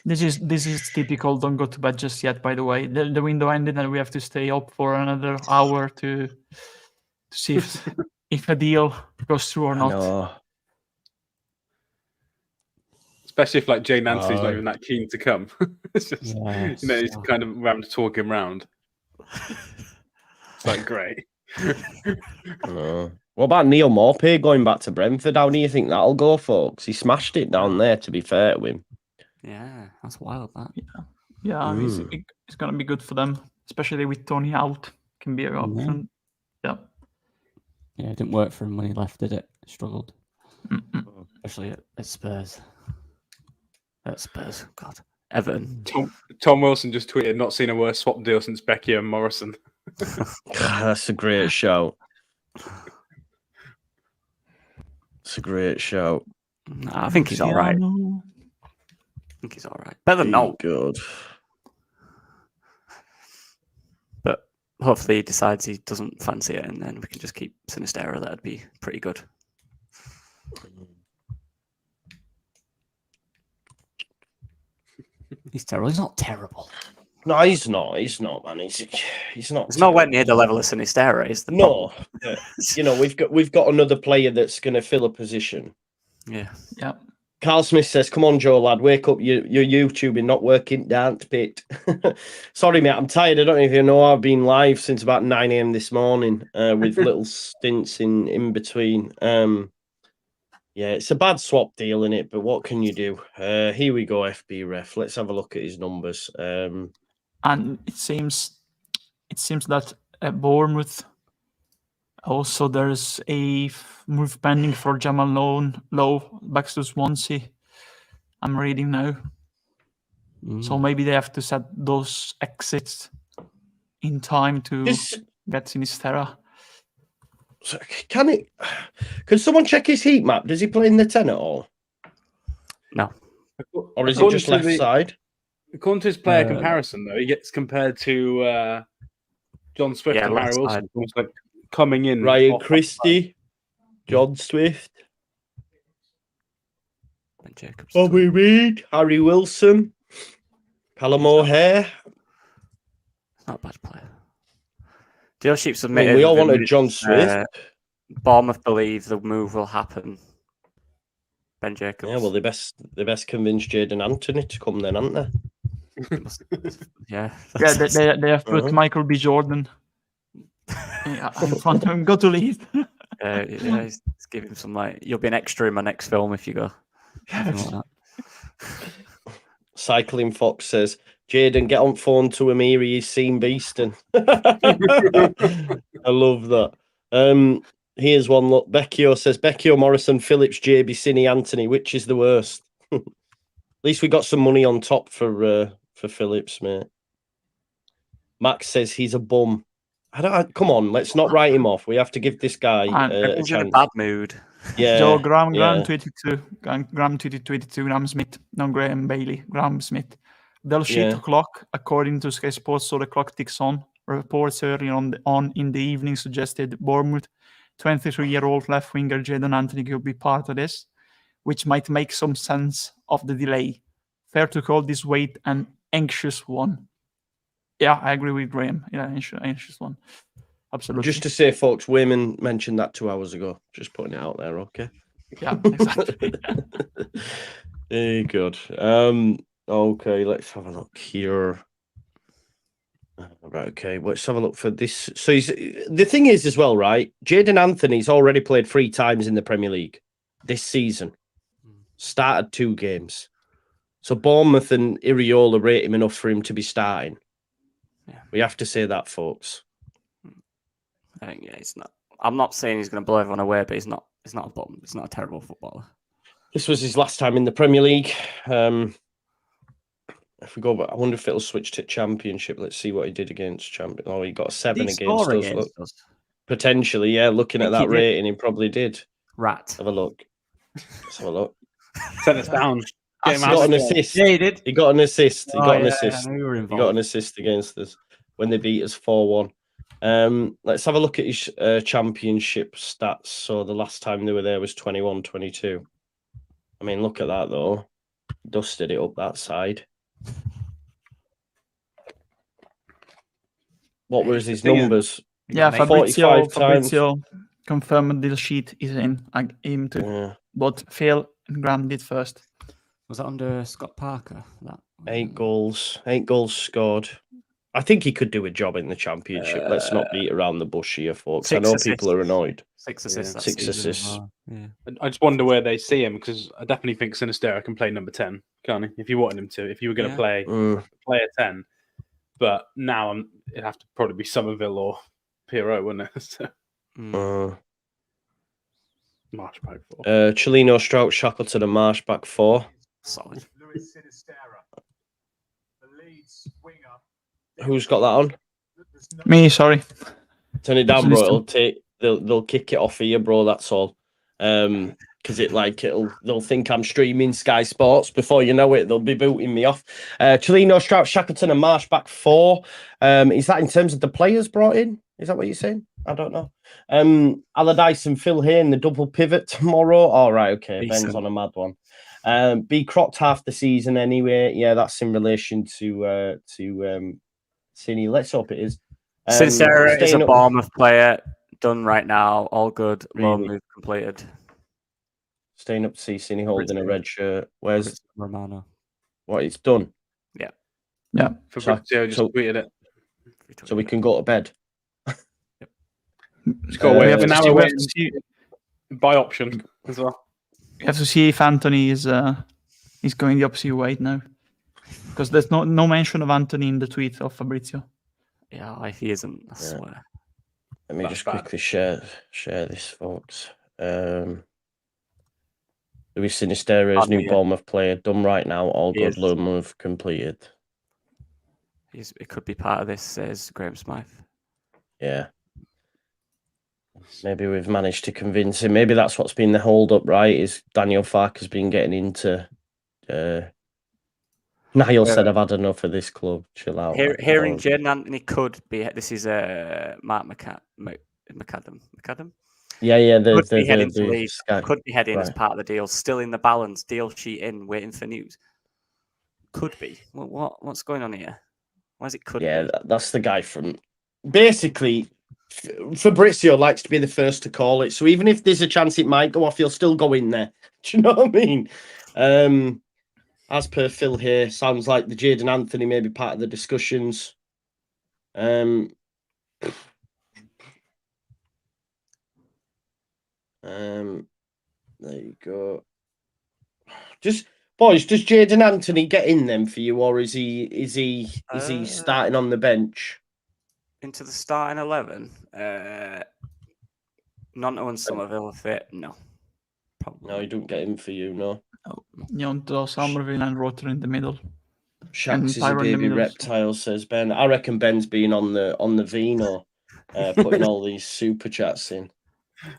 This is typical. Don't go to bed just yet. By the way, the window ended, and we have to stay up for another hour to see if a deal goes through or not. No. Especially if like Jay Nancy's not even that keen to come. It's just he's kind of having to talk him round. It's like great. What about Neil Maupay going back to Brentford? How do you think that'll go, folks? He smashed it down there, to be fair to him. Yeah, that's wild, that. Yeah, it's going to be good for them, especially with Tony out. Can be an option. Yeah. Yeah, it didn't work for him when he left, did it? Struggled. Especially at Spurs. At Spurs, God. Everton. Tom Wilson just tweeted, not seen a worse swap deal since Becky and Morrison. That's a great shout. It's a great shout. I think he's all right. I think he's all right. Better than no. Good. But hopefully he decides he doesn't fancy it, and then we can just keep Sinistera. That'd be pretty good. He's terrible. He's not terrible. No, he's not. He's not, man. He's not. He's nowhere near the level of Sinistera. Is the no. You know, we've got another player that's going to fill a position. Yeah. Carl Smith says, "Come on, Joe, lad, wake up. You're YouTubing, not working. Dance pit." Sorry, mate. I'm tired. I don't know if you know. I've been live since about 9 a.m. this morning with little stints in between. Yeah, it's a bad swap deal, innit? But what can you do? Here we go, FB ref. Let's have a look at his numbers. And it seems that at Bournemouth, also there's a move pending for Jamal Lowe back to Swansea. I'm reading now. So maybe they have to set those exits in time to get Sinistera. So can someone check his heat map? Does he play in the 10 at all? No. Or is it just left side? According to his player comparison, though, he gets compared to John Swift and Harry Wilson. Almost like coming in. Ryan Christie, John Swift, Bobby Reid, Harry Wilson, Callum O'Hare. Not a bad player. Deal sheet submitted. We all wanted John Swift. Bournemouth believe the move will happen. Ben Jacobs. Yeah, well, they best convince Jadon Anthony to come then, aren't they? Yeah. They have put Michael B. Jordan in front of him. Go to Leeds. He's give him some you'll be an extra in my next film if you go. Like that. Cycling Fox says, Jadon, get on phone to Amiri. He's seen Beeston. I love that. Here's one look. Becchio says, Becchio, Morrison, Phillips, JB, Cini, Anthony. Which is the worst? At least we got some money on top for Phillips, mate. Max says he's a bum. Come on, let's not write him off. We have to give this guy a chance. In a bad mood. Yeah. So Graham 22, Graham 22, Graham Smith, no Graham Bailey, Graham Smith. They'll sheet clock according to Sky Sports, so the clock ticks on. Reports early on in the evening suggested Bournemouth 23-year-old left winger Jadon Anthony could be part of this, which might make some sense of the delay. Fair to call this wait an anxious one. Yeah, I agree with Graham. Yeah, anxious one. Absolutely. Just to say, folks, Wayman mentioned that 2 hours ago. Just putting it out there, okay? Yeah, exactly. Very good. Okay, let's have a look here. Right, okay, let's have a look for this. So the thing is as well, right? Jadon Anthony's already played 3 times in the Premier League this season. Started 2 games. So Bournemouth and Iriola rate him enough for him to be starting. Yeah. We have to say that, folks. I think he's not. I'm not saying he's going to blow everyone away, but he's not a bum. He's not a terrible footballer. This was his last time in the Premier League. If we go back, I wonder if it'll switch to Championship. Let's see what he did against Champion. Oh, he got a 7 against us. Potentially, yeah. Looking at that rating, he probably did. Rat. Have a look. Let's have a look. Send us down. He got an assist. Yeah, he did. He got an assist. He got an assist. I know you were He got an assist against us when they beat us 4-1. Let's have a look at his championship stats. So the last time they were there was 21-22. I mean, look at that though. Dusted it up that side. What was his numbers? Yeah, 45 times. Fabrizio confirmed deal sheet is in. I aim to. Yeah. But Phil and Graham did first. Was that under Scott Parker? That 8 goals scored. I think he could do a job in the championship. Let's not beat around the bush here, folks. I 6 know assists. people are annoyed. 6 assists. that 6 season as assists. well. Yeah. I just wonder where they see him because I definitely think Sinistera can play number 10, can't he? If you wanted him to, if you were going to play a 10. But now it'd have to probably be Somerville or Pirro, wouldn't it? So, Marsh back 4. Chelino, Strout, Shackleton, and Marsh back 4. Solid. Who's got that on? Me, sorry. Turn it down, bro. They'll kick it off here, bro. That's all. Because they'll think I'm streaming Sky Sports. Before you know it, they'll be booting me off. Chelino, Strout, Shackleton, and Marsh back 4. Is that in terms of the players brought in? Is that what you're saying? I don't know. Allardyce and Phil here in the double pivot tomorrow. All right, okay. Decent. Ben's on a mad one. Be crocked half the season anyway. Yeah, that's in relation to Cine. Let's hope it is. Sinistera is a staying up- Bournemouth player. Done right now. All good. Loan Really? move completed. Staying up to see Cine holding a red shirt. Where's Romano? what it's done? Yeah. Fabrizio just tweeted it. So we can go to bed. Just got to wait an hour we away have to see, by option as well. we have to see if Anthony is going the opposite way now. Because there's no mention of Anthony in the tweet of Fabrizio. Yeah, if he isn't, I swear. Let me That's just bad. quickly share this, folks. Luis Sinistera is new Bournemouth player. Done right now. All He good. is. Loan move completed. It could be part of this, says Graham Smythe. Yeah. Maybe we've managed to convince him. Maybe that's what's been the hold up, right? Is Daniel Farke has been getting into. Niall said, "I've had enough of this club. Chill out." Hearing Jaden Anthony could be. This is Mark McAdam. Yeah. Could be heading to Leeds. Sky. Could be heading as Right. part of the deal. Still in the balance. Deal sheet in. Waiting for news. Could be. What's going on here? Why is it could Yeah, be? that's the guy from. Basically, Fabrizio likes to be the first to call it. So even if there's a chance it might go off, he'll still go in there. Do you know what I mean? As per Phil here, sounds like the Jaden Anthony may be part of the discussions. There you go. Just boys, does Jaden Anthony get in them for you, or is he starting on the bench? Into the starting 11. Nonto and Somerville are fit. No. Probably. No, you don't get him for you, no. Nyonto, Somerville, and Rotter in the middle. Shax is a Pyro in the baby middle. reptile, says Ben. I reckon Ben's been on the Vino, putting all these super chats in.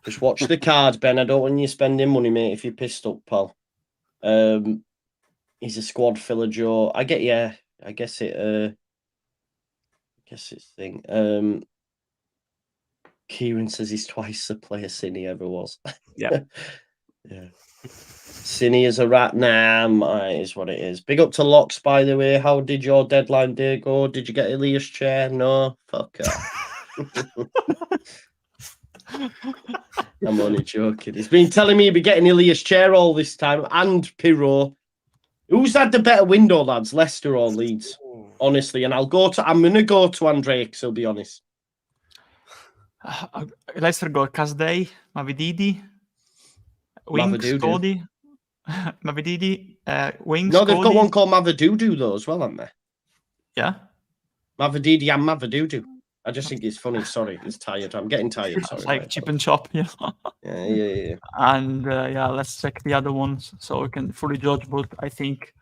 Just watch the cards, Ben. I don't want you spending money, mate, if you're pissed up, pal. He's a squad filler, Joe. I get, yeah. I guess it's thing. Kieran says he's twice the player Cine ever was. Yeah. Yeah. Cine is a rat. Nah, it is what it is. Big up to Locks, by the way. How did your deadline day go? Did you get Elias chair? No, fuck off. I'm only joking. He's been telling me he'd be getting Elias chair all this time and Pirro. Who's had the better window, lads? Leicester or Leeds? Honestly, and I'm gonna go to Andre, because he'll be honest. Leicester got Kasday, Mavididi, Wings, Mavadoodoo. Cody, Mavididi, Wings. No, they've Cody. got one called Mavadoodoo though as well, haven't they? Yeah. Mavadidi and Mavadoodoo. I just think it's funny. Sorry, it's tired. I'm getting tired. Sorry. It's like chip and chop, you know. Yeah. And let's check the other ones so we can fully judge. But I think,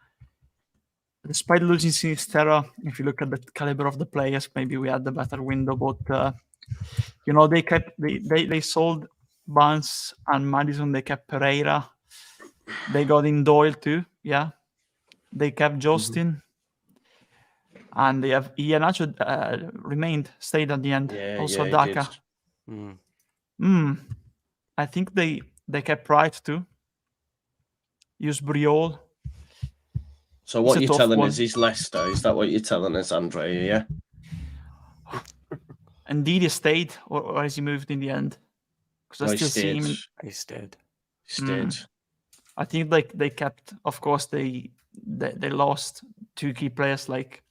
despite losing Sinisterra, if you look at the caliber of the players, maybe we had the better window. But they sold Barnes and Madison. They kept Pereira. They got in Doyle too. Yeah, they kept Justin. And they have Iheanacho stayed at the end. Yeah, Also yeah, he Daka. Mm. I think they kept Wright too. Use Briol. So what It's a you're tough telling one. us is Leicester? Is that what you're telling us, Andre? Yeah. And Didi stayed, or has he moved in the end? Because No, I he still see him. stayed. He stayed. Stayed. I think like they kept. Of course, they lost 2 key players like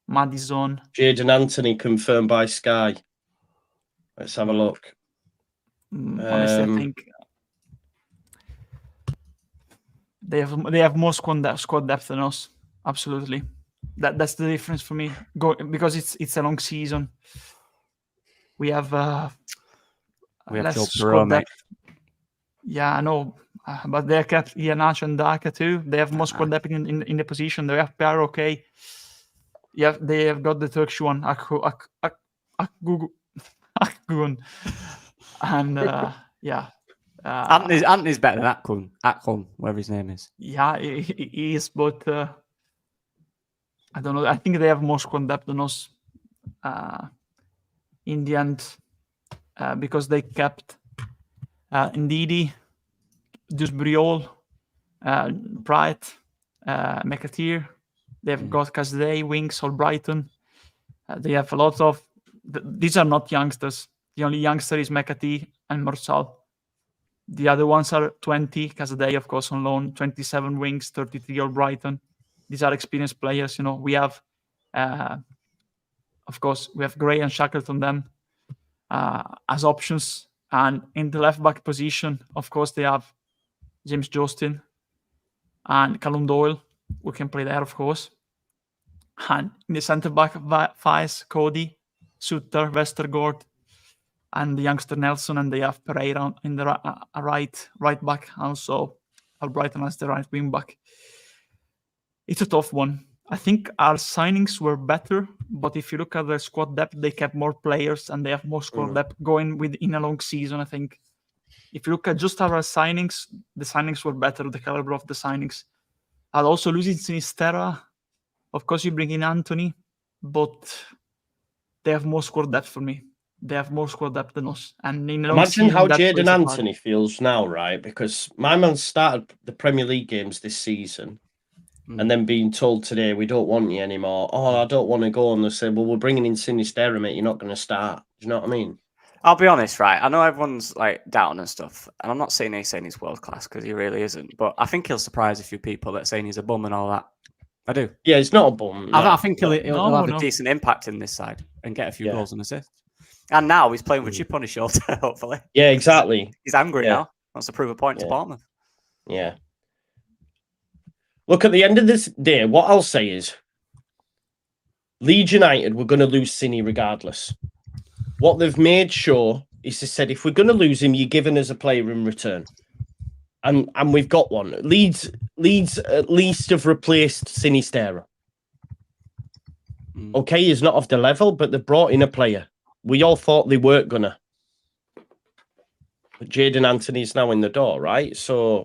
Madison. Jadon Anthony confirmed by Sky. Let's have a look. Honestly, I think they have more squad depth than us. Absolutely, that's the difference for me. Because it's a long season. We have less Joe squad Burrow, mate. depth. Yeah, I know, but they kept Iheanacho and Daka too. They have more squad depth in the position. They have Pierre, okay. Yeah, they have got the Turkish one, Akgun, and yeah. Anthony's better than Akun, whatever his name is. Yeah, he is, but I don't know. I think they have more squad depth than us in the end because they kept Ndidi, Briol, Bright, McAteer. They've got Casday, Winks, or Brighton. They have a lot of... These are not youngsters. The only youngster is McAtee and Marsal. The other ones are 20, Casadei, of course, on loan, 27 Wings, 33 or Brighton. These are experienced players. We have, of course, we have Gray and Shackleton them as options. And in the left-back position, of course, they have James Justin and Callum Doyle, who can play there, of course. And in the centre-back, Faiz, Cody, Sutter, Westergaard, and the youngster Nelson, and they have Pereira in the right back, also Albrighton as the right wing back. It's a tough one. I think our signings were better, but if you look at the squad depth, they kept more players and they have more squad depth going within a long season, I think. If you look at just our signings, the signings were better, the caliber of the signings. And also losing Sinistera, of course you bring in Anthony, but they have more squad depth for me. They have more squad depth than us. And in imagine how Jadon Anthony feels now, right? Because my man started the Premier League games this season and then being told today, we don't want you anymore. Oh, I don't want to go. And they say, well, we're bringing in Sinistera, mate. You're not going to start. Do you know what I mean? I'll be honest, right? I know everyone's like down and stuff. And I'm not saying he's world class because he really isn't. But I think he'll surprise a few people that saying he's a bum and all that. I do. Yeah, he's not a bum. No. I think he'll have a decent impact in this side and get a few goals and assists. And now he's playing with a chip on his shoulder, hopefully. Yeah, exactly. He's angry now. Wants to prove a point to Bournemouth. Yeah. Look, at the end of this day, what I'll say is Leeds United were going to lose Cini regardless. What they've made sure is they said, if we're going to lose him, you're giving us a player in return. And we've got one. Leeds at least have replaced Sinistera. Okay, he's not off the level, but they've brought in a player. We all thought they weren't gonna. But Jadon Anthony's now in the door, right? So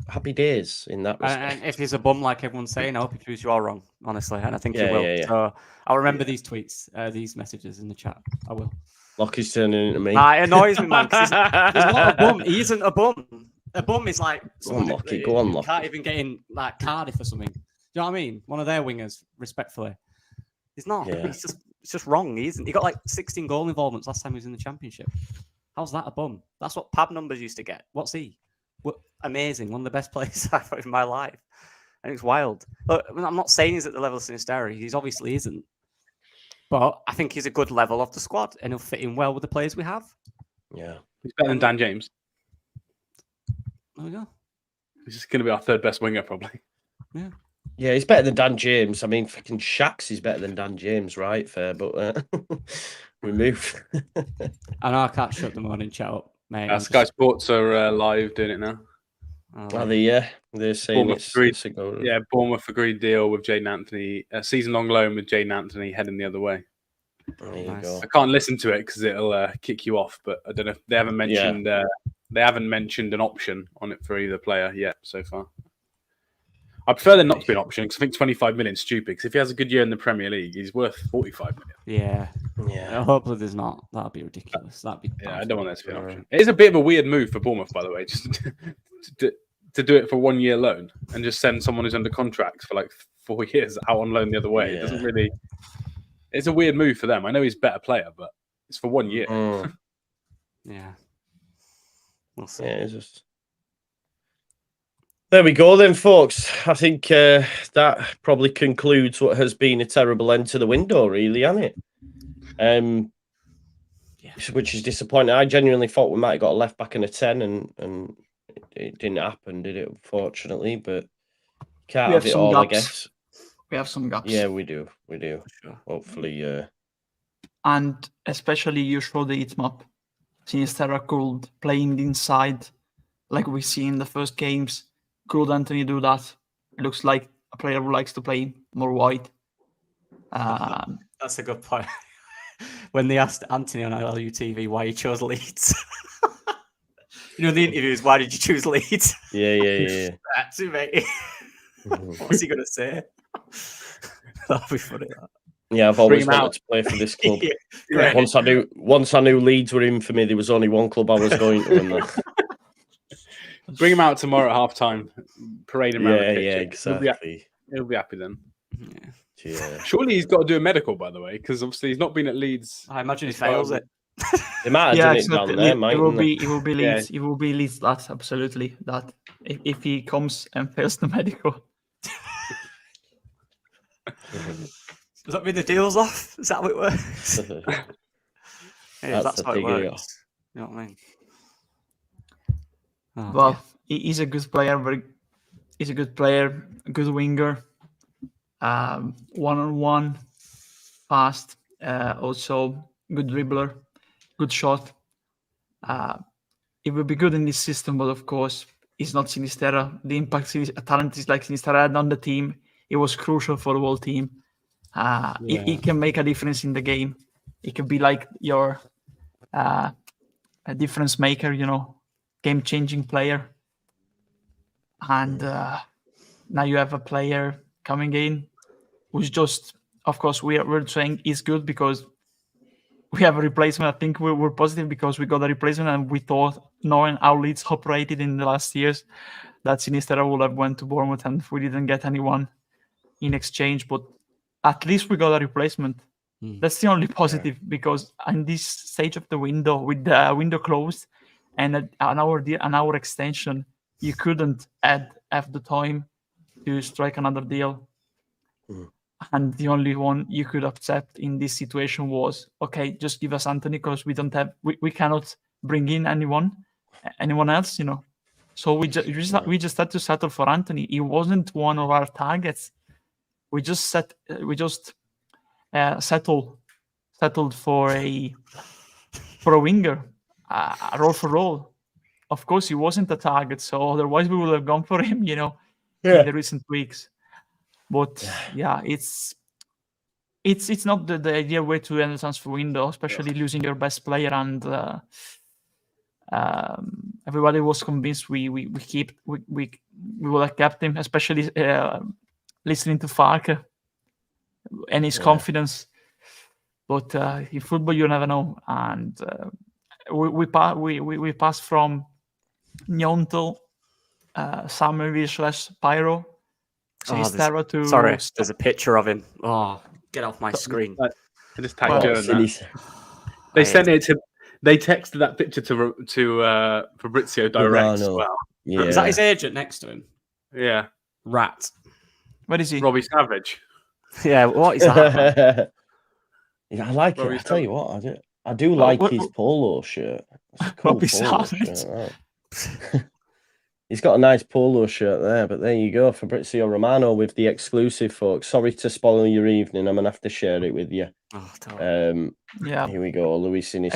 happy days in that respect. And if he's a bum, like everyone's saying, I hope he proves you all wrong, honestly. And I think he will. Yeah. So I'll remember these tweets, these messages in the chat. I will. Lockie's turning into me. It annoys me, man. He's not a bum. He isn't a bum. A bum is like someone who can't even get in like Cardiff or something. Do you know what I mean? One of their wingers, respectfully. He's not. Yeah. It's just wrong. He isn't. He got like 16 goal involvements last time he was in the Championship. How's that a bum? That's what Pab numbers used to get. What's he? Amazing. One of the best players I've had in my life. And it's wild. Look, I'm not saying he's at the level of Sinistera. He obviously isn't. But I think he's a good level of the squad and he'll fit in well with the players we have. Yeah. He's better than Dan James. There we go. He's just going to be our third best winger, probably. Yeah. Yeah, he's better than Dan James. I mean, fucking Shax is better than Dan James, right? Fair, but we move. I know I can't shut the morning chat up, mate. Sky Sports are live doing it now. Are they? Yeah, they're saying it's a go. Yeah, Bournemouth agreed deal with Jadon Anthony, a season-long loan with Jadon Anthony heading the other way. There you go. I can't listen to it because it'll kick you off, but I don't know if they haven't mentioned. They haven't mentioned an option on it for either player yet so far. I prefer there not to be an option because I think 25 million is stupid. Because if he has a good year in the Premier League, he's worth 45 million. Yeah. Yeah. Hopefully there's not. That'd be ridiculous. That'd be Yeah, bad. I don't want that to be an option. It is a bit of a weird move for Bournemouth, by the way, just to do it for 1 year loan and just send someone who's under contract for like 4 years out on loan the other way. It doesn't really. It's a weird move for them. I know he's a better player, but it's for 1 year. Yeah. We'll see. Yeah, it's just... There we go then, folks. I think that probably concludes what has been a terrible end to the window, really, hasn't it? Which is disappointing. I genuinely thought we might have got a left back and a 10, and it didn't happen, did it? Unfortunately, but can't have it all, I guess. We have some gaps. Yeah, we do. Sure. Hopefully, And especially you show the heat map. Sinistera could play in the inside, like we see in the first games. Could Anthony do that? It looks like a player who likes to play more wide. That's a good point. When they asked Anthony on LUTV why he chose Leeds, you know, the interviews, why did you choose Leeds? Yeah. That's it, mate. What's he gonna say? That'll be funny. That. Yeah, I've always wanted to play for this club. Yeah. Once I knew Leeds were in for me, there was only one club I was going to. And Bring him out tomorrow at half time, parade him around the pitch. Yeah, exactly. He'll be happy then. Yeah. Surely he's got to do a medical, by the way, because obviously he's not been at Leeds. I imagine he fails it. They might have done it down there, it will be Leeds. It will be Leeds. That absolutely. That if he comes and fails the medical. Does that mean the deal's off? Is that how it works? That's how it works. You know what I mean? Oh, well, he's a good player. He's a good player, good winger. One-on-one, fast. Also, good dribbler, good shot. It would be good in this system, but of course, he's not Sinistera. The impact a talent is like Sinistera had on the team. It was crucial for the whole team. He can make a difference in the game. He can be like your a difference maker, you know, game-changing player. And now you have a player coming in who's just, of course, we're saying he's good because we have a replacement. I think we're positive because we got a replacement, and we thought, knowing how Leeds operated in the last years, that Sinistera would have went to Bournemouth, and we didn't get anyone in exchange. But at least we got a replacement. That's the only positive, because in this stage of the window, with the window closed and an hour extension, you couldn't have the time to strike another deal. And the only one you could accept in this situation was, okay, just give us Anthony, because we cannot bring in anyone else, you know. So we just had to settle for Anthony. He wasn't one of our targets. We just settled for a winger, a role for role. Of course, he wasn't a target, so otherwise we would have gone for him, you know, in the recent weeks. But yeah, it's not the ideal way to end the transfer window, especially losing your best player. And everybody was convinced we would have kept him, especially listening to Farke and his confidence. But in football, you never know. And we passed from Nyontel, Samuel / Pyro, Sinistera to... Sorry, there's a picture of him. Oh, get off my screen. I just tagged Joe in that. They sent it to... They texted that picture to Fabrizio direct as well. Yeah. Is that his agent next to him? Yeah. Rat. What is he? Robbie Savage. Yeah, what is that? Yeah, I like it. I tell you what, I do like his polo shirt. It's a cool polo shirt. He's got a nice polo shirt there, but there you go, Fabrizio Romano with the exclusive, folks. Sorry to spoil your evening. I'm gonna have to share it with you. Yeah. Here we go, Luis Sinistera.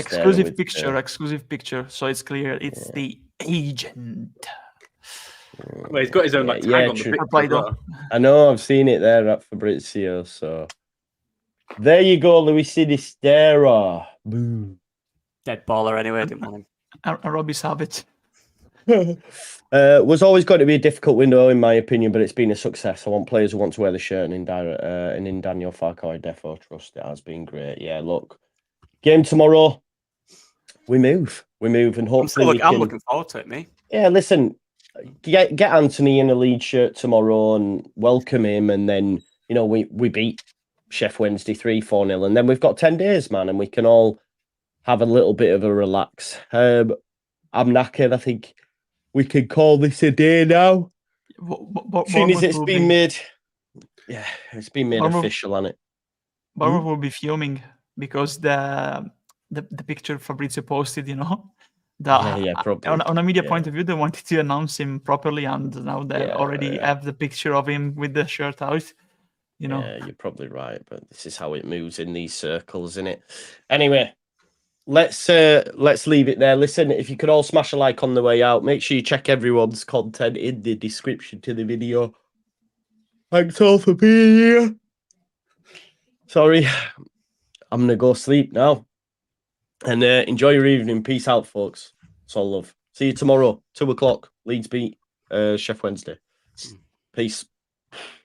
Exclusive picture. So it's clear it's the agent. Well, he's got his own tag on the picture. I know, I've seen it there at Fabrizio. So there you go, Luis Sinistera. Boom. Dead baller anyway, didn't want him. Robbie Savage. Was always going to be a difficult window, in my opinion, but it's been a success. I want players who want to wear the shirt, and in Daniel Farke, I defo trust. It has been great. Yeah, look, game tomorrow, we move, and hopefully I'm looking forward to it, me. Yeah, listen, get Anthony in a Leeds shirt tomorrow and welcome him, and then we beat Sheffield Wednesday 3-4-0, and then we've got 10 days, man, and we can all have a little bit of a relax. I'm knackered. I think we can call this a day now. Soon as it's been made, it's been made official, hasn't it? Bournemouth will be fuming because the picture Fabrizio posted, probably. On a media point of view, they wanted to announce him properly, and now they already have the picture of him with the shirt out. Yeah, you're probably right, but this is how it moves in these circles, isn't it? Anyway, let's leave it there. Listen, if you could all smash a like on the way out, make sure you check everyone's content in the description to the video. Thanks all for being here. Sorry, I'm gonna go sleep now. And enjoy your evening. Peace out, folks. It's all love. See you tomorrow, 2:00. Leeds beat Sheffield Wednesday. Peace.